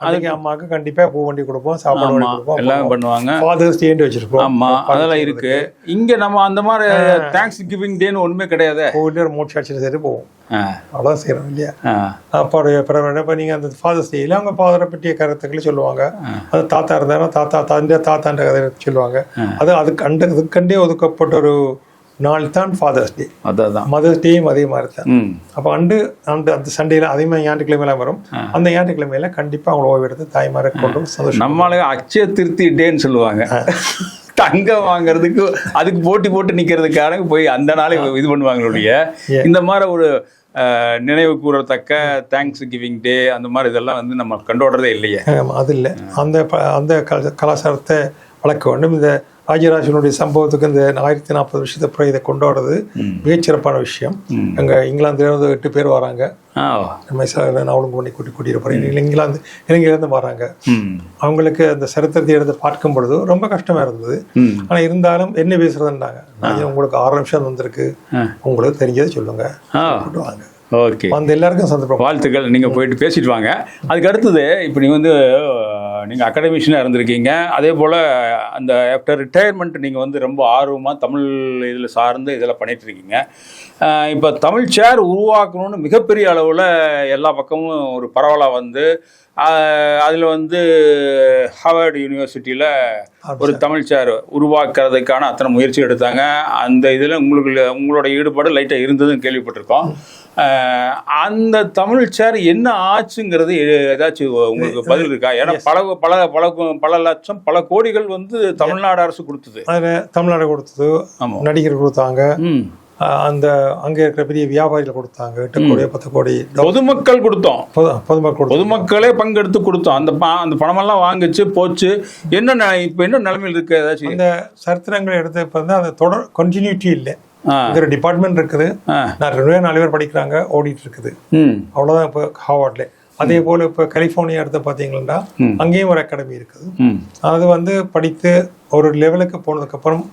அதுக்கு அம்மாவுக்கு கண்டிப்பாக பூ வண்டி கொடுப்போம், சாப்பாடு வண்டி கொடுப்போம், எல்லாம் பண்ணுவாங்க. ஃபாதர்ஸ் டேன்னு வச்சிருப்போம். ஆமாம், அதெல்லாம் இருக்கு. இங்கே நம்ம அந்த மாதிரி தேங்க்ஸ் கிவிங் டேன்னு ஒன்றுமே கிடையாது. கோவிலில் ஒரு மூச்சு சரி போவோம், அவ்வளோதான் செய்கிறோம் இல்லையா. அப்பாவுடைய பிறகு இப்போ நீங்கள் அந்த ஃபாதர்ஸ் டேயில் அவங்க ஃபாதரை பற்றிய கருத்துக்களை சொல்லுவாங்க. அது தாத்தா இருந்தாலும் தாத்தான்ற கதை சொல்லுவாங்க. அது அதுக்கண்டே ஒதுக்கப்பட்ட ஒரு நாள் தான் ஃபாதர்ஸ் டே. அதான் மதர்ஸ் டேயும் அதே மாதிரி தான். அப்போ அந்த சண்டேல அதே மாதிரி ஞாயிற்றுக்கிழமையெல்லாம் வரும். அந்த ஞாயிற்றுக்கிழமையில கண்டிப்பாக அவங்க ஓய்வு எடுத்து தாய்மாரை கொண்டு சந்தோஷம். நம்மளுக்கு அக்ஷய திருத்தி டேன்னு சொல்லுவாங்க. தங்கம் வாங்குறதுக்கு அதுக்கு போட்டு நிக்கிறதுக்காக போய் அந்த நாளை இது பண்ணுவாங்களுடைய இந்த மாதிரி ஒரு நினைவு கூறத்தக்க தேங்க்ஸ் கிவிங் டே அந்த மாதிரி இதெல்லாம் வந்து நம்ம கொண்டாடுறதே இல்லையே. அது இல்லை. அந்த கலாச்சாரத்தை வளர்க்க வேண்டும். இந்த ராஜராஜனுடைய சம்பவத்துக்கு இந்த 1040 வருஷத்தை பிறகு இதை கொண்டாடுறது மிகச்சிறப்பான விஷயம். அங்கே இங்கிலாந்துலேருந்து 8 பேர் வராங்க. அவளுங்க பண்ணி கூட்டிட்டு போறேன். இலங்கையிலேருந்து வராங்க. அவங்களுக்கு அந்த சரித்திரத்தை எடுத்து பார்க்கும் பொழுது ரொம்ப கஷ்டமா இருந்தது. ஆனா இருந்தாலும் என்ன பேசுறதுன்னாங்க, நான் உங்களுக்கு 6 நிமிஷம் வந்திருக்கு, உங்களுக்கு தெரிஞ்சதை சொல்லுங்க, வாங்க. ஓகே, அந்த எல்லாருக்கும் சந்தர்ப்பம் வாழ்த்துக்கள். நீங்கள் போயிட்டு பேசிட்டு வாங்க. அதுக்கு அடுத்தது இப்போ நீங்கள் வந்து நீங்கள் அகாடமிஷனாக இருந்திருக்கீங்க. அதே போல் அந்த ஆஃப்டர் ரிட்டையர்மெண்ட் நீங்கள் வந்து ரொம்ப ஆர்வமாக தமிழ் இதில் சார்ந்து இதெல்லாம் பண்ணிட்டு இருக்கீங்க. இப்போ தமிழ் சேர் உருவாக்கணும்னு மிகப்பெரிய அளவில் எல்லா பக்கமும் ஒரு பரவலாக வந்து அதில் வந்து ஹார்வர்டு யூனிவர்சிட்டியில் ஒரு தமிழ் சேர் உருவாக்குறதுக்கான அத்தனை முயற்சி எடுத்தாங்க. அந்த இதில் உங்களோட ஈடுபாடு லைட்டாக இருந்ததுன்னு கேள்விப்பட்டிருக்கோம். அந்த தமிழ் சேர் என்ன ஆச்சுங்கிறது ஏதாச்சும் உங்களுக்கு பதில் இருக்கா? ஏன்னா பல லட்சம் பல கோடிகள் வந்து தமிழ்நாடு அரசு கொடுத்தது. தமிழ்நாடு கொடுத்தது, நடிகர் கொடுத்தாங்க, அந்த அங்கே இருக்கிற பெரிய வியாபாரிகள் கொடுத்தாங்க 8 கோடி 10 கோடி. பொதுமக்கள் கொடுத்தோம், பொதுமக்களே பங்கெடுத்து கொடுத்தோம். அந்த பணமெல்லாம் வாங்கிச்சு போச்சு. என்ன இப்போ என்ன நிலைமையில் இருக்கு? ஏதாச்சும் அந்த சரித்திரங்களை எடுத்து இப்போ வந்து அந்த தொடர் கண்டினியூட்டி இல்லை. ஒரு டிபார்ட்மெண்ட் இருக்குது, நான் 4 பேர் படிக்கிறாங்க, ஓடிட்டு இருக்குது, அவ்வளோதான். இப்போ ஹார்வர்ட்ல அதே போல இப்போ கலிஃபோர்னியா எடுத்து பார்த்தீங்கன்னா அங்கேயும் ஒரு அகாடமி இருக்குது. அது வந்து படித்து ஒரு லெவலுக்கு போனதுக்கு அப்புறம்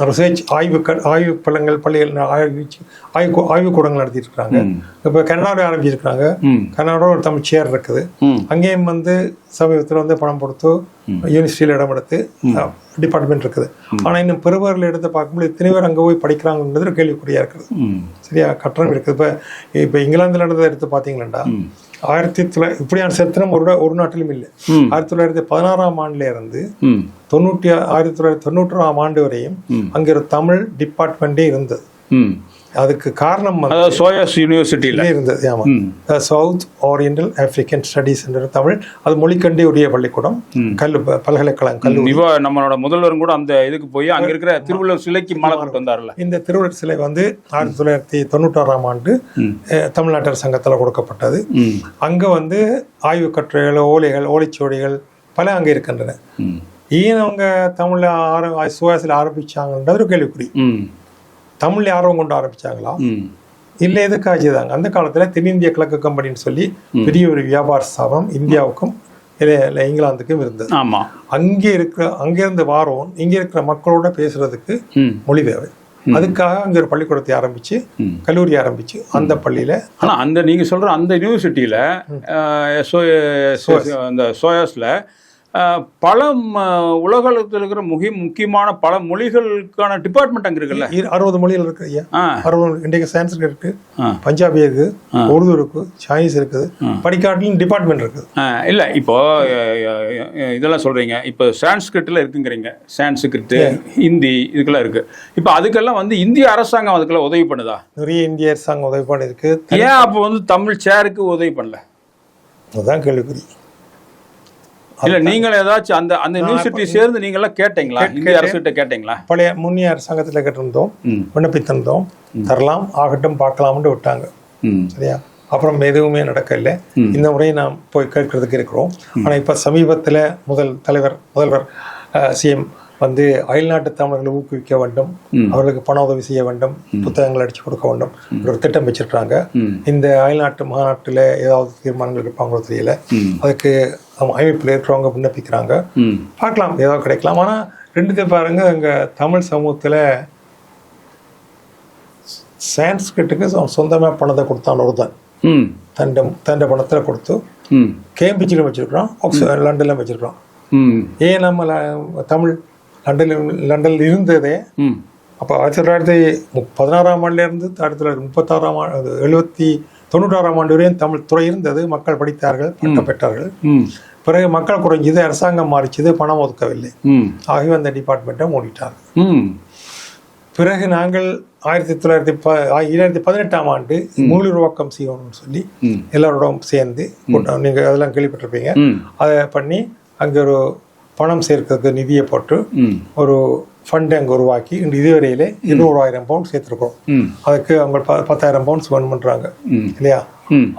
ரிசர்ச் ஆய்வு பள்ளிகள் ஆய்வுக்கூடங்கள் நடத்திட்டு இருக்காங்க. இப்போ கனடாவில் ஆரம்பிச்சிருக்காங்க. கனடாவில் ஒரு தமிழ் சேர் இருக்குது. அங்கேயும் வந்து சமீபத்தில் வந்து பணம் கொடுத்து யூனிவர்சிட்டியில் இடம் எடுத்து டிபார்ட்மெண்ட் இருக்குது. ஆனால் இன்னும் பெருவர்கள் எடுத்து பார்க்கும்போது எத்தனை பேர் அங்கே போய் படிக்கிறாங்கன்றது கேள்விக்குறியா இருக்குது. சரியா, கட்டணம் இருக்குது. இப்போ இங்கிலாந்துல நடந்ததை எடுத்து பார்த்தீங்களா, இப்படியான சரித்திரம் ஒரு நாட்டிலும் இல்லை. 1916ஆம் ஆண்டுல இருந்து 1991ஆம் ஆண்டு வரையும் அங்கே ஒரு தமிழ் டிபார்ட்மெண்டே இருந்தது. அதுக்கு காரணம் சோயாஸ் யூனிவர்சிட்டியில இருந்தது. ஆமா, சவுத் ஓரியண்டல் ஆப்பிரிக்கன் ஸ்டடீஸ் என்ற தமிழ், அது மொழிக்கண்டே உரிய பள்ளிக்கூடம், பல்கலைக்கழகம், கல்லூரி. நம்மளோட முதல்வரும் கூட அந்த இதுக்கு போய் அங்க இருக்கிற திருவள்ளுவர் சிலைக்கு மாலை கொண்டு வந்தார்ல. இந்த திருவள்ளுவர் சிலை வந்து 1996ஆம் ஆண்டு தமிழ்நாட்டு அரசாங்கத்தில் கொடுக்கப்பட்டது. அங்க வந்து ஆய்வு கட்டுரைகள், ஓலைகள், ஓலைச்சுவடிகள் பல அங்கே இருக்கின்றன. ஏன் அவங்க தமிழ்ல சுவாசில் ஆரம்பிச்சாங்கன்றது ஒரு கேள்விக்குறி. தமிழ்ல ஆர்வம் கொண்டு ஆரம்பிச்சாங்களா இல்லை எதுக்காச்சுதாங்க? அந்த காலத்துல தென்னிந்திய கிழக்கு கம்பெனின்னு சொல்லி பெரிய ஒரு வியாபார ஸ்தாபனம் இந்தியாவுக்கும் இங்கிலாந்துக்கும் இருந்தது. அங்கிருந்து வாரம் இங்க இருக்கிற மக்களோட பேசுறதுக்கு மொழி தேவை. அதுக்காக அங்க ஒரு பள்ளிக்கூடத்தை ஆரம்பிச்சு, கல்லூரி ஆரம்பிச்சு, அந்த பள்ளியில அந்த நீங்க சொல்ற அந்த யூனிவர்சிட்டியில அந்த சோயாஸ்ல பல உலகத்தில் இருக்கிற முக்கியமான பல மொழிகளுக்கான டிபார்ட்மெண்ட் அங்க இருக்குல்ல. 60 மொழிகள் இருக்கு ஐயா. 60 இன்றைக்கு சயின்ஸ் இருக்கு, பஞ்சாபி இருக்கு, உருது இருக்கு, சைனீஸ் இருக்குது, படிக்காட்டிலும் டிபார்ட்மெண்ட் இருக்குது. இல்ல இப்போ இதெல்லாம் சொல்றீங்க, இப்போ சான்ஸ்கிரிட்ல இருக்குங்கிறீங்க, சான்ஸ்கிரிட், ஹிந்தி இதுக்கெல்லாம் இருக்கு. இப்போ அதுக்கெல்லாம் வந்து இந்திய அரசாங்கம் அதுக்கெல்லாம் உதவி பண்ணுதா? நிறைய இந்திய அரசாங்கம் உதவி பண்ணிருக்கு. ஏன் அப்போ வந்து தமிழ் சேருக்கு உதவி பண்ணல? அதுதான் கேள்விக்குறி. இல்ல நீங்கள் ஏதாச்சும் அந்த அந்த யூனிவர்சிட்டி சேர்ந்து நீங்க எல்லாம் கேட்டீங்களா? இந்திய அரசுகிட்ட கேட்டீங்களா? பழைய முன்னிய அரசாங்கத்தில் கேட்டிருந்தோம், விண்ணப்பித்திருந்தோம், தரலாம், ஆகட்டும், பார்க்கலாம்னு விட்டாங்க. சரியா? அப்புறம் எதுவுமே நடக்கல. இந்த முறையை நாம் போய் கேட்கறதுக்கு இருக்கிறோம். ஆனா இப்ப சமீபத்துல முதல்வர் சிஎம் வந்து அயல்நாட்டு தமிழர்களை ஊக்குவிக்க வேண்டும், அவர்களுக்கு பண உதவி செய்ய வேண்டும், புத்தகங்கள் அடிச்சு கொடுக்க வேண்டும் ஒரு திட்டம் வச்சிருக்காங்க. இந்த அயல்நாட்டு மாநாட்டுல ஏதாவது தீர்மானங்கள் இருப்பாங்களோ தெரியல. அதுக்கு அமைப்பில் இருக்கிறவங்க விண்ணப்பிக்கிறாங்க, பார்க்கலாம், ஏதாவது கிடைக்கலாம். ஆனா ரெண்டு பாருங்க, அங்க தமிழ் சமூகத்துல சான்ஸ்கிரிட்டுக்கு சொந்தமா பணத்தை கொடுத்தான் ஒருதான். தண்ட பணத்துல கொடுத்து கேம்பிரிட்ஜிலும் வச்சிருக்கிறோம், லண்டன்ல வச்சிருக்கிறோம். ஏன் நம்ம தமிழ் லண்டனில் இருந்ததே அப்போ 1916ஆம் ஆண்டுல இருந்து 1936ஆம் ஆண்டு 96ஆம் ஆண்டு வரையும் தமிழ் துறை இருந்தது. மக்கள் படித்தார்கள், பட்டம் பெற்றார்கள். பிறகு மக்கள் குறைஞ்சது, அரசாங்கம் மாறிச்சது, பணம் ஒதுக்கவில்லை. ஆகவே அந்த டிபார்ட்மெண்ட்டை மூடிட்டாங்க. பிறகு நாங்கள் 2018ஆம் ஆண்டு மூலுருவாக்கம் செய்யணும்னு சொல்லி எல்லாரோடும் சேர்ந்து நீங்க அதெல்லாம் கேள்விப்பட்டிருப்பீங்க. அதை பண்ணி அங்கே ஒரு பணம் சேர்க்கிறதுக்கு நிதியை போட்டு ஒரு ஃபண்ட் அங்கே உருவாக்கி இதுவரையில 200,000 பவுண்ட் சேர்த்துருக்கோம். அதுக்கு அவங்க 10,000 பவுண்ட்ஸ் வேணும் பண்றாங்க இல்லையா?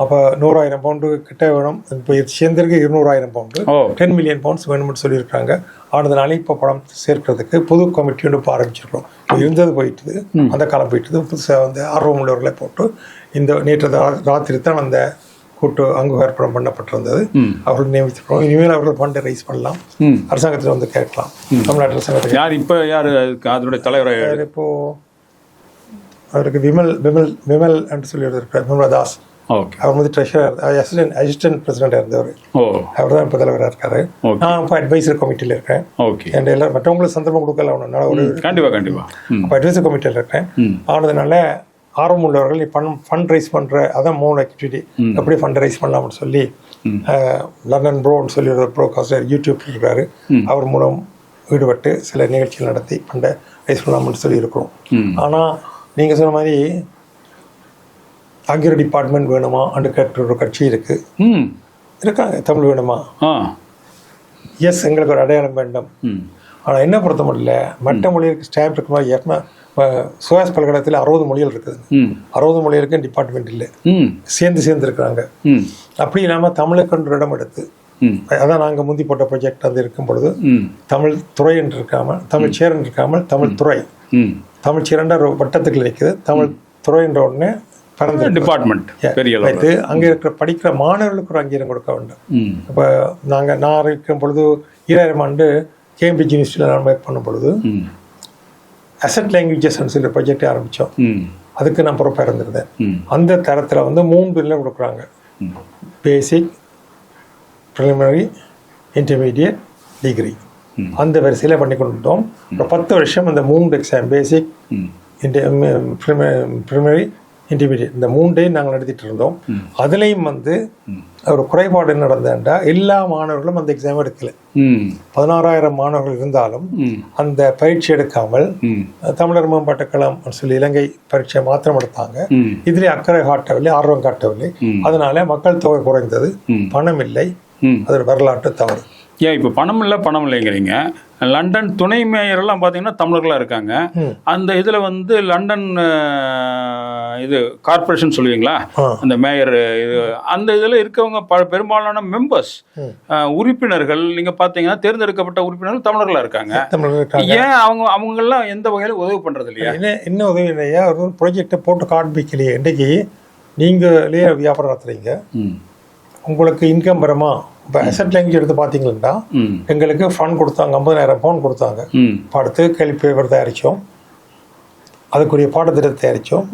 அப்போ 100,000 பவுண்டு கிட்ட வேணும். இப்போ சேர்ந்திருக்கு 200,000 பவுண்டு, 10 மில்லியன் பவுண்ட்ஸ் வேணும்னு சொல்லியிருக்காங்க. ஆனதுனால இப்போ பணம் சேர்க்கறதுக்கு புது கமிட்டி ஒன்று இப்போ ஆரம்பிச்சிருக்கோம். இருந்தது போயிட்டுது, அந்த காலம் போயிட்டுது. புதுசாக வந்து ஆர்வம் உள்ளவர்களை போட்டு இந்த நேற்று ராத்திரி தான் அந்த கூட்டு அங்கீகாரம் பண்ணப்பட்டிருந்தது. அவர்கள் நியமித்திருக்கிறோம். இனிமேல் அவர்கள் ஃபண்டை ரைஸ் பண்ணலாம், அரசாங்கத்தில் வந்து கேட்கலாம். தமிழ்நாட்டு அரசாங்கத்தில் யார் இப்போ யார் அதனுடைய தலைவர்? இப்போ அவருக்கு விமல் என்று சொல்லி இருக்கிறார், விமலதாஸ். அவர் வந்து ட்ரெஷரர், அசிஸ்டன்ட் பிரசிடென்ட் இருந்தவர். அவர் தான் இப்போ தலைவராக இருக்காரு. நான் இப்போ அட்வைசர் கமிட்டியில் இருக்கேன். என் எல்லாரும் மற்றவங்களுக்கு சந்தர்ப்பம் கொடுக்கல ஒன்று ஒரு கண்டிப்பாக அப்போ அட்வைசர் கமிட்டியில் இருக்கேன். ஆனதுனால ஆர்வம் உள்ளவர்கள் ஃபண்ட் ரைஸ் பண்ற அதான் 3 ஆக்டிவிட்டி எப்படி ஃபண்ட் ரைஸ் பண்ணலாம்னு சொல்லி லண்டன் ப்ரோன்னு சொல்லி ஒரு ப்ரோகாஸ்டர் யூடியூப் இருக்காரு. அவர் மூலம் ஈடுபட்டு சில நிகழ்ச்சிகள் நடத்தி ஃபண்டை ரைஸ் பண்ணலாம்னு சொல்லி இருக்கிறோம். ஆனா நீங்க சொன்ன மாதிரி அங்கே டிபார்ட்மெண்ட் வேணுமா அண்டு கேட்ட ஒரு கட்சி இருக்காங்க. தமிழ் வேணுமா? எஸ், எங்களுக்கு ஒரு அடையாளம் வேண்டும். ஆனா என்ன பொறுத்த முடியல, மற்ற மொழிகளுக்கு ஸ்டாம்ப் இருக்கிற மாதிரி ஏற்கனவே சுவாஸ் பல்கலைக்கழகத்தில் 60 மொழிகள் இருக்குது. 60 மொழிகளுக்கு டிபார்ட்மெண்ட் இல்லை, சேர்ந்து இருக்கிறாங்க. அப்படி இல்லாமல் தமிழுக்கு ஒரு இடம் எடுத்து, அதான் நாங்கள் முந்தி போட்ட ப்ராஜெக்ட் அது இருக்கும் பொழுது தமிழ் துறை என்று இருக்காமல், தமிழ் சேர் என்று இருக்காமல் தமிழ் துறை, தமிழ் சேரண்ட ஒரு வட்டத்துக்கு இருக்குது. தமிழ் துறை என்ற உடனே டிபார்ட்மெண்ட் வைத்து அங்கே இருக்கிற படிக்கிற மாணவர்களுக்கு ஒரு அங்கீகாரம் கொடுக்க வேண்டும். இப்போ நான் இருக்கும் பொழுது 2000ஆம் ஆண்டு கேம்பிரிட்ஜ் யூனிவர்சிட்டியில் நான் ஒர்க் பண்ணும் பொழுது அசட் லாங்குவேஜஸ் சொல்லி ப்ராஜெக்டை ஆரம்பித்தோம். அதுக்கு நான் பொறுப்பாக இருந்திருந்தேன். அந்த தரத்தில் வந்து 3 நிலை கொடுக்குறாங்க: பேசிக், ப்ரிலிமினரி, இன்டர்மீடியட், டிகிரி. அந்த வரிசையில் பண்ணி கொண்டுட்டோம். ஒரு 10 வருஷம் அந்த 3 எக்ஸாம், பேசிக், ப்ரிலிமினரி, இன்டர்மீடியட் இந்த 3ஐயும் நாங்கள் நடத்திட்டு இருந்தோம். அதுலேயும் வந்து ஒரு குறைபாடு நடந்தேன்டா எல்லா மாணவர்களும் அந்த எக்ஸாம் எடுக்கல. 16,000 மாணவர்கள் இருந்தாலும் அந்த பரீட்சை எடுக்காமல் தமிழர் மேம்பாட்டு கழகம் சொல்லி இலங்கை பரீட்சை மாத்திரம் எடுத்தாங்க. இதுல அக்கறை காட்டவில்லை, ஆர்வம் காட்டவில்லை. அதனால மக்கள் தொகை குறைந்தது, பணம் இல்லை. அது ஒரு வரலாற்று தவறு. ஏன் இப்போ பணம் இல்லைங்கிறீங்க? லண்டன் துணை மேயர்லாம் பார்த்தீங்கன்னா தமிழர்களாக இருக்காங்க. அந்த இதில் வந்து லண்டன் இது கார்பரேஷன் சொல்லுவீங்களா, அந்த மேயர் இது அந்த இதில் இருக்கவங்க பெரும்பாலான மெம்பர்ஸ் உறுப்பினர்கள் நீங்கள் பார்த்தீங்கன்னா தேர்ந்தெடுக்கப்பட்ட உறுப்பினர்கள் தமிழர்களாக இருக்காங்க. ஏன் அவங்கெல்லாம் எந்த வகையில் உதவி பண்ணுறது இல்லையா? என்ன உதவி இல்லையா? ஒரு ப்ராஜெக்டை போட்டு காண்பிக்கலையே. இன்றைக்கு நீங்களே வியாபாரம் நடத்துறீங்க, உங்களுக்கு இன்கம் வருமா? இப்போ அசட் லாங்குவேஜ் எடுத்து பார்த்தீங்கன்னா எங்களுக்கு ஃபண்ட் கொடுத்தாங்க, 50,000 பவுண்ட் கொடுத்தாங்க. பாடத்து கேள்வி பேப்பர் தயாரித்தோம், அதுக்குரிய பாடத்திட்டத்தை தயாரித்தோம்,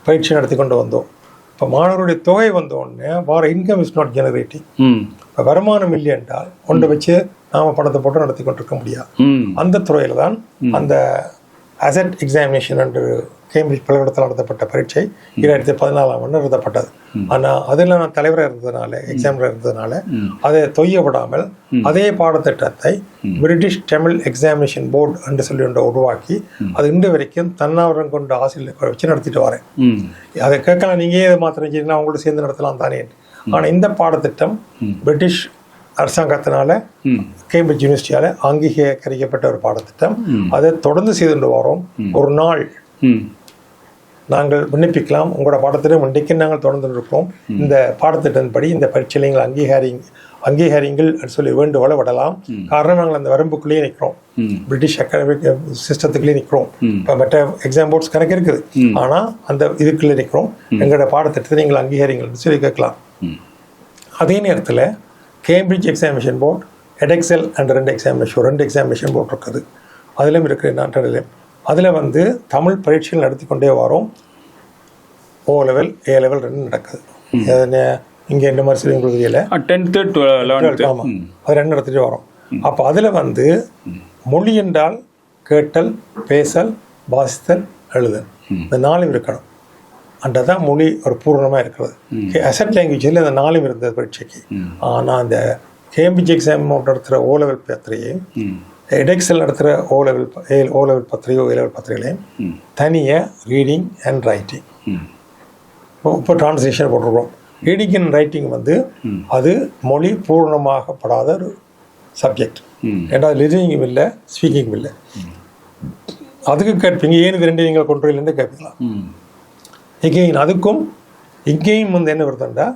பயிற்சி நடத்தி கொண்டு வந்தோம். இப்போ மாணவருடைய தொகை வந்த உடனே வார இன்கம் இஸ் நாட் ஜெனரேட்டிங். இப்போ வருமானம் இல்லை என்றால் ஒன்றை வச்சு நாம படத்தை போட்டு நடத்தி கொண்டிருக்க முடியாது. அந்த துறையில் தான் அந்த அசட் எக்ஸாமினேஷன் என்று கேம்பிரிட்ஜ் பல்கலைக்கழகத்தில் நடத்தப்பட்ட பரீட்சை 2014ஆம் ஆண்டு நடத்தப்பட்டது. ஆனால் அதில் நான் தலைவராக இருந்ததுனால, எக்ஸாமினராக இருந்ததுனால அதை தொய்ய விடாமல் அதே பாடத்திட்டத்தை பிரிட்டிஷ் தமிழ் எக்ஸாமினேஷன் போர்டு என்று சொல்லி ஒன்றை உருவாக்கி அது இன்று வரைக்கும் தன்னார்வம் கொண்ட ஆசிரியர் வச்சு நடத்திட்டு வரேன். அதை கேட்கலாம், நீங்கள் இதை மாத்திரம் செஞ்சீங்கன்னா அவங்களோட சேர்ந்து நடத்தலாம் தானே. ஆனால் இந்த பாடத்திட்டம் பிரிட்டிஷ் அரசாங்கத்தினால கேம்பிரிட்ஜ் யூனிவர்சிட்டியால அங்கீகரிக்கப்பட்ட ஒரு பாடத்திட்டம். அதை தொடர்ந்து செய்து வரோம். ஒரு நாள் நாங்கள் விண்ணப்பிக்கலாம், உங்களோட பாடத்திட்டம் இன்றைக்கு நாங்கள் தொடர்ந்து இருக்கோம், இந்த பாடத்திட்டத்தின்படி இந்த பரீட்சையில் நீங்கள் அங்கீகாரிங்கள் சொல்லி வேண்டுகோளை விடலாம். காரணம் நாங்கள் அந்த வரம்புக்குள்ளேயே நிற்கிறோம், பிரிட்டிஷ் அகாடமிக் சிஸ்டத்துக்குள்ளேயே நிற்கிறோம். இப்போ மற்ற எக்ஸாம் போர்ட்ஸ் கணக்கு இருக்குது, ஆனால் அந்த இதுக்குள்ளே நிற்கிறோம், எங்களோட பாடத்திட்டத்தை நீங்கள் அங்கீகாரிங்கள் சொல்லி கேட்கலாம். அதே நேரத்தில் Cambridge examination board, Edexcel and 2 examination board இருக்குது. அதிலும் இருக்கிற நாட்டிலும் அதில் வந்து தமிழ் பரீட்சைகள் நடத்தி கொண்டே வரோம். O லெவல், A லெவல் 2 நடக்குது. இங்கே இந்த மாதிரி சொல்லி உங்களுக்கு தெரியல, 10th 11th ஆமாம், அது 2 நடத்திட்டு வரோம். அப்போ அதில் வந்து மொழி என்றால் கேட்டல், பேசல், வாசித்தல், எழுதல், இந்த 4 இருக்கணும். அன்றதான் மொழி ஒரு பூர்ணமாக இருக்கிறது. அசட் லாங்குவேஜில் இந்த 4 இருந்தது பரீட்சைக்கு. ஆனால் அந்த கேம்பிரிட்ஜ் எக்ஸாம் நடத்துகிற O லெவல் பத்திரிகையும் எடெக்செல் நடத்துகிற O லெவல் பத்திரிகை, A லெவல் பத்திரிகைகளையும் தனியாக ரீடிங் அண்ட் ரைட்டிங் இப்போ டிரான்ஸ்லேஷன் போட்டிருக்கோம். ரீடிங் அண்ட் ரைட்டிங் வந்து அது மொழி பூர்ணமாகப்படாத ஒரு சப்ஜெக்ட். ஏன்னா லிசனிங்கும் இல்லை, ஸ்பீக்கிங்கும் இல்லை. அதுக்கு கேட்பீங்க, ஏன் இது 2 நீங்கள் கொண்டு வரலன்னு கேட்பீங்களா? எகெயின் அதுக்கும் இங்கேயும் வந்து என்ன வருதுண்டா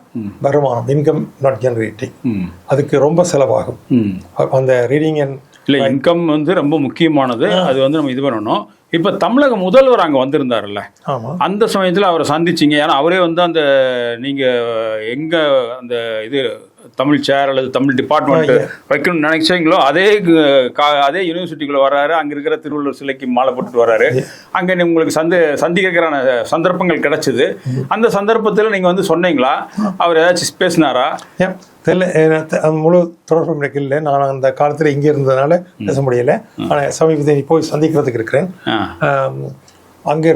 வருமானம், இன்கம் நாட் ஜெனரேட்டிங். அதுக்கு ரொம்ப செலவாகும். அந்த ரீடிங் அண்ட் இல்லை, இன்கம் வந்து ரொம்ப முக்கியமானது. அது வந்து நம்ம இது பண்ணணும். இப்போ தமிழக முதல்வர் அங்கே வந்திருந்தாருல்ல, அந்த சமயத்தில் அவரை சந்திச்சிங்க. ஏன்னா அவரே வந்து அந்த நீங்கள் எங்கே அந்த இது தமிழ் சேர் அல்லது தமிழ் டிபார்ட்மெண்ட் வைக்கணும்னு நினைச்சீங்களோ அதே யூனிவர்சிட்டிக்குள்ளே வர்றாரு. அங்கே இருக்கிற திருவள்ளுவர் சிலைக்கு மாலை போட்டுட்டு வர்றாரு. அங்கே உங்களுக்கு சந்திக்கிறதுக்கான சந்தர்ப்பங்கள் கிடைச்சிது. அந்த சந்தர்ப்பத்தில் நீங்கள் வந்து சொன்னீங்களா, அவர் ஏதாச்சும் பேசினாரா? தெரியல, முழு தொடர்பு எனக்கு இல்லை. நான் அந்த காலத்தில் இங்கே இருந்ததுனால பேச முடியலை. ஆனால் சமீபத்தில் போய் சந்திக்கிறதுக்கு இருக்கிறேன். அங்கே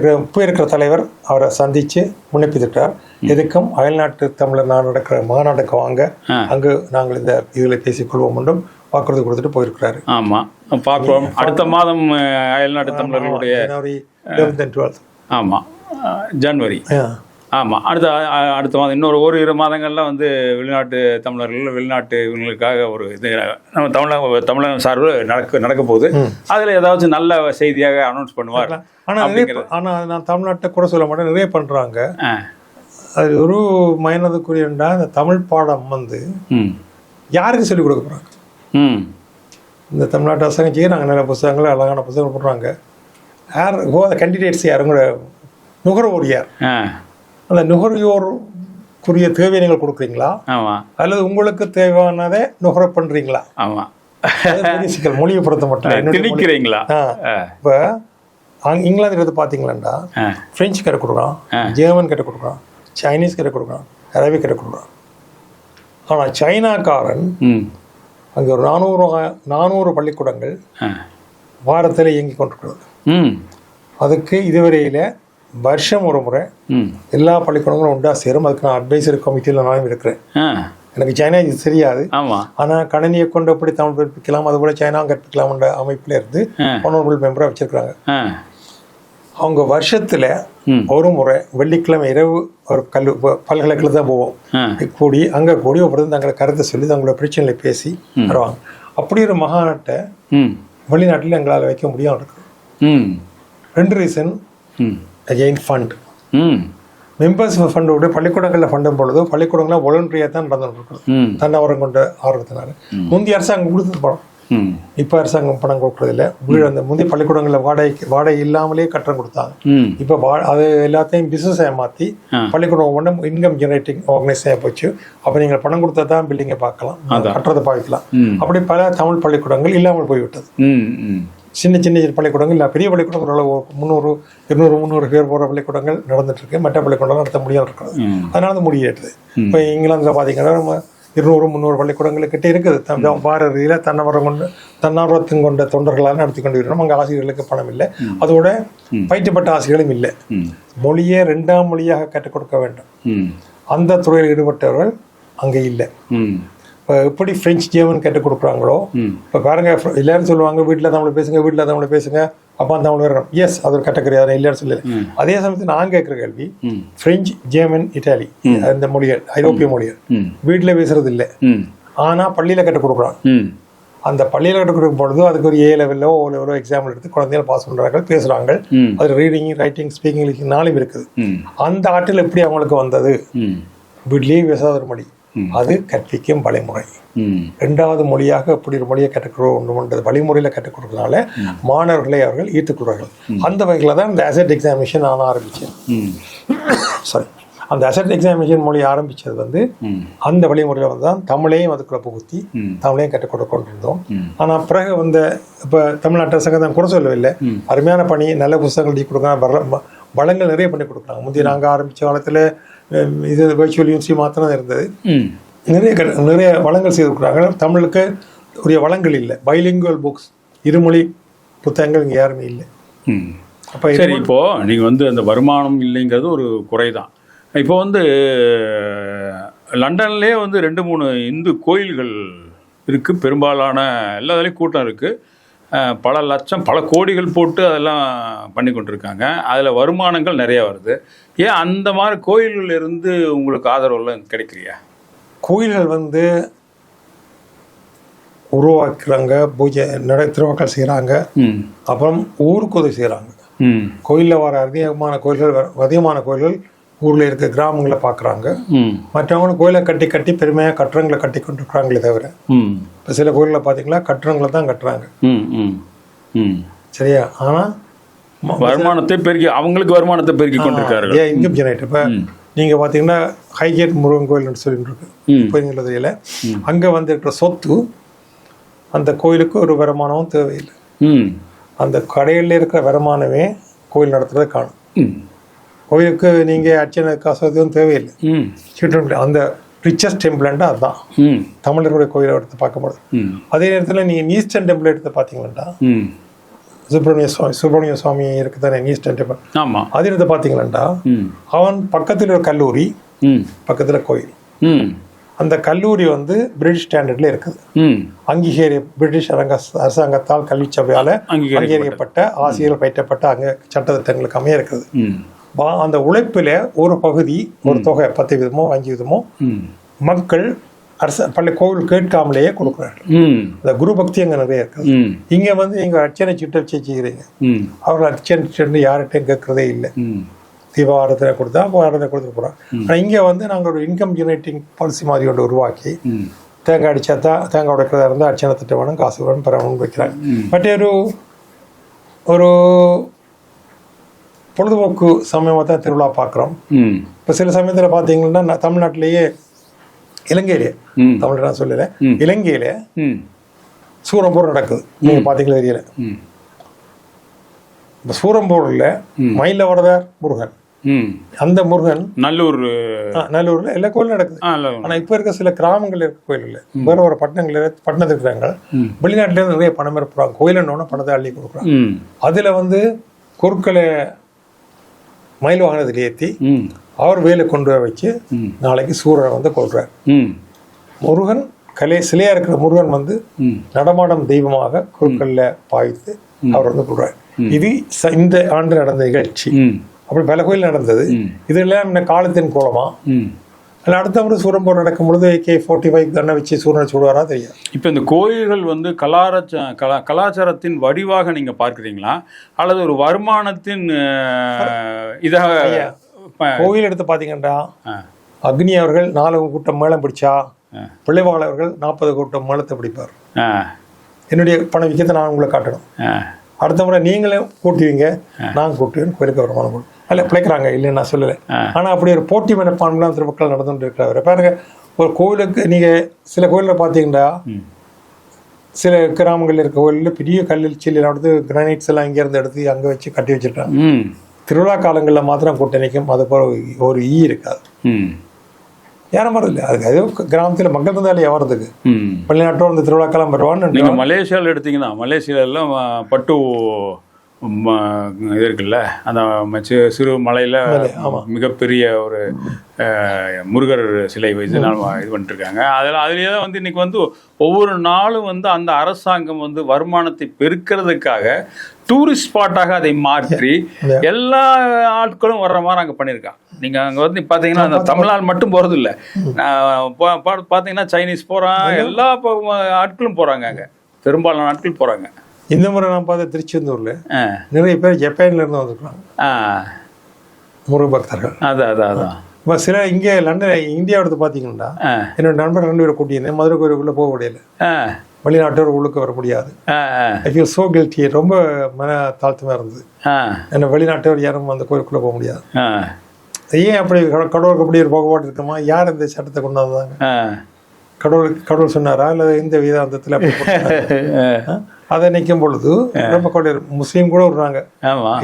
இருக்கிற தலைவர் அவரை சந்தித்து விண்ணப்பித்துட்டார். எதுக்கும் அயல்நாட்டு தமிழர் நடக்கிற மாநாட்டுக்கு வாங்க, அங்கு நாங்கள் இந்த இதில் பேசிக்கொள்வோம் என்றும் வாக்குறுதி கொடுத்துட்டு போயிருக்கிறாரு. ஆமாம், பார்ப்போம். அடுத்த மாதம் அயல்நாட்டு தமிழர்களுடைய ஆமாம் ஜனவரி. ஆமாம், அடுத்த மாதம் இன்னொரு 1-2 மாதங்கள்லாம் வந்து வெளிநாட்டு தமிழர்கள் வெளிநாட்டு இவங்களுக்காக ஒரு இது நம்ம தமிழகம் சார்பு நடக்க போகுது. அதில் ஏதாச்சும் நல்ல செய்தியாக அனௌன்ஸ் பண்ணுவார். ஆனால் நான் தமிழ்நாட்டை கூட சொல்ல மாட்டேன், நிறைய பண்ணுறாங்க. அது ஒரு மைனதுக்குரியண்டா இந்த தமிழ் பாடம் வந்து யாருக்கு சொல்லிக் கொடுக்க போகிறாங்க? இந்த தமிழ்நாட்டு அரசாங்கம் செய்கிறாங்க, நல்ல புத்தகங்கள், அழகான புத்தகங்கள் போடுறாங்க. யார் கேண்டிடேட்ஸ் யாருங்களோட நுகர்வோர் யார்? அந்த நுகர்வோருக்குரிய தேவையை நீங்கள் கொடுக்குறீங்களா, அல்லது உங்களுக்கு தேவையானதை நுகர பண்ணுறீங்களா? ஆமாம், சிக்கல் மொழியை பொறுத்த மட்டும் திணிக்கிறீங்களா? இப்போ இங்கிலாந்து எடுத்து பார்த்தீங்களாண்டா ஃப்ரெஞ்சு கற்றுக் கொடுக்குறான், ஜெர்மன் கற்றுக் கொடுக்குறான், சைனீஸ் கற்றுக் கொடுக்குறான், அரபிக் கற்றுக் கொடுக்குறான். ஆனால் சைனாக்காரன் அங்கே ஒரு 400 பள்ளிக்கூடங்கள் வாரத்தில் இயங்கி கொண்டிருக்கிறது. அதுக்கு இதுவரையில் வருஷம் ஒரு முறை எல்லா பள்ளிக்கூடங்களும் ஒன்றா சேரும். அதுக்கு நான் அட்வைசரி கமிட்டியில் நானும் இருக்கிறேன். எனக்கு சைனா இது தெரியாது. ஆனால் கணினியை கொண்டு எப்படி தமிழ் கற்பிக்கலாம், அதுபோல சைனாவும் கற்பிக்கலாம்ன்ற அமைப்பில் இருந்து ஹானரபிள் மெம்பராக வச்சிருக்கிறாங்க. அவங்க வருஷத்தில் ஒரு முறை வெள்ளிக்கிழமை இரவு ஒரு பல்கலைக்கழகத்தில் தான் போவோம். கூடி அங்கே கூடி ஒவ்வொரு தங்களை கருத்தை சொல்லி தங்களோட பிரச்சனைகளை பேசி வருவாங்க. அப்படி ஒரு மகாநாட்டை வெளிநாட்டில் எங்களால் வைக்க முடியாமல் இருக்குது. 2 ரீசன். Again fund. மெம்பர்ஸ் ஃபண்டோட பள்ளிக்கூடங்களில் ஃபண்டும் பொழுது பள்ளிக்கூடங்கள்லாம் வாலண்டரியாக தான் நடந்துட்டு இருக்குது. தன்னாவரம் கொண்ட ஆர்வத்தினால முந்தைய அரசாங்கம் கொடுத்தது பணம். இப்போ அரசாங்கம் பணம் கொடுக்கறதில்ல. வீடு அந்த முந்தைய பள்ளிக்கூடங்களில் வாடகை இல்லாமலே கட்டணம் கொடுத்தாங்க. இப்போ அது எல்லாத்தையும் பிசினஸாக மாற்றி பள்ளிக்கூடம் ஒன்று இன்கம் ஜெனரேட்டிங் ஆர்கனைஸாக போச்சு. அப்போ நீங்கள் பணம் கொடுத்தா தான் பில்டிங்கை பார்க்கலாம், கட்டுறதை பார்க்கலாம். அப்படி பல தமிழ் பள்ளிக்கூடங்கள் இல்லாமல் போய்விட்டது. சின்ன சின்ன பள்ளிக்கூடங்கள் இல்லை, பெரிய பள்ளிக்கூடங்கள் 300, 200, 300 பேர் போகிற பள்ளிக்கூடங்கள் நடந்துட்டு இருக்கு. மற்ற பள்ளிக்கூடங்கள் நடத்த முடியாமல் இருக்கிறது. அதனால அது முடியாது. இப்போ இங்கிலாந்தில் பார்த்தீங்கன்னா 200, 300 பள்ளிக்கூடங்களுக்கிட்ட இருக்குது. வார ரீதியில் தன்னார்வத்தின் கொண்ட தொண்டர்களால் நடத்தி கொண்டு வரணும். அங்கே ஆசிரியர்களுக்கு பணம் இல்லை, அதோட பயிற்றப்பட்ட ஆசிரியர்களும் இல்லை. மொழியை 2ஆம் மொழியாக கற்றுக் கொடுக்க வேண்டும். அந்த துறையில் ஈடுபட்டவர்கள் அங்கே இல்லை. இப்போ எப்படி ஃப்ரெஞ்சு ஜெர்மன் கற்றுக் கொடுக்குறாங்களோ, இப்போ பாருங்க, எல்லாரும் சொல்லுவாங்க வீட்டில் தமிழ் பேசுங்க, வீட்டில் தமிழ் பேசுங்க, அப்பா தமிழ் வேறு. எஸ், அது ஒரு கேட்டகரி, அதை எல்லாரும் சொல்லலை. அதே சமயத்தில் நான் கேட்குற கேள்வி, ஃப்ரெஞ்சு, ஜெர்மன், இட்டாலி, அந்த மொழிகள், ஐரோப்பிய மொழிகள் வீட்டில் பேசுறது இல்லை, ஆனால் பள்ளியில் கற்றுக் கொடுக்குறாங்க. அந்த பள்ளியில் கற்றுக் கொடுக்கும் பொழுது அதுக்கு ஒரு A லெவலோ O லெவலோ எக்ஸாம்பிள் எடுத்து குழந்தைகள் பாஸ் பண்ணுறாங்க, பேசுகிறாங்க. அது ரீடிங், ரைட்டிங், ஸ்பீக்கிங் 4 இருக்குது. அந்த ஆற்றில் எப்படி அவங்களுக்கு வந்தது? வீட்லேயே பேசாத ஒரு மொழி, அது கற்பிக்கும் வழிமுறை. 2வது மொழியாக எப்படி ஒரு மொழியை கற்றுக்கொண்டு வழிமுறையில் கற்றுக் கொடுக்கறதுனால மாணவர்களை அவர்கள் ஈர்த்துக்கொள்வார்கள். அந்த வகையில் தான் இந்த அசெட் எக்ஸாமினேஷன் நான் ஆரம்பித்தேன். சாரி, அந்த அசெட் எக்ஸாமினேஷன் மொழி ஆரம்பித்தது வந்து அந்த வழிமுறையில் வந்து தான் தமிழையும் அதுக்குள்ள புகுத்தி தமிழையும் கற்றுக் கொடுக்க கொண்டிருந்தோம். ஆனால் பிறகு வந்து இப்போ தமிழ்நாட்டு அரசாங்கம் தான் கூட சொல்லவில்லை, அருமையான பணி, நல்ல புத்தகங்கள் எழுதி கொடுக்குறாங்க, வளங்கள் நிறைய பண்ணி கொடுக்குறாங்க. முந்தைய நாங்கள் ஆரம்பித்த காலத்தில் இது வர்ச்சுவல் யூனிவர்சிட்டி மாத்திரம் இருந்தது. நிறைய வளங்கள் செய்து கொடுக்குறாங்க. தமிழுக்கு உரிய வளங்கள் இல்லை. பைலிங்குவல் புக்ஸ், இருமொழி புத்தகங்கள் இங்கே யாருமே இல்லை. அப்போ சரி, இப்போது நீங்கள் வந்து அந்த வருமானம் இல்லைங்கிறது ஒரு குறை தான். இப்போ வந்து லண்டன்லேயே வந்து 2-3 இந்து கோயில்கள் இருக்குது. பெரும்பாலான எல்லா இதுலேயும் கூட்டம் இருக்குது. பல லட்சம், பல கோடிகள் போட்டு அதெல்லாம் பண்ணி கொண்டிருக்காங்க. அதில் வருமானங்கள் நிறையா வருது. ஏன் அந்த மாதிரி கோயில்கள் இருந்து உங்களுக்கு ஆதரவுலாம் கிடைக்கலையா? கோயில்கள் வந்து உருவாக்குறாங்க, பூஜை திருவிழாக்கள் செய்கிறாங்க, அப்புறம் ஊருக்கு உதவி செய்கிறாங்க. கோயிலில் வர அதிகமான கோயில்கள் ஊரில் இருக்க கிராமங்களை பார்க்குறாங்க. மற்றவங்களும் கோயிலை கட்டி பெருமையாக கட்டடங்களை கட்டி கொண்டு இருக்கிறாங்களே தவிர, இப்போ சில கோயிலில் பார்த்தீங்கன்னா கட்டடங்களை தான் கட்டுறாங்க. சரியா? ஆனால் வருமானத்தை பெருக்கி, அவங்களுக்கு வருமானத்தை பெருக்கி கொண்டிருக்காரு. Income generator. இப்போ நீங்கள் பார்த்தீங்கன்னா ஹைகேட் முருகன் கோயில்னு சொல்லிட்டு இருக்கு போயிருங்கள தெரியல. அங்கே வந்து இருக்கிற சொத்து அந்த கோயிலுக்கு ஒரு வருமானமும் தேவையில்லை. அந்த கடையில் இருக்கிற வருமானமே கோயில் நடத்துறதை காணும். கோயிலுக்கு நீங்கள் அர்ச்சனை காசு எதுவும் தேவையில்லை. அந்த ரிச்சஸ்ட் டெம்பிள்ண்டா அதுதான் தமிழர்களுடைய கோயிலை எடுத்து பார்க்கும்போது. அதே நேரத்தில் நீங்கள் ஈஸ்டர்ன் டெம்பிள் எடுத்து பார்த்தீங்கன்னா சுப்பிரமணிய சுவாமி இருக்குது தானே ஈஸ்டர்ன் டெம்பிள். ஆமாம், அது எடுத்து பார்த்தீங்கன்னா அவன் பக்கத்தில் ஒரு கல்லூரி, பக்கத்தில் கோயில். அந்த கல்லூரி வந்து பிரிட்டிஷ் ஸ்டாண்டர்ட்ல இருக்குது. அங்கீகரிய பிரிட்டிஷ் அரசாங்கத்தால் கல்வி சபையால் அங்கீகரிக்கப்பட்ட ஆசிரியர்கள் பயிற்றப்பட்ட அங்கே சட்டத்திட்டங்களுக்கு அமைய இருக்குது. அந்த உழைப்பில் ஒரு பகுதி, ஒரு தொகை 10 வீதமோ 5 வீதமோ மக்கள் பள்ளி கோவில் கேட்காமலேயே கொடுக்குறார்கள். இந்த குரு பக்தி அங்கே நிறைய இருக்குது. இங்கே வந்து நீங்கள் அர்ச்சனை சீட்டை செய்கிறீங்க, அவர்கள் அர்ச்சனை சீட்டு யார்கிட்டையும் கேட்கறதே இல்லை. தீபாராதனை கொடுத்தா ஆராதனை கொடுத்துட்டு போகிறாங்க. ஆனால் இங்கே வந்து நாங்கள் ஒரு இன்கம் ஜெனரேட்டிங் பாலிசி மாதிரி ஒன்று உருவாக்கி தேங்காய் அடித்தா தான் தேங்காய் உடைக்கிறதா இருந்தால் அர்ச்சனை திட்டம் வேணும், காசு வேணும், பெறணும்னு வைக்கிறாங்க. பட் ஒரு பொழுதுபோக்கு சமயமாக தான் திருவிழா பார்க்குறோம். இப்போ சில சமயத்தில் பார்த்தீங்கன்னா தமிழ்நாட்டிலேயே, இலங்கையிலே, தமிழ் நான் சொல்லலை, இலங்கையில சூரம்பூர் நடக்குது. நீங்கள் பார்த்தீங்களா தெரியல. இந்த சூரம்பூரில் மயில வரதார் முருகன், அந்த முருகன் நல்லூர்ல எல்லா கோயிலும் நடக்குது. ஆனா இப்ப இருக்க சில கிராமங்கள் இருக்க கோயில் இல்லை, வேற ஒரு பட்டணத்துக்கு இருக்கிறாங்க. வெளிநாட்டுல இருந்து நிறைய பணம் இருப்பாங்க, கோயிலன்னு பணத்தை அள்ளி கொடுக்குறாங்க. அதுல வந்து குருக்களை மயில் வாகனத்தில் ஏற்றி ம் அவர் வேலை கொண்டு வர வச்சு நாளைக்கு சூரனை வந்து கொள்றார். ம் முருகன் சிலையா இருக்கிற முருகன் வந்து நடமாடும் தெய்வமாக குருக்கள்ல பாய்த்து அவர் வந்து கொள்றார். இது இந்த ஆண்டு நடந்த நிகழ்ச்சி. அப்படி பல கோயில் நடந்தது. இதெல்லாம் இந்த காலத்தின் கோலமா இல்லை அடுத்த முறை சூரன் போர் நடக்கும் பொழுது AK-45 கண்ணை வச்சு சூரனை சுடுவாரா தெரியாது. இப்போ இந்த கோயில்கள் வந்து கலாச்சாரத்தின் வடிவாக நீங்க பார்க்குறீங்களா அல்லது ஒரு வருமானத்தின் இதாக? கோயில் எடுத்து பார்த்தீங்கன்னா அக்னி அவர்கள் 4 கூட்டம் மேளம் பிடிச்சா பிள்ளைவாள் அவர்கள் 40 கூட்டம் மேளத்தை பிடிப்பார். என்னுடைய பண விக்கத்தை நான் உங்களை காட்டணும். அடுத்த முறை நீங்களே கூட்டுவீங்க, நான் கூட்டுவேன், கோயிலுக்கு வருமானம் போடும் அல்ல பிழைக்கிறாங்க இல்லைன்னு நான் சொல்லலை. ஆனால் அப்படி ஒரு போட்டி மனப்பான்மைலாம் திருமக்கள் நடந்துட்டு இருக்கிறார். பாருங்க, ஒரு கோயிலுக்கு நீங்கள் சில கோயிலில் பார்த்தீங்கன்னா சில கிராமங்களில் இருக்க கோயிலில் பெரிய கல்லில் சில்லில் எடுத்து கிரானைட்ஸ் எல்லாம் இங்கேருந்து எடுத்து அங்கே வச்சு கட்டி வச்சிருக்காங்க. திருவிழா காலங்களில் மாத்திரம் கூட்ட நிற்கும், அது போல ஒரு இருக்காது. யாரும் வரதில்லை. அதுக்கு அது கிராமத்தில் மக்கள் இருந்தாலே வரதுக்கு வெளிநாட்டோர் இந்த திருவிழாக்கெல்லாம் வருவான்னு. நீங்கள் மலேசியாவில் எடுத்தீங்கன்னா மலேசியாவிலாம் பட்டு இது இருக்குல்ல, அந்த சிறு மலையில் மிகப்பெரிய ஒரு முருகர் சிலை வைத்து நான் இது பண்ணிட்டுருக்காங்க. அதுலேயே தான் வந்து இன்றைக்கி வந்து ஒவ்வொரு நாளும் வந்து அந்த அரசாங்கம் வந்து வருமானத்தை பெருக்கிறதுக்காக டூரிஸ்ட் ஸ்பாட்டாக அதை மாற்றி எல்லா ஆட்களும் வர்ற மாதிரி அங்கே பண்ணியிருக்காங்க. நீங்கள் அங்கே வந்து பார்த்தீங்கன்னா அந்த தமிழ்நாடு மட்டும் போகிறது இல்லை, பார்த்தீங்கன்னா சைனீஸ் போகிறான், எல்லா ஆட்களும் போகிறாங்க, அங்கே பெரும்பாலான ஆட்கள் போகிறாங்க. இந்த முறை நான் பார்த்த திருச்செந்தூர்ல நிறைய பேர் ஜப்பான்ல இருந்து வந்துருக்காங்க முருக பக்தர்கள். அதான் இப்போ சில இங்கே லண்டன் இந்தியா எடுத்து பார்த்தீங்கன்னா என்னோட நண்பர் 2 பேரை கூட்டியிருந்தேன். மதுரை கோயிலுக்குள்ளே போக முடியல, வெளிநாட்டோர் உள்ளுக்கு வர முடியாது. ஐ ஃபீல் சோ கில்ட்டி, ரொம்ப மன தாழ்த்தமாக இருந்தது. என்ன வெளிநாட்டவர் யாரும் அந்த கோயிலுக்குள்ளே போக முடியாது. ஏன் அப்படி கடவுளுக்கு அப்படி ஒரு பாகுபாடு இருக்குமா? யார் இந்த சட்டத்தை கொண்டு வந்தாங்க? கடவுள் சொன்னாரா இல்லை இந்த வேதாந்தத்தில் அதை நிற்கும் பொழுது ரொம்ப கொள்ளையர் முஸ்லீம் கூட விடுறாங்க,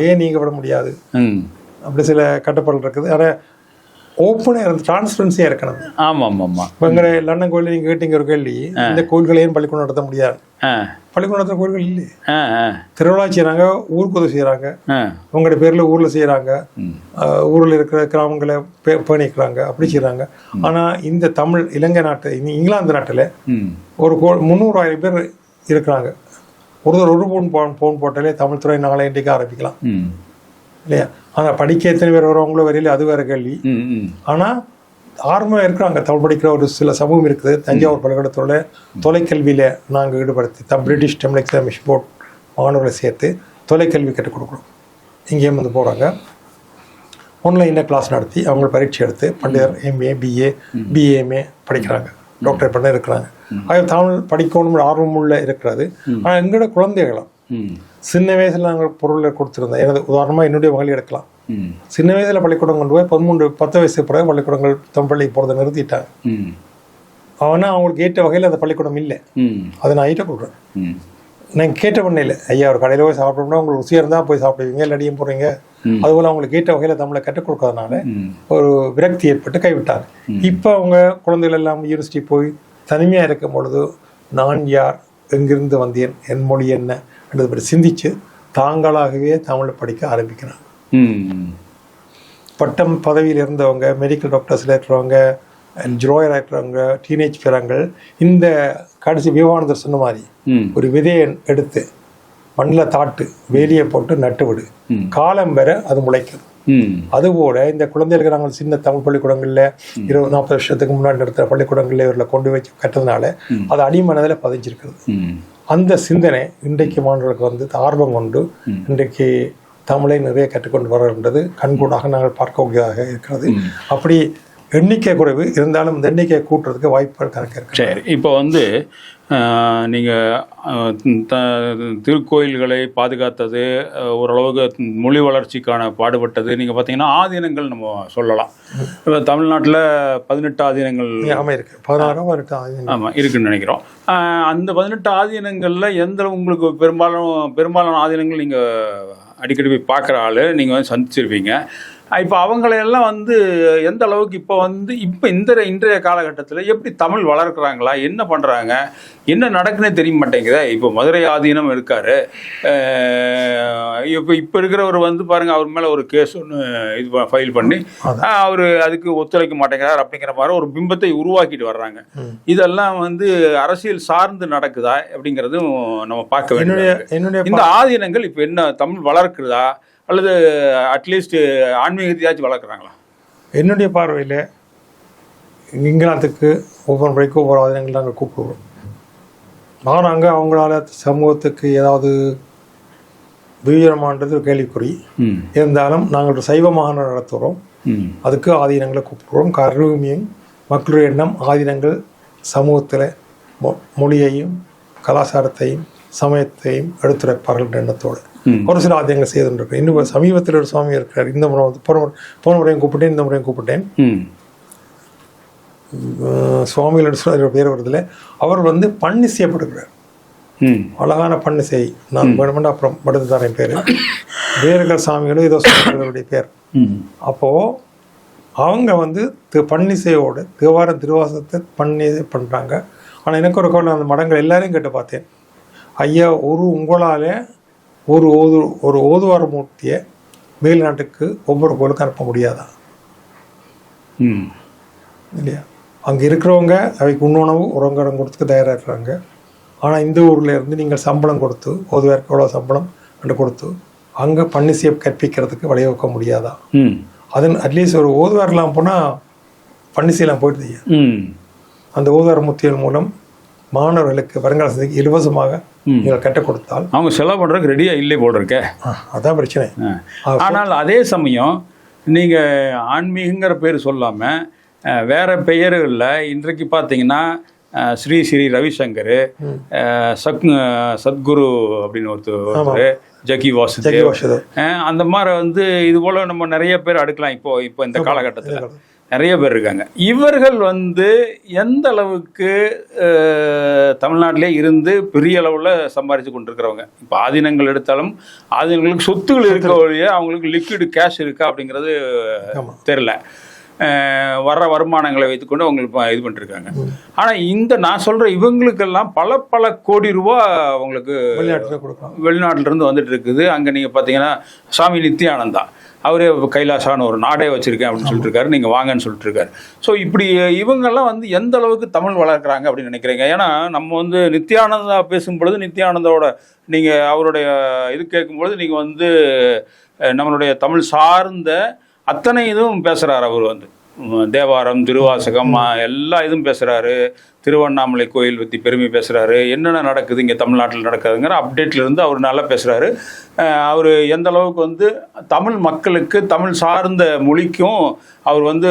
ஏன் நீங்கள் விட முடியாது? அப்படி சில கட்டுப்பாடுகள் இருக்குது. ஆனால் ஓப்பனாக இருந்து டிரான்ஸ்பரன்சியாக இருக்கணும். இப்போ எங்களை லண்டன் கோயில் நீங்கள் கேட்டீங்க ஒரு கேள்வி, இந்த கோயில்களையும் பள்ளிக்கூடம் நடத்த முடியாது. பள்ளிக்கூடம் நடத்துகிற கோயில்கள் இல்லையே, திருவிழா செய்கிறாங்க, ஊருக்கு உதவி செய்கிறாங்க, உங்களுடைய பேரில் ஊரில் செய்கிறாங்க, ஊரில் இருக்கிற கிராமங்களை பேணிக்கிறாங்க, அப்படி செய்கிறாங்க. ஆனால் இந்த தமிழ் இலங்கை நாட்டு இங்கிலாந்து நாட்டில் ஒரு 300,000 பேர் இருக்கிறாங்க. ஒரு பவுன் போட்டாலே தமிழ் துறை நாளை இன்றைக்கு ஆரம்பிக்கலாம் இல்லையா? ஆனால் படிக்க எத்தனை பேர் வருவாங்களோ வரையில அது வேற கேள்வி. ஆனால் ஆர்வமாக இருக்கிறாங்க, தமிழ் படிக்கிற ஒரு சில சமூகம் இருக்குது. தஞ்சாவூர் பல்கலைக்கழகத்தோட தொலைக்கல்வியில் நாங்கள் ஈடுபடுத்தி பிரிட்டிஷ் தமிழ் எக்ஸாமினேஷன் போர்ட் மாணவர்களை சேர்த்து தொலைக்கல்வி கற்றுக் கொடுக்குறோம். இங்கேயும் வந்து போகிறாங்க, ஆன்லைனில் கிளாஸ் நடத்தி அவங்க பரீட்சை எடுத்து பண்டிதர் MA BA BAMA படிக்கிறாங்க, டாக்டர் பண்ண இருக்கிறாங்க. அது தமிழ் படிக்கணும் ஆர்வமுள்ள இருக்கிறது. ஆனால் எங்களோட குழந்தைகளும் சின்ன வயசில் நாங்கள் பொருளை கொடுத்துருந்தோம். எனது உதாரணமாக என்னுடைய மகளிர் எடுக்கலாம். சின்ன வயசில் பள்ளிக்கூடம் கொண்டு போய் 10 வயசுக்கு பிறகு பள்ளிக்கூடங்கள் தமிழ் பள்ளிக்கு போகிறத நிறுத்திட்டாங்க. ஆனால் அவங்களுக்கு ஏற்ற வகையில் அந்த பள்ளிக்கூடம் இல்லை. அதை நான் ஐட்ட கொடுக்குறேன். நான் கேட்ட பண்ண இல்லை, ஐயா ஒரு கடையில் போய் சாப்பிட்டோம்னா உங்களுக்கு ருசியாக இருந்தால் போய் சாப்பிடுவீங்க, இல்லாடியும் போகிறீங்க. அதுபோல் அவங்களுக்கு ஏற்ற வகையில் தமிழை கற்றுக் கொடுக்கறதுனால ஒரு விரக்தி ஏற்பட்டு கைவிட்டாங்க. இப்போ அவங்க குழந்தைகள் எல்லாம் யூனிவர்சிட்டி போய் தனிமையாக இருக்கும் பொழுது நான் யார், எங்கிருந்து வந்தேன், என் மொழி என்ன என்றதை பற்றி சிந்தித்து தாங்களாகவே தமிழை படிக்க ஆரம்பிக்கிறாங்க. பட்டம் பதவியில் இருந்தவங்க, மெடிக்கல் டாக்டர்ஸில் இருக்கிறவங்க, ஜோயராக இருக்கிறவங்க, டீனேஜ் பிறங்கள் இந்த கடைசி விவேகானந்தர் சொன்ன மாதிரி ஒரு விதையை எடுத்து மண்ணில் தாட்டு வேலியை போட்டு நட்டு விடு, காலம் வர அது முளைக்கும். அதுபோல இந்த குழந்தைகளுக்கு நாங்கள் சின்ன தமிழ் பள்ளிக்கூடங்களில் 20-40 வருஷத்துக்கு முன்னாடி நடத்துகிற பள்ளிக்கூடங்களில் இவர்களை கொண்டு வச்சு கட்டுறதுனால அது அடிமனதில் பதிஞ்சிருக்கிறது. அந்த சிந்தனை இன்றைக்கு மாணவர்களுக்கு வந்து ஆர்வம் கொண்டு இன்றைக்கு தமிழை நிறைய கற்றுக்கொண்டு வருகின்றது கண்கூடாக நாங்கள் பார்க்கக்கூடியதாக இருக்கிறது. அப்படி எண்ணிக்கை குறைவு இருந்தாலும் இந்த எண்ணிக்கை கூட்டுறதுக்கு வாய்ப்புகள் கணக்கு இருக்கு. சரி, இப்போ வந்து நீங்கள் திருக்கோயில்களை பாதுகாத்தது, ஓரளவுக்கு மொழி வளர்ச்சிக்கான பாடுபட்டது, நீங்கள் பார்த்தீங்கன்னா ஆதீனங்கள் நம்ம சொல்லலாம். இப்போ தமிழ்நாட்டில் 18 ஆதீனங்கள் இருக்கு, 16 ஆமாம் இருக்குன்னு நினைக்கிறோம். அந்த 18 ஆதீனங்களில் எந்த உங்களுக்கு பெரும்பாலான ஆதீனங்கள் நீங்கள் அடிக்கடி போய் பார்க்குற ஆள் நீங்கள் வந்து சந்திச்சிருப்பீங்க. இப்போ அவங்களையெல்லாம் வந்து எந்த அளவுக்கு இப்போ இன்றைய காலகட்டத்தில் எப்படி தமிழ் வளர்க்குறாங்களா, என்ன பண்ணுறாங்க, என்ன நடக்குன்னே தெரிய மாட்டேங்குதே. இப்போ மதுரை ஆதீனம் இருக்கார். இப்போ இருக்கிறவர் வந்து பாருங்கள், அவர் மேலே ஒரு கேஸ் ஒன்று இது ஃபைல் பண்ணி அவர் அதுக்கு ஒத்துழைக்க மாட்டேங்கிறார் அப்படிங்கிற மாதிரி ஒரு பிம்பத்தை உருவாக்கிட்டு வர்றாங்க. இதெல்லாம் வந்து அரசியல் சார்ந்து நடக்குதா அப்படிங்கிறதும் நம்ம பார்க்க வேண்டிய. இந்த ஆதீனங்கள் இப்போ என்ன தமிழ் வளர்க்குறதா அல்லது அட்லீஸ்ட் ஆன்மீகத்தையாச்சும் வளர்க்குறாங்களா? என்னுடைய பார்வையில் இங்கிலாந்துக்கு ஒவ்வொரு முறைக்கும் ஒவ்வொரு ஆதீனங்கள் நாங்கள் கூப்பிடுவோம். நாங்கள் அவங்களால சமூகத்துக்கு ஏதாவது வீரமானது கேள்விக்குறி இருந்தாலும் நாங்கள் ஒரு சைவ மாகாணம் நடத்துகிறோம். அதுக்கு ஆதீனங்களை கூப்பிடுவோம். கருவியும் மக்களுடைய எண்ணம் ஆதீனங்கள் சமூகத்தில் மொழியையும் கலாச்சாரத்தையும் சமயத்தையும் எடுத்துரைப்பார்கள் எண்ணத்தோடு ஒரு சில ஆதீனங்கள் செய்துருக்கேன். இன்னும் சமீபத்தில் ஒரு சுவாமி இருக்கிறார். இந்த முறை வந்து போன முறையும் கூப்பிட்டேன், இந்த முறையும் கூப்பிட்டேன். சுவாமிகள் பேர் வருதில்லை. அவர் வந்து பண்ணி செய்யப்படுகிறார். அழகான பண்ணிசை. நான் வேணுமெண்டா அப்புறம் படுத்து தரேன் பேர். வேர்கள் சாமிகளும் ஏதோ சுவாமிகளுடைய பேர். அப்போது அவங்க வந்து பன்னிசையோடு தேவார திருவாசத்தை பண்ணி பண்ணுறாங்க. ஆனால் எனக்கு ஒரு கவலை, அந்த மடங்கள் எல்லாரையும் கேட்டு பார்த்தேன். ஐயா, உங்களால் ஒரு ஓதுவார மூர்த்தியை மேல்நாட்டுக்கு ஒவ்வொரு கோளுக்கும் அனுப்ப முடியாதா இல்லையா? அங்கே இருக்கிறவங்க அவைக்கு உண்ணவுணவு உரங்கடம் கொடுத்துக்கு தயாராக இருக்கிறாங்க. ஆனால் இந்த ஊரில் இருந்து நீங்கள் சம்பளம் கொடுத்து ஓதுவாருக்கு எவ்வளோ சம்பளம் என்று கொடுத்து அங்கே பன்னிசையை கற்பிக்கிறதுக்கு வழிவகுக்க முடியாதா? அதன் அட்லீஸ்ட் ஒரு ஓதுவாரெலாம் போனால் பன்னிசையெல்லாம் போயிடுது. அந்த ஓதுவார மூர்த்திகள் மூலம் மாணவர்களுக்கு வருங்காலத்துக்கு இலவசமாக நீங்கள் கற்றுக் கொடுத்தால் அவங்க செலவு பண்ணுறதுக்கு ரெடியாக இல்லை போல் இருக்க. அதான் பிரச்சனை. ஆனால் அதே சமயம் நீங்கள் ஆன்மீகங்கிற பேர் சொல்லாமல் வேறு பெயர்களில் இன்றைக்கு பார்த்தீங்கன்னா ஸ்ரீ ஸ்ரீ ரவிசங்கர், சத்குரு அப்படின்னு ஒருத்தர், ஜக்கி வாசுதேவ், அந்த மாதிரி வந்து இது போல் நம்ம நிறைய பேர் அடுக்கலாம். இப்போ இந்த காலகட்டத்தில் நிறைய பேர் இருக்காங்க. இவர்கள் வந்து எந்த அளவுக்கு தமிழ்நாட்டிலே இருந்து பெரிய அளவில் சம்பாதிச்சு கொண்டிருக்கிறவங்க. இப்போ ஆதீனங்கள் எடுத்தாலும் ஆதீனங்களுக்கு சொத்துகள் இருக்க வழியே அவங்களுக்கு லிக்விட் கேஷ் இருக்கா அப்படிங்கிறது தெரில. வர்ற வருமானங்களை வைத்துக்கொண்டு அவங்களுக்கு இது பண்ணிருக்காங்க. ஆனால் நான் சொல்கிற இவங்களுக்கெல்லாம் பல கோடி ரூபா அவங்களுக்கு வெளிநாட்டிலிருந்து வந்துட்டு இருக்குது. அங்கே நீங்கள் பார்த்தீங்கன்னா சுவாமி நித்யானந்தா அவரே கைலாசான்னு ஒரு நாடே வச்சுருக்கேன் அப்படின்னு சொல்லிட்டு இருக்காரு. நீங்கள் வாங்கன்னு சொல்லிட்டு இருக்காரு. ஸோ இப்படி இவங்கெல்லாம் வந்து எந்த அளவுக்கு தமிழ் வளர்க்குறாங்க அப்படின்னு நினைக்கிறீங்க? ஏன்னா நம்ம வந்து நித்யானந்தா பேசும்பொழுது நித்யானந்தாவோட நீங்கள் அவருடைய இது கேட்கும்பொழுது நீங்கள் வந்து நம்மளுடைய தமிழ் சார்ந்த அத்தனை இதுவும் பேசுகிறார். அவர் வந்து தேவாரம், திருவாசகம் எல்லா இதுவும் பேசுகிறாரு. திருவண்ணாமலை கோயில் பற்றி பெருமை பேசுகிறாரு. என்னென்ன நடக்குது இங்கே தமிழ்நாட்டில் நடக்குதுங்கிற அப்டேட்லேருந்து அவர் நல்லா பேசுகிறாரு. அவர் எந்த அளவுக்கு வந்து தமிழ் மக்களுக்கு தமிழ் சார்ந்த மொழிக்கும் அவர் வந்து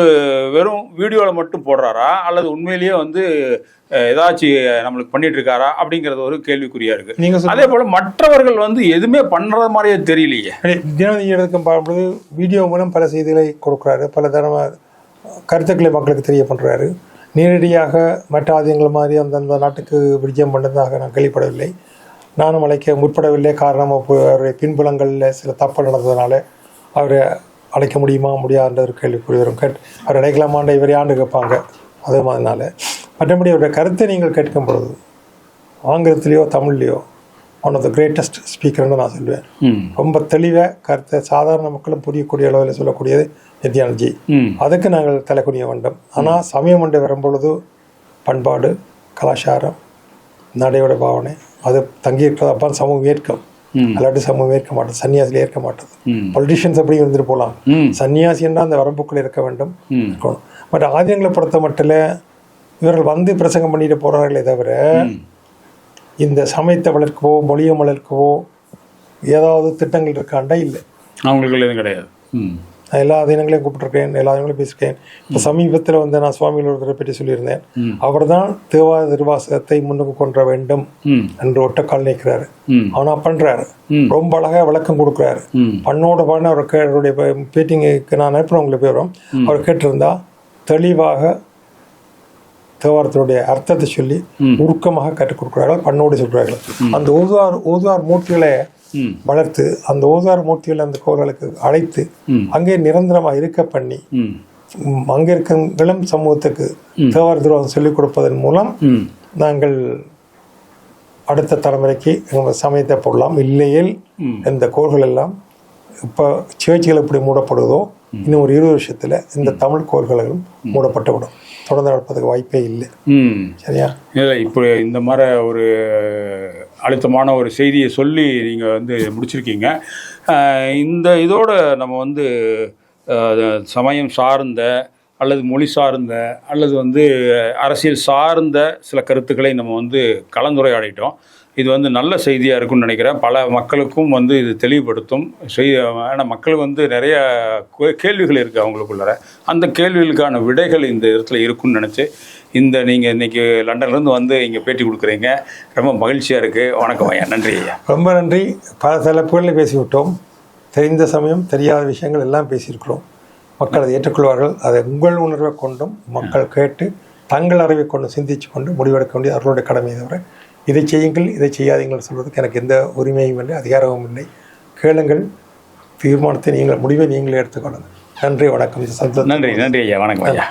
வெறும் வீடியோவில் மட்டும் போடுறாரா அல்லது உண்மையிலேயே வந்து ஏதாச்சும் நம்மளுக்கு பண்ணிட்டு இருக்காரா அப்படிங்கிறது ஒரு கேள்விக்குறியா இருக்கு. அதே போல மற்றவர்கள் வந்து எதுவுமே பண்ற மாதிரியே தெரியலையே. தினதிக்கும் பார்க்கும்போது வீடியோ மூலம் பல செய்திகளை கொடுக்குறாரு, பல தரமாக கருத்துக்களை மக்களுக்கு தெரிய பண்ணுறாரு. நேரடியாக மற்ற ஆதியங்கள் மாதிரி அந்தந்த நாட்டுக்கு விஜயம் பண்ணதாக நான் கேள்விப்படவில்லை. நானும் அழைக்க முற்படவில்லை. காரணம் அவருடைய பின்புலங்களில் சில தப்பு நடந்ததுனால அவரை அழைக்க முடியுமா முடியாதுன்ற ஒரு கேள்விக்குறி வரும். அவர் அழைக்கலாமான்ற இவரே ஆண்டு கேட்பாங்க. அதே மாதிரினால மற்றபடி அவருடைய கருத்தை நீங்கள் கேட்கும் பொழுது ஆங்கிலத்திலேயோ தமிழ்லையோ ஒன் ஆஃப் த கிரேட்டஸ்ட் ஸ்பீக்கர்னு நான் சொல்லுவேன். ரொம்ப தெளிவாக கருத்தை சாதாரண மக்களும் புரியக்கூடிய அளவில் சொல்லக்கூடியது நித்யானந்த்ஜி. அதுக்கு நாங்கள் தலைக்குனிய வேண்டும். ஆனால் சமயம் ஒன்றை வரும்பொழுது பண்பாடு, கலாச்சாரம், நடையோட பாவனை அது தங்கி இருக்கிறது. அப்போ சமூகம் ஏற்கும். அல்லாட்டி சமூகம் ஏற்க மாட்டேன். சன்னியாசியில் ஏற்க மாட்டேது. பொலிட்டிஷியன்ஸ் அப்படி இருந்துட்டு போகலாம். சன்னியாசின்னா அந்த வரம்புக்குள் இருக்க வேண்டும் இருக்கணும். பட் ஆதியங்களை பொறுத்த மட்டும் இவர்கள் வந்து பிரசங்கம் பண்ணிட்டு போகிறார்களே தவிர இந்த சமயத்தை வளர்க்கவோ மொழியை வளர்க்கவோ ஏதாவது திட்டங்கள் இருக்காண்டா இல்லை. அவங்களுக்கு எதுவும் கிடையாது. நான் எல்லா ஆதீனங்களையும் கூப்பிட்டுருக்கேன், எல்லா ஆதீனங்களையும் பேசியிருக்கேன். இப்போ சமீபத்தில் வந்து நான் சுவாமிகள் ஒருத்தரை பற்றி சொல்லியிருந்தேன். அவர் தான் தேவார திருவாசகத்தை முன்னுக்கு கொண்டு வேண்டும் என்று ஒட்டக்கால் நிற்கிறாரு. ஆனால் பண்ணுறாரு. ரொம்ப அழகாக விளக்கம் கொடுக்குறாரு. பண்ணோட பண்ண அவருடைய பேட்டிங்கு நான் அனுப்பினவங்களுக்கு போயிடும். அவர் கேட்டிருந்தா தெளிவாக தேவாரத்தினுடைய அர்த்தத்தை சொல்லி உருக்கமாக கற்றுக் கொடுக்குறார்கள். பண்ணோடு சொல்கிறார்கள். அந்த ஓதுவார் மூர்த்திகளை வளர்த்து அந்த ஓதார மூர்த்திகள் அந்த கோவில்களுக்கு அழைத்து அங்கே நிரந்தரமாக இருக்க பண்ணி அங்கே இருக்கிற இளம் சமூகத்துக்கு தேவார திருவாசகம் சொல்லிக் கொடுப்பதன் மூலம் நாங்கள் அடுத்த தலைமுறைக்கு எங்கள் சமயத்தை போடலாம். இல்லையில் இந்த கோள்கள் எல்லாம் இப்போ சுழற்சிகள் எப்படி மூடப்படுவதோ இன்னும் ஒரு 20 வருஷத்தில் இந்த தமிழ் கோள்களும் மூடப்பட்டு விடும். தொடர்ந்து நடப்பதுக்கு வாய்ப்பே இல்லை. சரியா? இல்லை, இப்போ இந்த மாதிரி ஒரு அழுத்தமான ஒரு செய்தியை சொல்லி நீங்கள் வந்து முடிச்சிருக்கீங்க. இந்த இதோட நம்ம வந்து சமயம் சார்ந்த அல்லது மொழி சார்ந்த அல்லது வந்து அரசியல் சார்ந்த சில கருத்துக்களை நம்ம வந்து கலந்துரையாடிட்டோம். இது வந்து நல்ல செய்தியாக இருக்குன்னு நினைக்கிறேன். பல மக்களுக்கும் வந்து இது தெளிவுபடுத்தும். ஏன்னா மக்கள் வந்து நிறைய கேள்விகள் இருக்குது அவங்களுக்குள்ளார. அந்த கேள்விகளுக்கான விடைகள் இந்த இடத்துல இருக்குன்னு நினச்சி நீங்கள் இன்றைக்கி லண்டன்லேருந்து வந்து இங்கே பேட்டி கொடுக்குறீங்க. ரொம்ப மகிழ்ச்சியாக இருக்குது. வணக்கம் ஐயா. நன்றி ஐயா. ரொம்ப நன்றி. பல தலைப்புகளில் பேசிவிட்டோம். தெரிந்த சமயம் தெரியாத விஷயங்கள் எல்லாம் பேசியிருக்கிறோம். மக்கள் அதை ஏற்றுக்கொள்வார்கள். அதை உங்கள் உணர்வை கொண்டும் மக்கள் கேட்டு தங்கள் அறிவை கொண்டு சிந்தித்து கொண்டு முடிவெடுக்க வேண்டிய அவர்களுடைய கடமை. தவிர இதை செய்யுங்கள் இதை செய்யாதீங்கள் சொல்வதற்கு எனக்கு எந்த உரிமையும் இல்லை, அதிகாரமும் இல்லை. கேளுங்கள், தீர்மானத்தை நீங்கள் முடிவை நீங்களே எடுத்துக்கொள்ளுங்கள். நன்றி, வணக்கம். நன்றி ஐயா. வணக்கம் ஐயா.